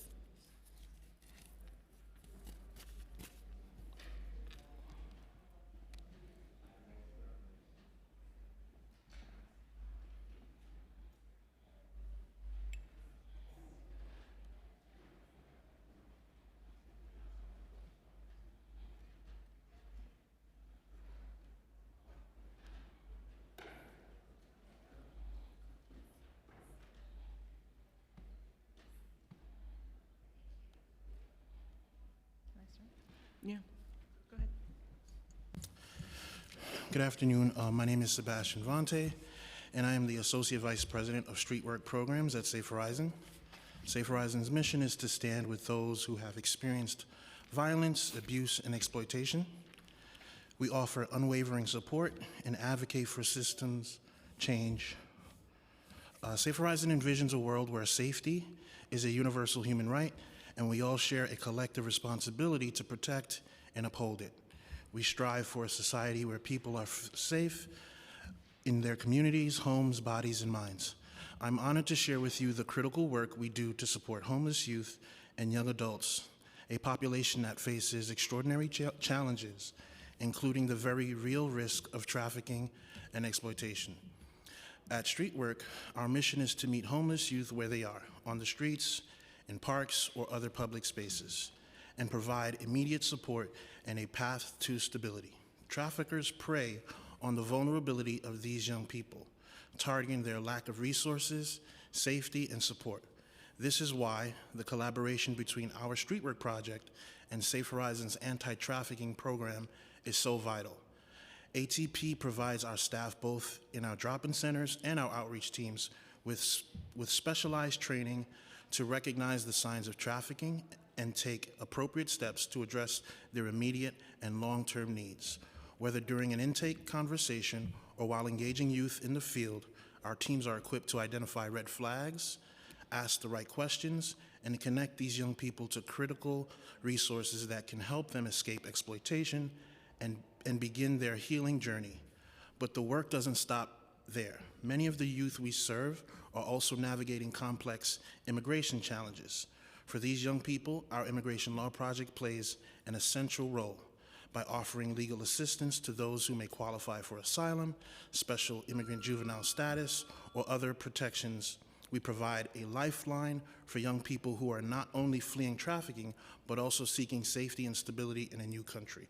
Yeah, go ahead. Good afternoon. My name is Sebastian Vante, and I am the Associate Vice President of Street Work Programs at Safe Horizon. Safe Horizon's mission is to stand with those who have experienced violence, abuse, and exploitation. We offer unwavering support and advocate for systems change. Safe Horizon envisions a world where safety is a universal human right, and we all share a collective responsibility to protect and uphold it. We strive for a society where people are safe in their communities, homes, bodies, and minds. I'm honored to share with you the critical work we do to support homeless youth and young adults, a population that faces extraordinary challenges, including the very real risk of trafficking and exploitation. At Street Work, our mission is to meet homeless youth where they are, on the streets, in parks, or other public spaces, and provide immediate support and a path to stability. Traffickers prey on the vulnerability of these young people, targeting their lack of resources, safety, and support. This is why the collaboration between our Street Work project and Safe Horizon's anti-trafficking program is so vital. ATP provides our staff both in our drop-in centers and our outreach teams with specialized training to recognize the signs of trafficking and take appropriate steps to address their immediate and long-term needs. Whether during an intake conversation or while engaging youth in the field, our teams are equipped to identify red flags, ask the right questions, and connect these young people to critical resources that can help them escape exploitation and begin their healing journey. But the work doesn't stop there. Many of the youth we serve are also navigating complex immigration challenges. For these young people, our Immigration Law Project plays an essential role by offering legal assistance to those who may qualify for asylum, special immigrant juvenile status, or other protections. We provide a lifeline for young people who are not only fleeing trafficking, but also seeking safety and stability in a new country.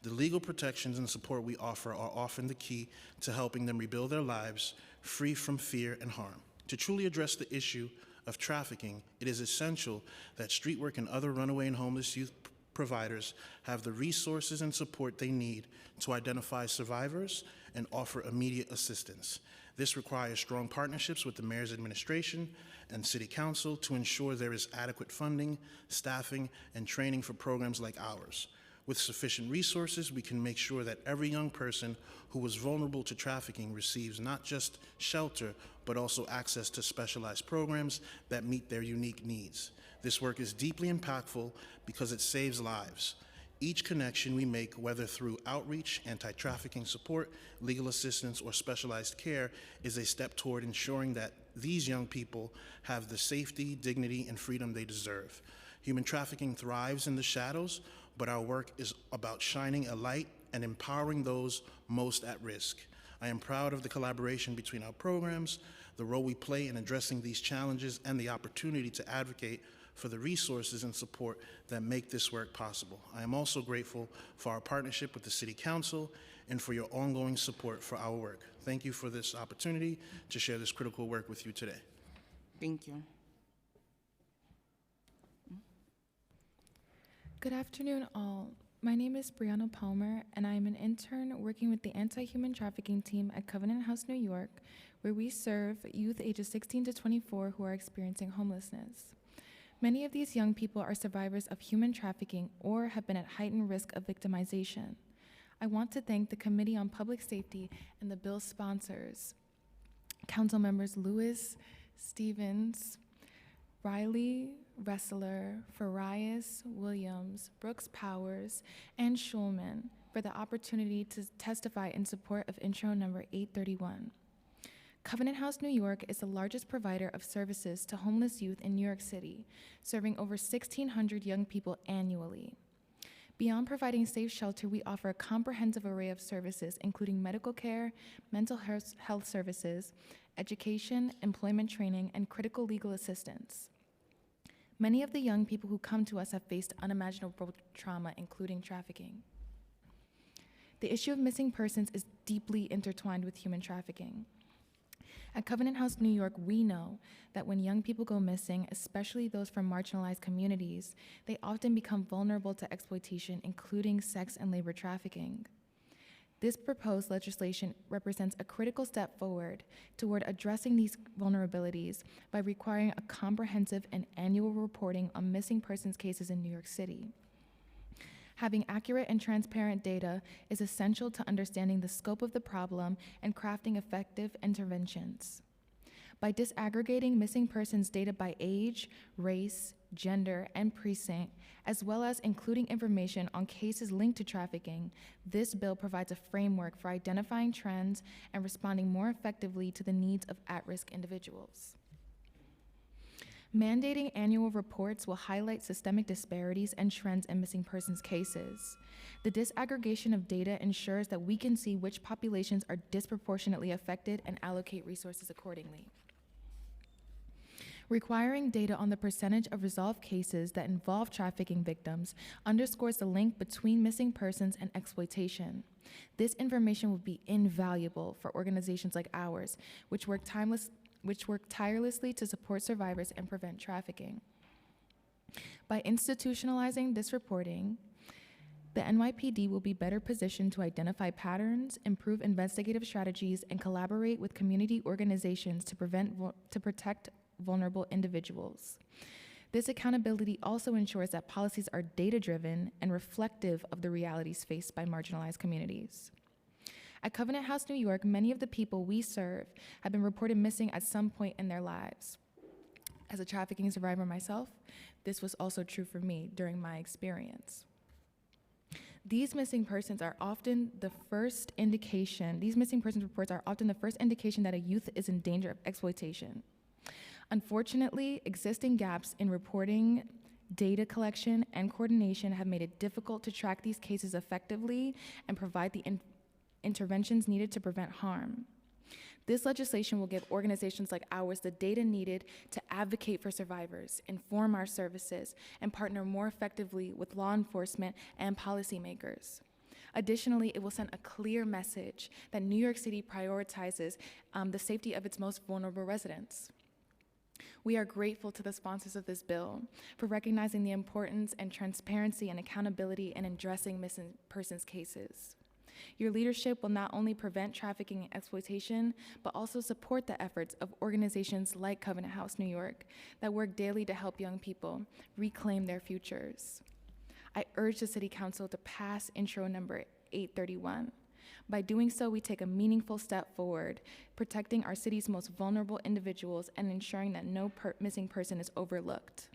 The legal protections and support we offer are often the key to helping them rebuild their lives free from fear and harm. To truly address the issue of trafficking, it is essential that Streetwork and other runaway and homeless youth providers have the resources and support they need to identify survivors and offer immediate assistance. This requires strong partnerships with the Mayor's administration and City Council to ensure there is adequate funding, staffing, and training for programs like ours. With sufficient resources, we can make sure that every young person who is vulnerable to trafficking receives not just shelter, but also access to specialized programs that meet their unique needs. This work is deeply impactful because it saves lives. Each connection we make, whether through outreach, anti-trafficking support, legal assistance, or specialized care, is a step toward ensuring that these young people have the safety, dignity, and freedom they deserve. Human trafficking thrives in the shadows, but our work is about shining a light and empowering those most at risk. I am proud of the collaboration between our programs, the role we play in addressing these challenges, and the opportunity to advocate for the resources and support that make this work possible. I am also grateful for our partnership with the City Council and for your ongoing support for our work. Thank you for this opportunity to share this critical work with you today. Thank you. Good afternoon, all. My name is Brianna Palmer, and I am an intern working with the anti-human trafficking team at Covenant House, New York, where we serve youth ages 16 to 24 who are experiencing homelessness. Many of these young people are survivors of human trafficking or have been at heightened risk of victimization. I want to thank the Committee on Public Safety and the bill's sponsors, Council Members Lewis, Stevens, Riley, Ressler, Farias, Williams, Brooks Powers, and Schulman for the opportunity to testify in support of intro number 831. Covenant House, New York is the largest provider of services to homeless youth in New York City, serving over 1,600 young people annually. Beyond providing safe shelter, we offer a comprehensive array of services, including medical care, mental health services, education, employment training, and critical legal assistance. Many of the young people who come to us have faced unimaginable trauma, including trafficking. The issue of missing persons is deeply intertwined with human trafficking. At Covenant House, New York, we know that when young people go missing, especially those from marginalized communities, they often become vulnerable to exploitation, including sex and labor trafficking. This proposed legislation represents a critical step forward toward addressing these vulnerabilities by requiring a comprehensive and annual reporting on missing persons cases in New York City. Having accurate and transparent data is essential to understanding the scope of the problem and crafting effective interventions. By disaggregating missing persons data by age, race, gender, and precinct, as well as including information on cases linked to trafficking, this bill provides a framework for identifying trends and responding more effectively to the needs of at-risk individuals. Mandating annual reports will highlight systemic disparities and trends in missing persons cases. The disaggregation of data ensures that we can see which populations are disproportionately affected and allocate resources accordingly. Requiring data on the percentage of resolved cases that involve trafficking victims underscores the link between missing persons and exploitation. This information will be invaluable for organizations like ours, which work tirelessly to support survivors and prevent trafficking. By institutionalizing this reporting, the NYPD will be better positioned to identify patterns, improve investigative strategies, and collaborate with community organizations to protect vulnerable individuals. This accountability also ensures that policies are data-driven and reflective of the realities faced by marginalized communities. At Covenant House, New York, many of the people we serve have been reported missing at some point in their lives. As a trafficking survivor myself, this was also true for me during my experience. These missing persons reports are often the first indication that a youth is in danger of exploitation. Unfortunately, existing gaps in reporting, data collection, and coordination have made it difficult to track these cases effectively and provide the interventions needed to prevent harm. This legislation will give organizations like ours the data needed to advocate for survivors, inform our services, and partner more effectively with law enforcement and policymakers. Additionally, it will send a clear message that New York City prioritizes the safety of its most vulnerable residents. We are grateful to the sponsors of this bill for recognizing the importance and transparency and accountability in addressing missing persons cases. Your leadership will not only prevent trafficking and exploitation, but also support the efforts of organizations like Covenant House New York that work daily to help young people reclaim their futures. I urge the City Council to pass Intro number 831. By doing so, we take a meaningful step forward, protecting our city's most vulnerable individuals and ensuring that no missing person is overlooked.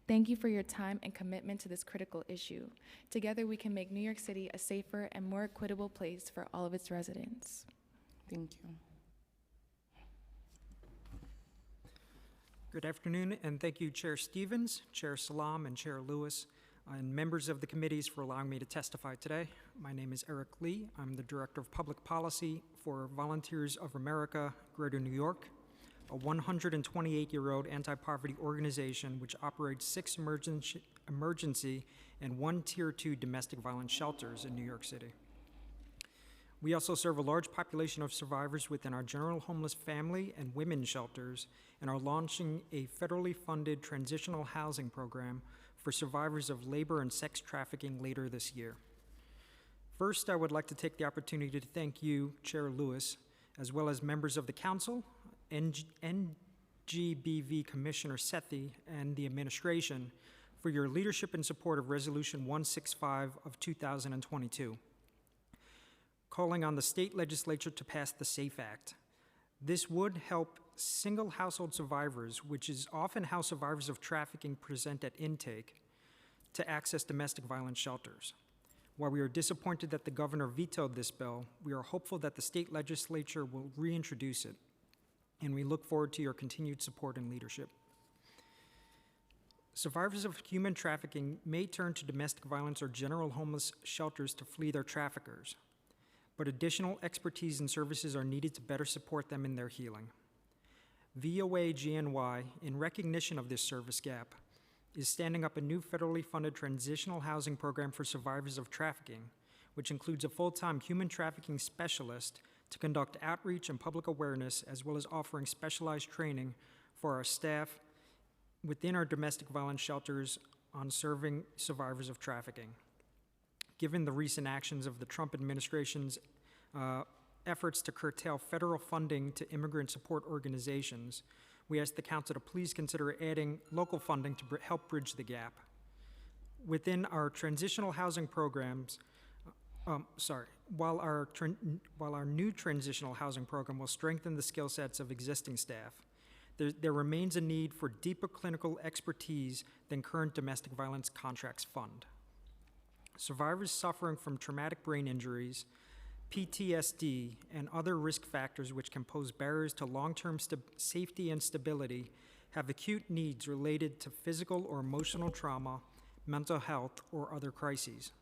Thank you for your time and commitment to this critical issue. Together, we can make New York City a safer and more equitable place for all of its residents. Thank you. Good afternoon, and thank you, Chair Stevens, Chair Salam, and Chair Lewis, and members of the committees for allowing me to testify today. My name is Eric Lee. I'm the Director of Public Policy for Volunteers of America, Greater New York, a 128-year-old anti-poverty organization which operates 6 emergency and 1 Tier 2 domestic violence shelters in New York City. We also serve a large population of survivors within our general homeless family and women's shelters and are launching a federally funded transitional housing program for survivors of labor and sex trafficking later this year. First, I would like to take the opportunity to thank you, Chair Lewis, as well as members of the Council, NGBV Commissioner Sethi, and the administration for your leadership and support of Resolution 165 of 2022, calling on the state legislature to pass the SAFE Act. This would help single household survivors, which is often how survivors of trafficking present at intake, to access domestic violence shelters. While we are disappointed that the governor vetoed this bill, we are hopeful that the state legislature will reintroduce it, and we look forward to your continued support and leadership. Survivors of human trafficking may turn to domestic violence or general homeless shelters to flee their traffickers, but additional expertise and services are needed to better support them in their healing. VOA GNY, in recognition of this service gap, is standing up a new federally funded transitional housing program for survivors of trafficking, which includes a full-time human trafficking specialist to conduct outreach and public awareness, as well as offering specialized training for our staff within our domestic violence shelters on serving survivors of trafficking. Given the recent actions of the Trump administration's efforts to curtail federal funding to immigrant support organizations, we ask the Council to please consider adding local funding to help bridge the gap. Within our transitional housing programs, while our new transitional housing program will strengthen the skill sets of existing staff, there remains a need for deeper clinical expertise than current domestic violence contracts fund. Survivors suffering from traumatic brain injuries, PTSD, and other risk factors which can pose barriers to long-term safety and stability have acute needs related to physical or emotional trauma, mental health, or other crises.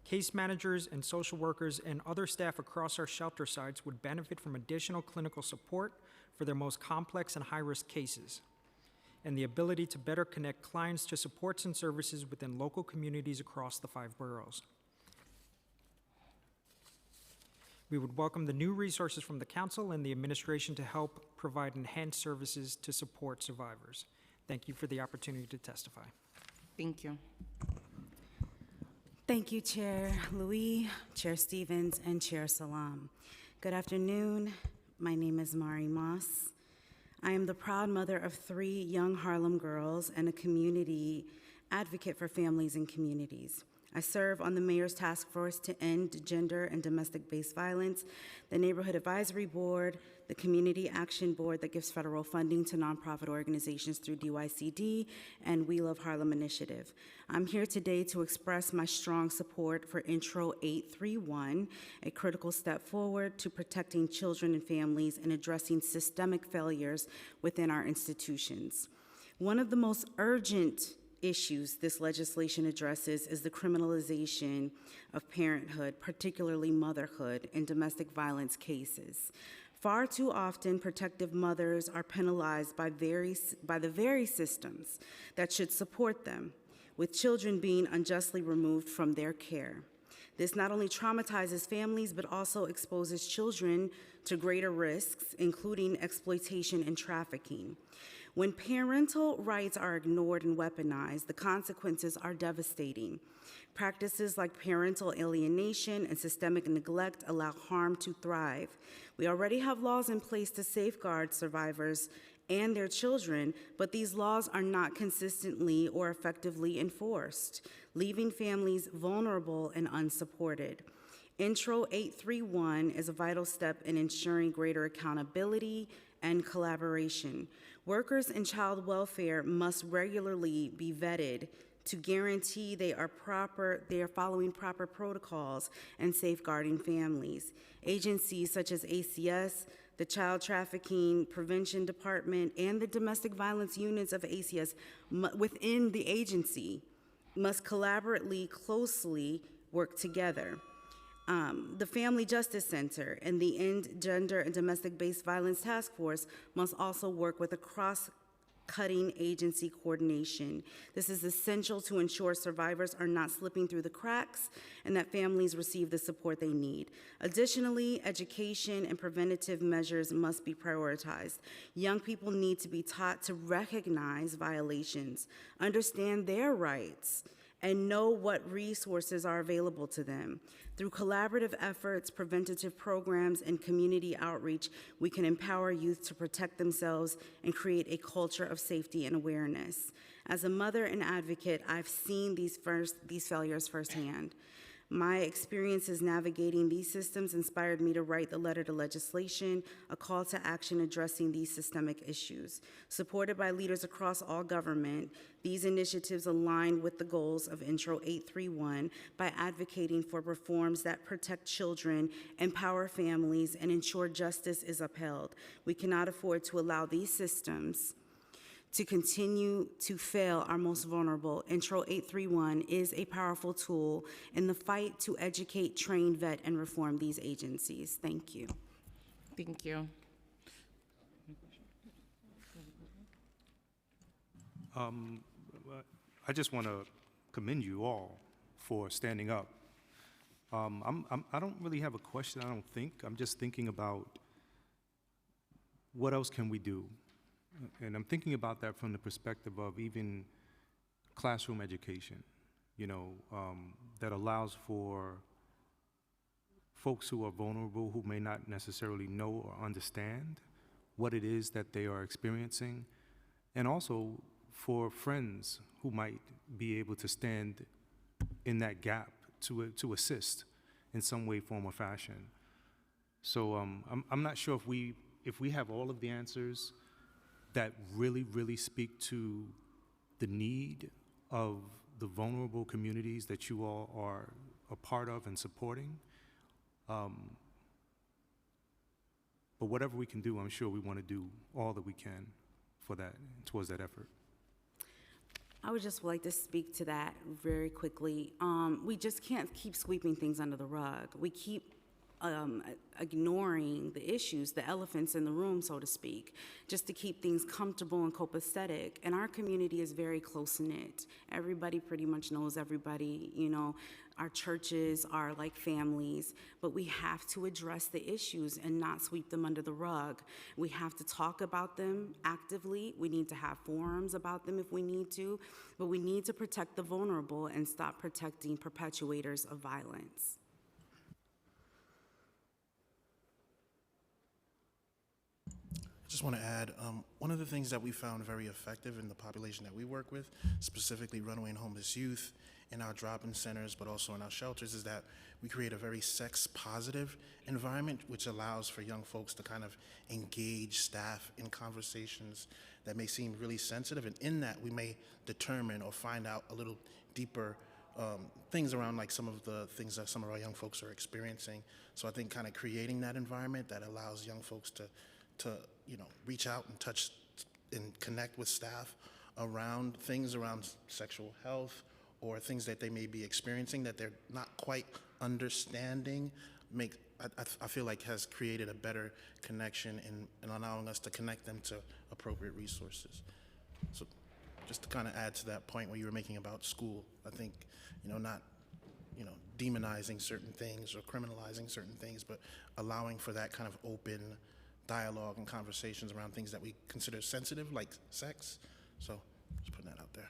Case managers and social workers and other staff across our shelter sites would benefit from additional clinical support for their most complex and high-risk cases, and the ability to better connect clients to supports and services within local communities across the 5 boroughs. We would welcome the new resources from the Council and the administration to help provide enhanced services to support survivors. Thank you for the opportunity to testify. Thank you. Thank you, Chair Louis, Chair Stevens, and Chair Salam. Good afternoon. My name is Mari Moss. I am the proud mother of 3 young Harlem girls and a community advocate for families and communities. I serve on the Mayor's Task Force to End Gender and Domestic-Based Violence, the Neighborhood Advisory Board, the Community Action Board that gives federal funding to nonprofit organizations through DYCD, and We Love Harlem Initiative. I'm here today to express my strong support for Intro 831, a critical step forward to protecting children and families and addressing systemic failures within our institutions. One of the most urgent issues this legislation addresses is the criminalization of parenthood, particularly motherhood, in domestic violence cases. Far too often, protective mothers are penalized by the very systems that should support them, with children being unjustly removed from their care. This not only traumatizes families, but also exposes children to greater risks, including exploitation and trafficking. When parental rights are ignored and weaponized, the consequences are devastating. Practices like parental alienation and systemic neglect allow harm to thrive. We already have laws in place to safeguard survivors and their children, but these laws are not consistently or effectively enforced, leaving families vulnerable and unsupported. Intro 831 is a vital step in ensuring greater accountability and collaboration. Workers in child welfare must regularly be vetted to guarantee they are following proper protocols and safeguarding families. Agencies such as ACS, the Child Trafficking Prevention Department, and the domestic violence units of ACS within the agency must collaboratively, closely work together. The Family Justice Center and the End Gender and Domestic-Based Violence Task Force must also work with a cross-cutting agency coordination. This is essential to ensure survivors are not slipping through the cracks and that families receive the support they need. Additionally, education and preventative measures must be prioritized. Young people need to be taught to recognize violations, understand their rights, and know what resources are available to them. Through collaborative efforts, preventative programs, and community outreach, we can empower youth to protect themselves and create a culture of safety and awareness. As a mother and advocate, I've seen these failures firsthand. My experiences navigating these systems inspired me to write the letter to legislation, a call to action addressing these systemic issues. Supported by leaders across all government, these initiatives align with the goals of Intro 831 by advocating for reforms that protect children, empower families, and ensure justice is upheld. We cannot afford to allow these systems to continue to fail our most vulnerable. Intro 831 is a powerful tool in the fight to educate, train, vet, and reform these agencies. Thank you. Thank you. I just want to commend you all for standing up. I don't really have a question, I don't think. I'm just thinking about what else can we do? And I'm thinking about that from the perspective of even classroom education, that allows for folks who are vulnerable, who may not necessarily know or understand what it is that they are experiencing, and also for friends who might be able to stand in that gap to assist in some way, form, or fashion. So I'm not sure if we have all of the answers that really, really speak to the need of the vulnerable communities that you all are a part of and supporting. But whatever we can do, I'm sure we want to do all that we can for that, towards that effort. I would just like to speak to that very quickly. We just can't keep sweeping things under the rug. We keep ignoring the issues, the elephants in the room, so to speak, just to keep things comfortable and copacetic. And our community is very close-knit. Everybody pretty much knows everybody, our churches are like families, but we have to address the issues and not sweep them under the rug. We have to talk about them actively. We need to have forums about them if we need to, but we need to protect the vulnerable and stop protecting perpetuators of violence. I just want to add, one of the things that we found very effective in the population that we work with, specifically runaway and homeless youth, in our drop-in centers, but also in our shelters, is that we create a very sex-positive environment, which allows for young folks to kind of engage staff in conversations that may seem really sensitive, and in that we may determine or find out a little deeper things around like some of the things that some of our young folks are experiencing. So I think kind of creating that environment that allows young folks to reach out and touch and connect with staff around things around sexual health or things that they may be experiencing that they're not quite understanding, I feel like has created a better connection in allowing us to connect them to appropriate resources. So just to kind of add to that point where you were making about school, I think, not demonizing certain things or criminalizing certain things, but allowing for that kind of open dialogue and conversations around things that we consider sensitive, like sex. So just putting that out there.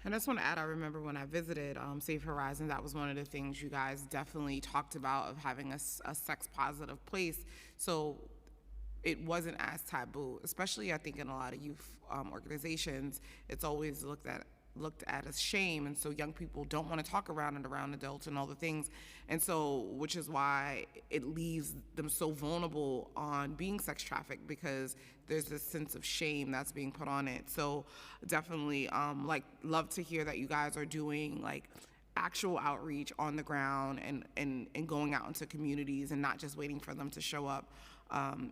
And I just want to add, I remember when I visited Safe Horizons, that was one of the things you guys definitely talked about, of having a sex-positive place. So it wasn't as taboo, especially I think in a lot of youth organizations. It's always looked at as shame, and so young people don't want to talk around adults and all the things, and so which is why it leaves them so vulnerable on being sex trafficked, because there's this sense of shame that's being put on it. So definitely love to hear that you guys are doing actual outreach on the ground and going out into communities and not just waiting for them to show up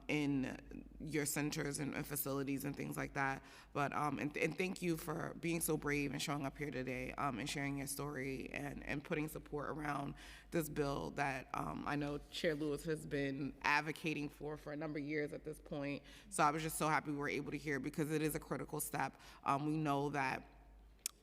in your centers and facilities and things like that. But and thank you for being so brave and showing up here today and sharing your story and putting support around this bill that I know Chair Lewis has been advocating for a number of years at this point. So I was just so happy we were able to hear, because it is a critical step. We know that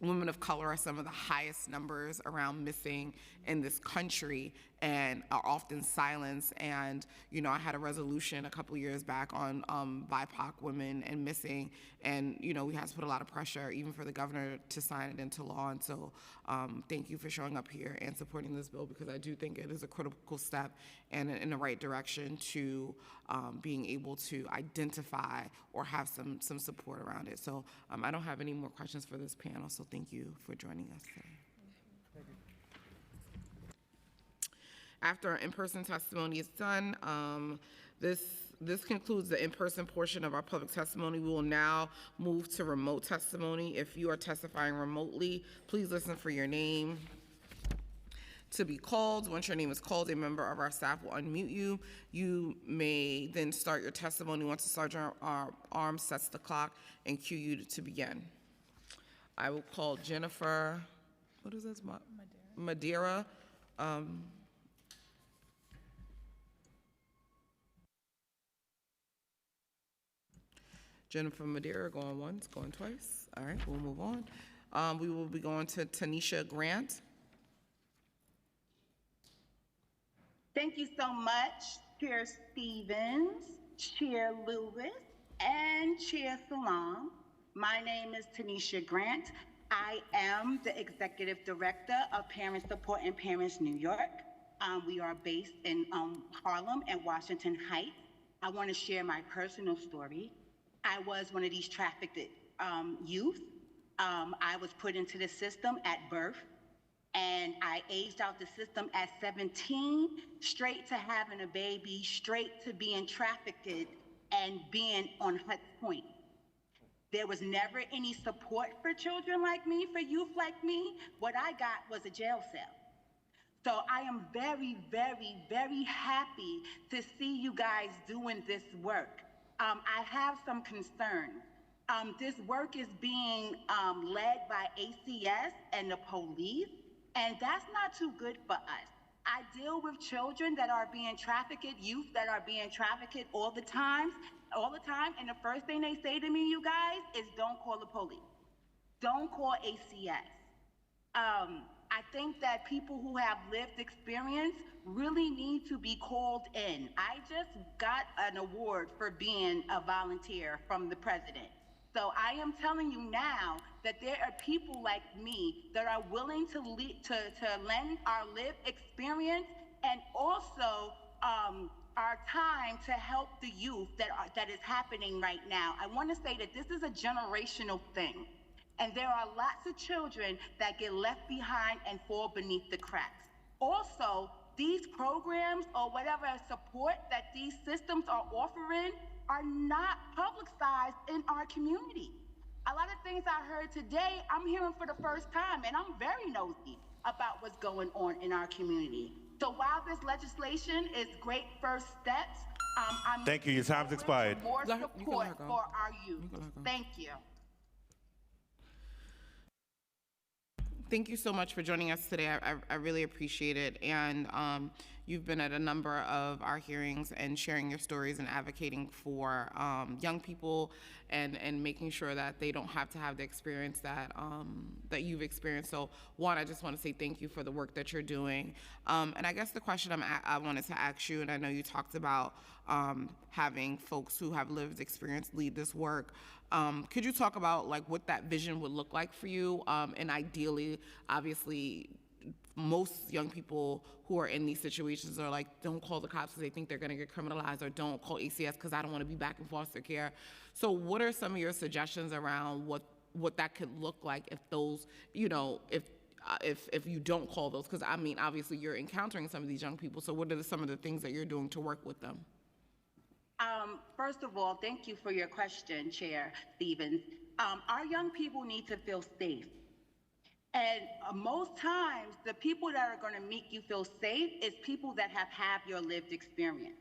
women of color are some of the highest numbers around missing in this country and are often silenced. And, I had a resolution a couple years back on BIPOC women and missing. And, we had to put a lot of pressure even for the governor to sign it into law. And so thank you for showing up here and supporting this bill, because I do think it is a critical step and in the right direction to being able to identify or have some support around it. So I don't have any more questions for this panel, so thank you for joining us today. After our in-person testimony is done, this concludes the in-person portion of our public testimony. We will now move to remote testimony. If you are testifying remotely, please listen for your name to be called. Once your name is called, a member of our staff will unmute you. You may then start your testimony once the sergeant arm sets the clock and cue you to begin. I will call Jennifer, what is this? Madeira. Jennifer Madeira, going once, going twice. All right, we'll move on. We will be going to Tanisha Grant. Thank you so much, Chair Stevens, Chair Lewis, and Chair Salam. My name is Tanisha Grant. I am the Executive Director of Parent Support in Parents New York. We are based in Harlem and Washington Heights. I want to share my personal story. I was one of these trafficked youth. I was put into the system at birth, and I aged out the system at 17, straight to having a baby, straight to being trafficked and being on Hut's Point. There was never any support for children like me, for youth like me. What I got was a jail cell. So I am very, very, very happy to see you guys doing this work. I have some concerns. This work is being led by ACS and the police, and that's not too good for us. I deal with children that are being trafficked, youth that are being trafficked all the time, and the first thing they say to me, you guys, is don't call the police. Don't call ACS. I think that people who have lived experience really need to be called in. I just got an award for being a volunteer from the president. So I am telling you now that there are people like me that are willing to lend our lived experience and also our time to help the youth that is happening right now. I want to say that this is a generational thing. And there are lots of children that get left behind and fall beneath the cracks. Also, these programs or whatever support that these systems are offering are not publicized in our community. A lot of things I heard today, I'm hearing for the first time, and I'm very nosy about what's going on in our community. So while this legislation is great first steps, I'm Thank you. Your time's expired. more Let her- you can let her support go. for our youth. You can let her go. Thank you. Thank you so much for joining us today. I really appreciate it. And you've been at a number of our hearings and sharing your stories and advocating for young people and making sure that they don't have to have the experience that that you've experienced. So one, I just want to say thank you for the work that you're doing. And I guess the question I wanted to ask you, and I know you talked about having folks who have lived experience lead this work. Could you talk about like what that vision would look like for you? And ideally, obviously, most young people who are in these situations are like, don't call the cops because they think they're going to get criminalized, or don't call ACS because I don't want to be back in foster care. So what are some of your suggestions around what that could look like if those, you know, if you don't call those? Because I mean, obviously, you're encountering some of these young people. So what are some of the things that you're doing to work with them? First of all, thank you for your question, Chair Stevens. Our young people need to feel safe. And most times, the people that are going to make you feel safe is people that have had your lived experience.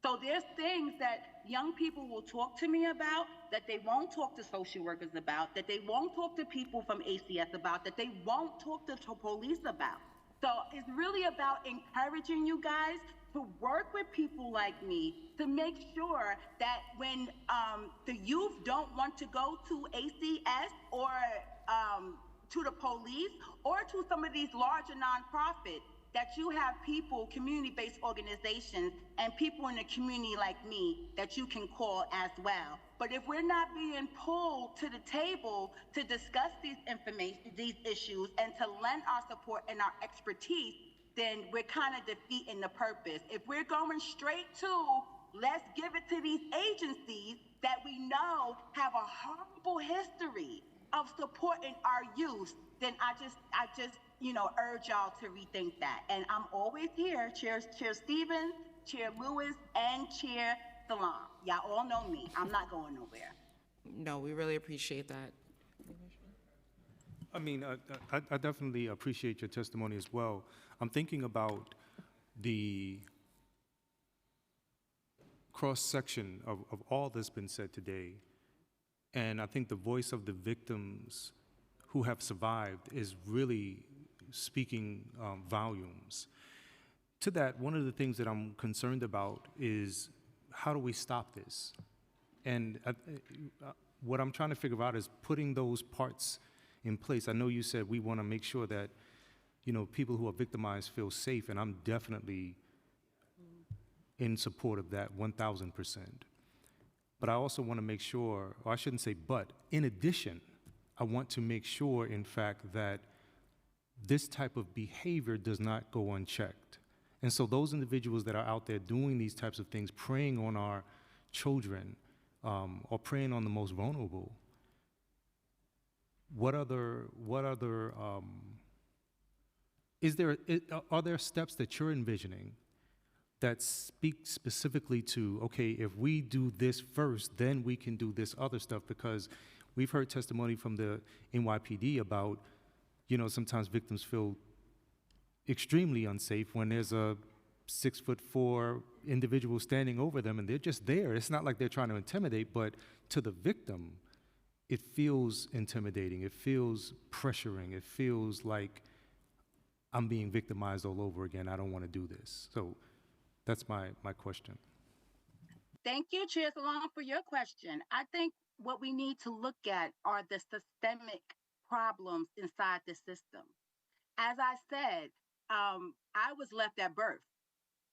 So there's things that young people will talk to me about that they won't talk to social workers about, that they won't talk to people from ACS about, that they won't talk to police about. So it's really about encouraging you guys to work with people like me to make sure that when the youth don't want to go to ACS or to the police or to some of these larger nonprofits, that you have people, community-based organizations, and people in the community like me that you can call as well. But if we're not being pulled to the table to discuss these issues, and to lend our support and our expertise, then we're kind of defeating the purpose. If we're going straight to, let's give it to these agencies that we know have a horrible history of supporting our youth, then I just urge y'all to rethink that. And I'm always here, Chair Stevens, Chair Lewis, and Chair Salam. Y'all all know me. I'm not going nowhere. No, we really appreciate that. I mean, I definitely appreciate your testimony as well. I'm thinking about the cross-section of all that's been said today. And I think the voice of the victims who have survived is really speaking volumes. To that, one of the things that I'm concerned about is how do we stop this? And what I'm trying to figure out is putting those parts in place. I know you said we want to make sure that, you know, people who are victimized feel safe, and I'm definitely in support of that 1,000%. But I also want to make sure, or I shouldn't say but, in addition, I want to make sure, in fact, that this type of behavior does not go unchecked. And so those individuals that are out there doing these types of things, preying on our children, or preying on the most vulnerable, are there steps that you're envisioning that speak specifically to, okay, if we do this first, then we can do this other stuff? Because we've heard testimony from the NYPD about, you know, sometimes victims feel extremely unsafe when there's a 6'4" individual standing over them and they're just there. It's not like they're trying to intimidate, but to the victim, it feels intimidating. It feels pressuring. It feels like I'm being victimized all over again. I don't want to do this. So that's my question. Thank you, Chair Salam, for your question. I think what we need to look at are the systemic problems inside the system. As I said, I was left at birth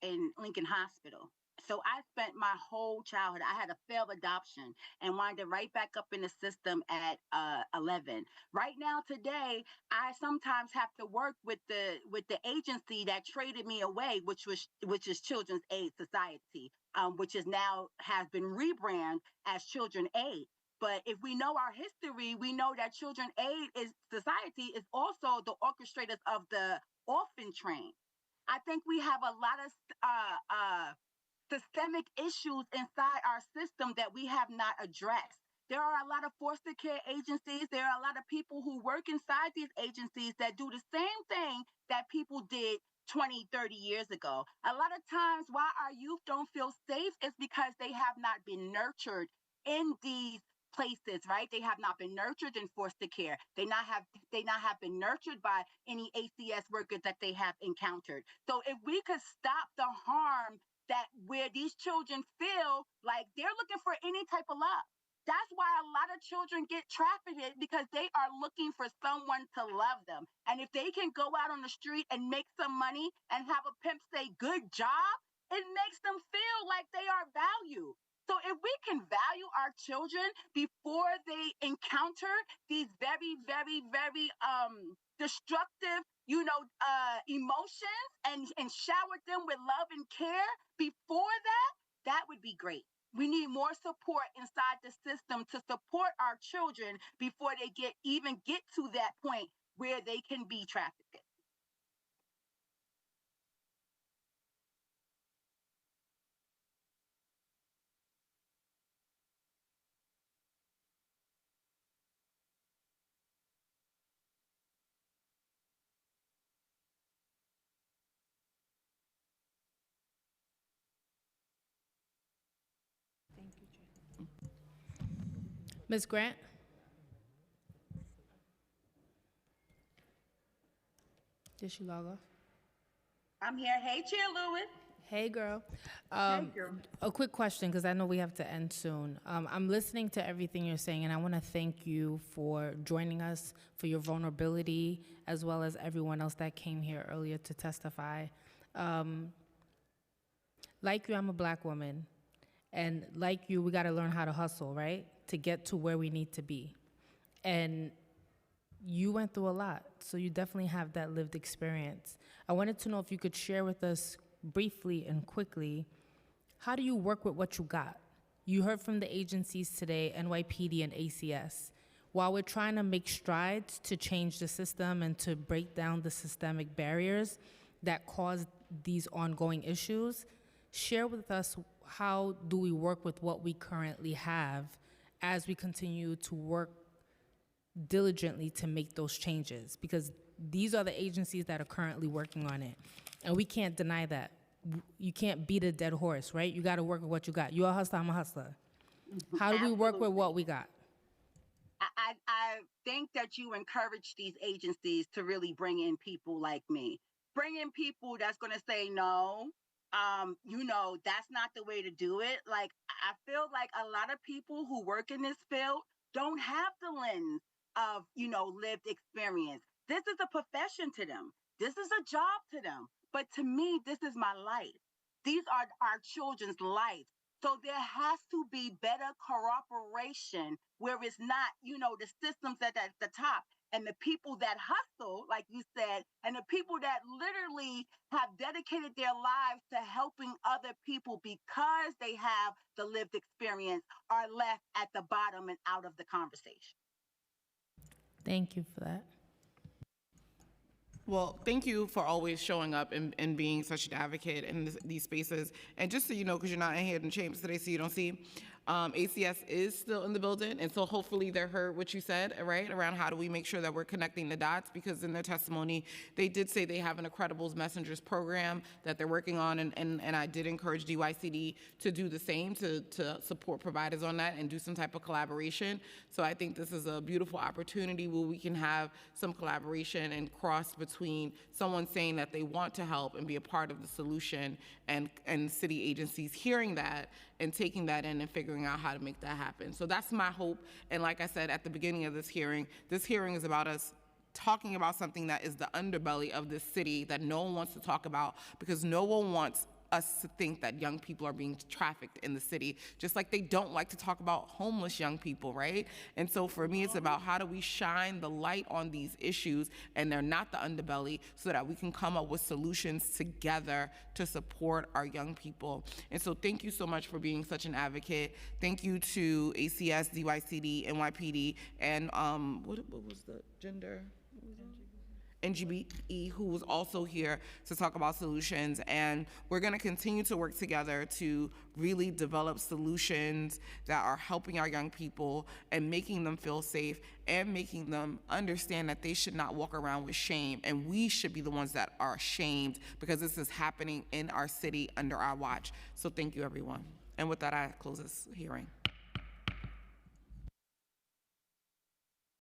in Lincoln Hospital. So I spent my whole childhood, I had a failed adoption and winded right back up in the system at 11. Right now, today, I sometimes have to work with the agency that traded me away, which is Children's Aid Society, which is now has been rebranded as Children Aid. But if we know our history, we know that Children Aid Society is also the orchestrators of the orphan train. I think we have a lot of systemic issues inside our system that we have not addressed. There are a lot of foster care agencies. There are a lot of people who work inside these agencies that do the same thing that people did 20, 30 years ago. A lot of times why our youth don't feel safe is because they have not been nurtured in these places, right? They have not been nurtured in foster care. They not have been nurtured by any ACS workers that they have encountered. So if we could stop the harm that where these children feel like they're looking for any type of love. That's why a lot of children get trafficked, because they are looking for someone to love them. And if they can go out on the street and make some money and have a pimp say good job, it makes them feel like they are valued. So if we can value our children before they encounter these very, very, very destructive, emotions and shower them with love and care before that would be great. We need more support inside the system to support our children before they even get to that point where they can be trafficked. Ms. Grant? Did she log off? I'm here. Hey, Chair Lewis. Hey, girl. Hey, girl. A quick question, because I know we have to end soon. I'm listening to everything you're saying, and I want to thank you for joining us, for your vulnerability, as well as everyone else that came here earlier to testify. Like you, I'm a Black woman, and like you, we got to learn how to hustle, right, to get to where we need to be. And you went through a lot, so you definitely have that lived experience. I wanted to know if you could share with us briefly and quickly, how do you work with what you got? You heard from the agencies today, NYPD and ACS. While we're trying to make strides to change the system and to break down the systemic barriers that cause these ongoing issues, share with us, how do we work with what we currently have as we continue to work diligently to make those changes? Because these are the agencies that are currently working on it, and we can't deny that. You can't beat a dead horse, right? You got to work with what you got. You're a hustler, I'm a hustler. How do we work with what we got? I think that you encourage these agencies to really bring in people like me. Bring in people that's going to say, no, that's not the way to do it. Like, I feel like a lot of people who work in this field don't have the lens of, lived experience. This is a profession to them. This is a job to them. But to me, this is my life. These are our children's life. So there has to be better cooperation where it's not, the systems at the top and the people that hustle, like you said, and the people that literally have dedicated their lives to helping other people because they have the lived experience are left at the bottom and out of the conversation. Thank you for that. Well, thank you for always showing up and being such an advocate in these spaces. And just so you know, because you're not in here in the chambers today, so you don't see, ACS is still in the building, and so hopefully they heard what you said, right, around how do we make sure that we're connecting the dots, because in their testimony, they did say they have an Incredibles Messengers program that they're working on, and I did encourage DYCD to do the same, to support providers on that and do some type of collaboration. So I think this is a beautiful opportunity where we can have some collaboration and cross between someone saying that they want to help and be a part of the solution, and city agencies hearing that and taking that in and figuring out how to make that happen. So that's my hope. And like I said at the beginning of this hearing is about us talking about something that is the underbelly of this city that no one wants to talk about, because no one wants us to think that young people are being trafficked in the city, just like they don't like to talk about homeless young people, right? And so for me, it's about how do we shine the light on these issues, and they're not the underbelly, so that we can come up with solutions together to support our young people. And so thank you so much for being such an advocate. Thank you to ACS, DYCD, NYPD, and what was the gender? NGBE, who was also here to talk about solutions. And we're gonna continue to work together to really develop solutions that are helping our young people and making them feel safe and making them understand that they should not walk around with shame. And we should be the ones that are ashamed, because this is happening in our city under our watch. So thank you, everyone. And with that, I close this hearing.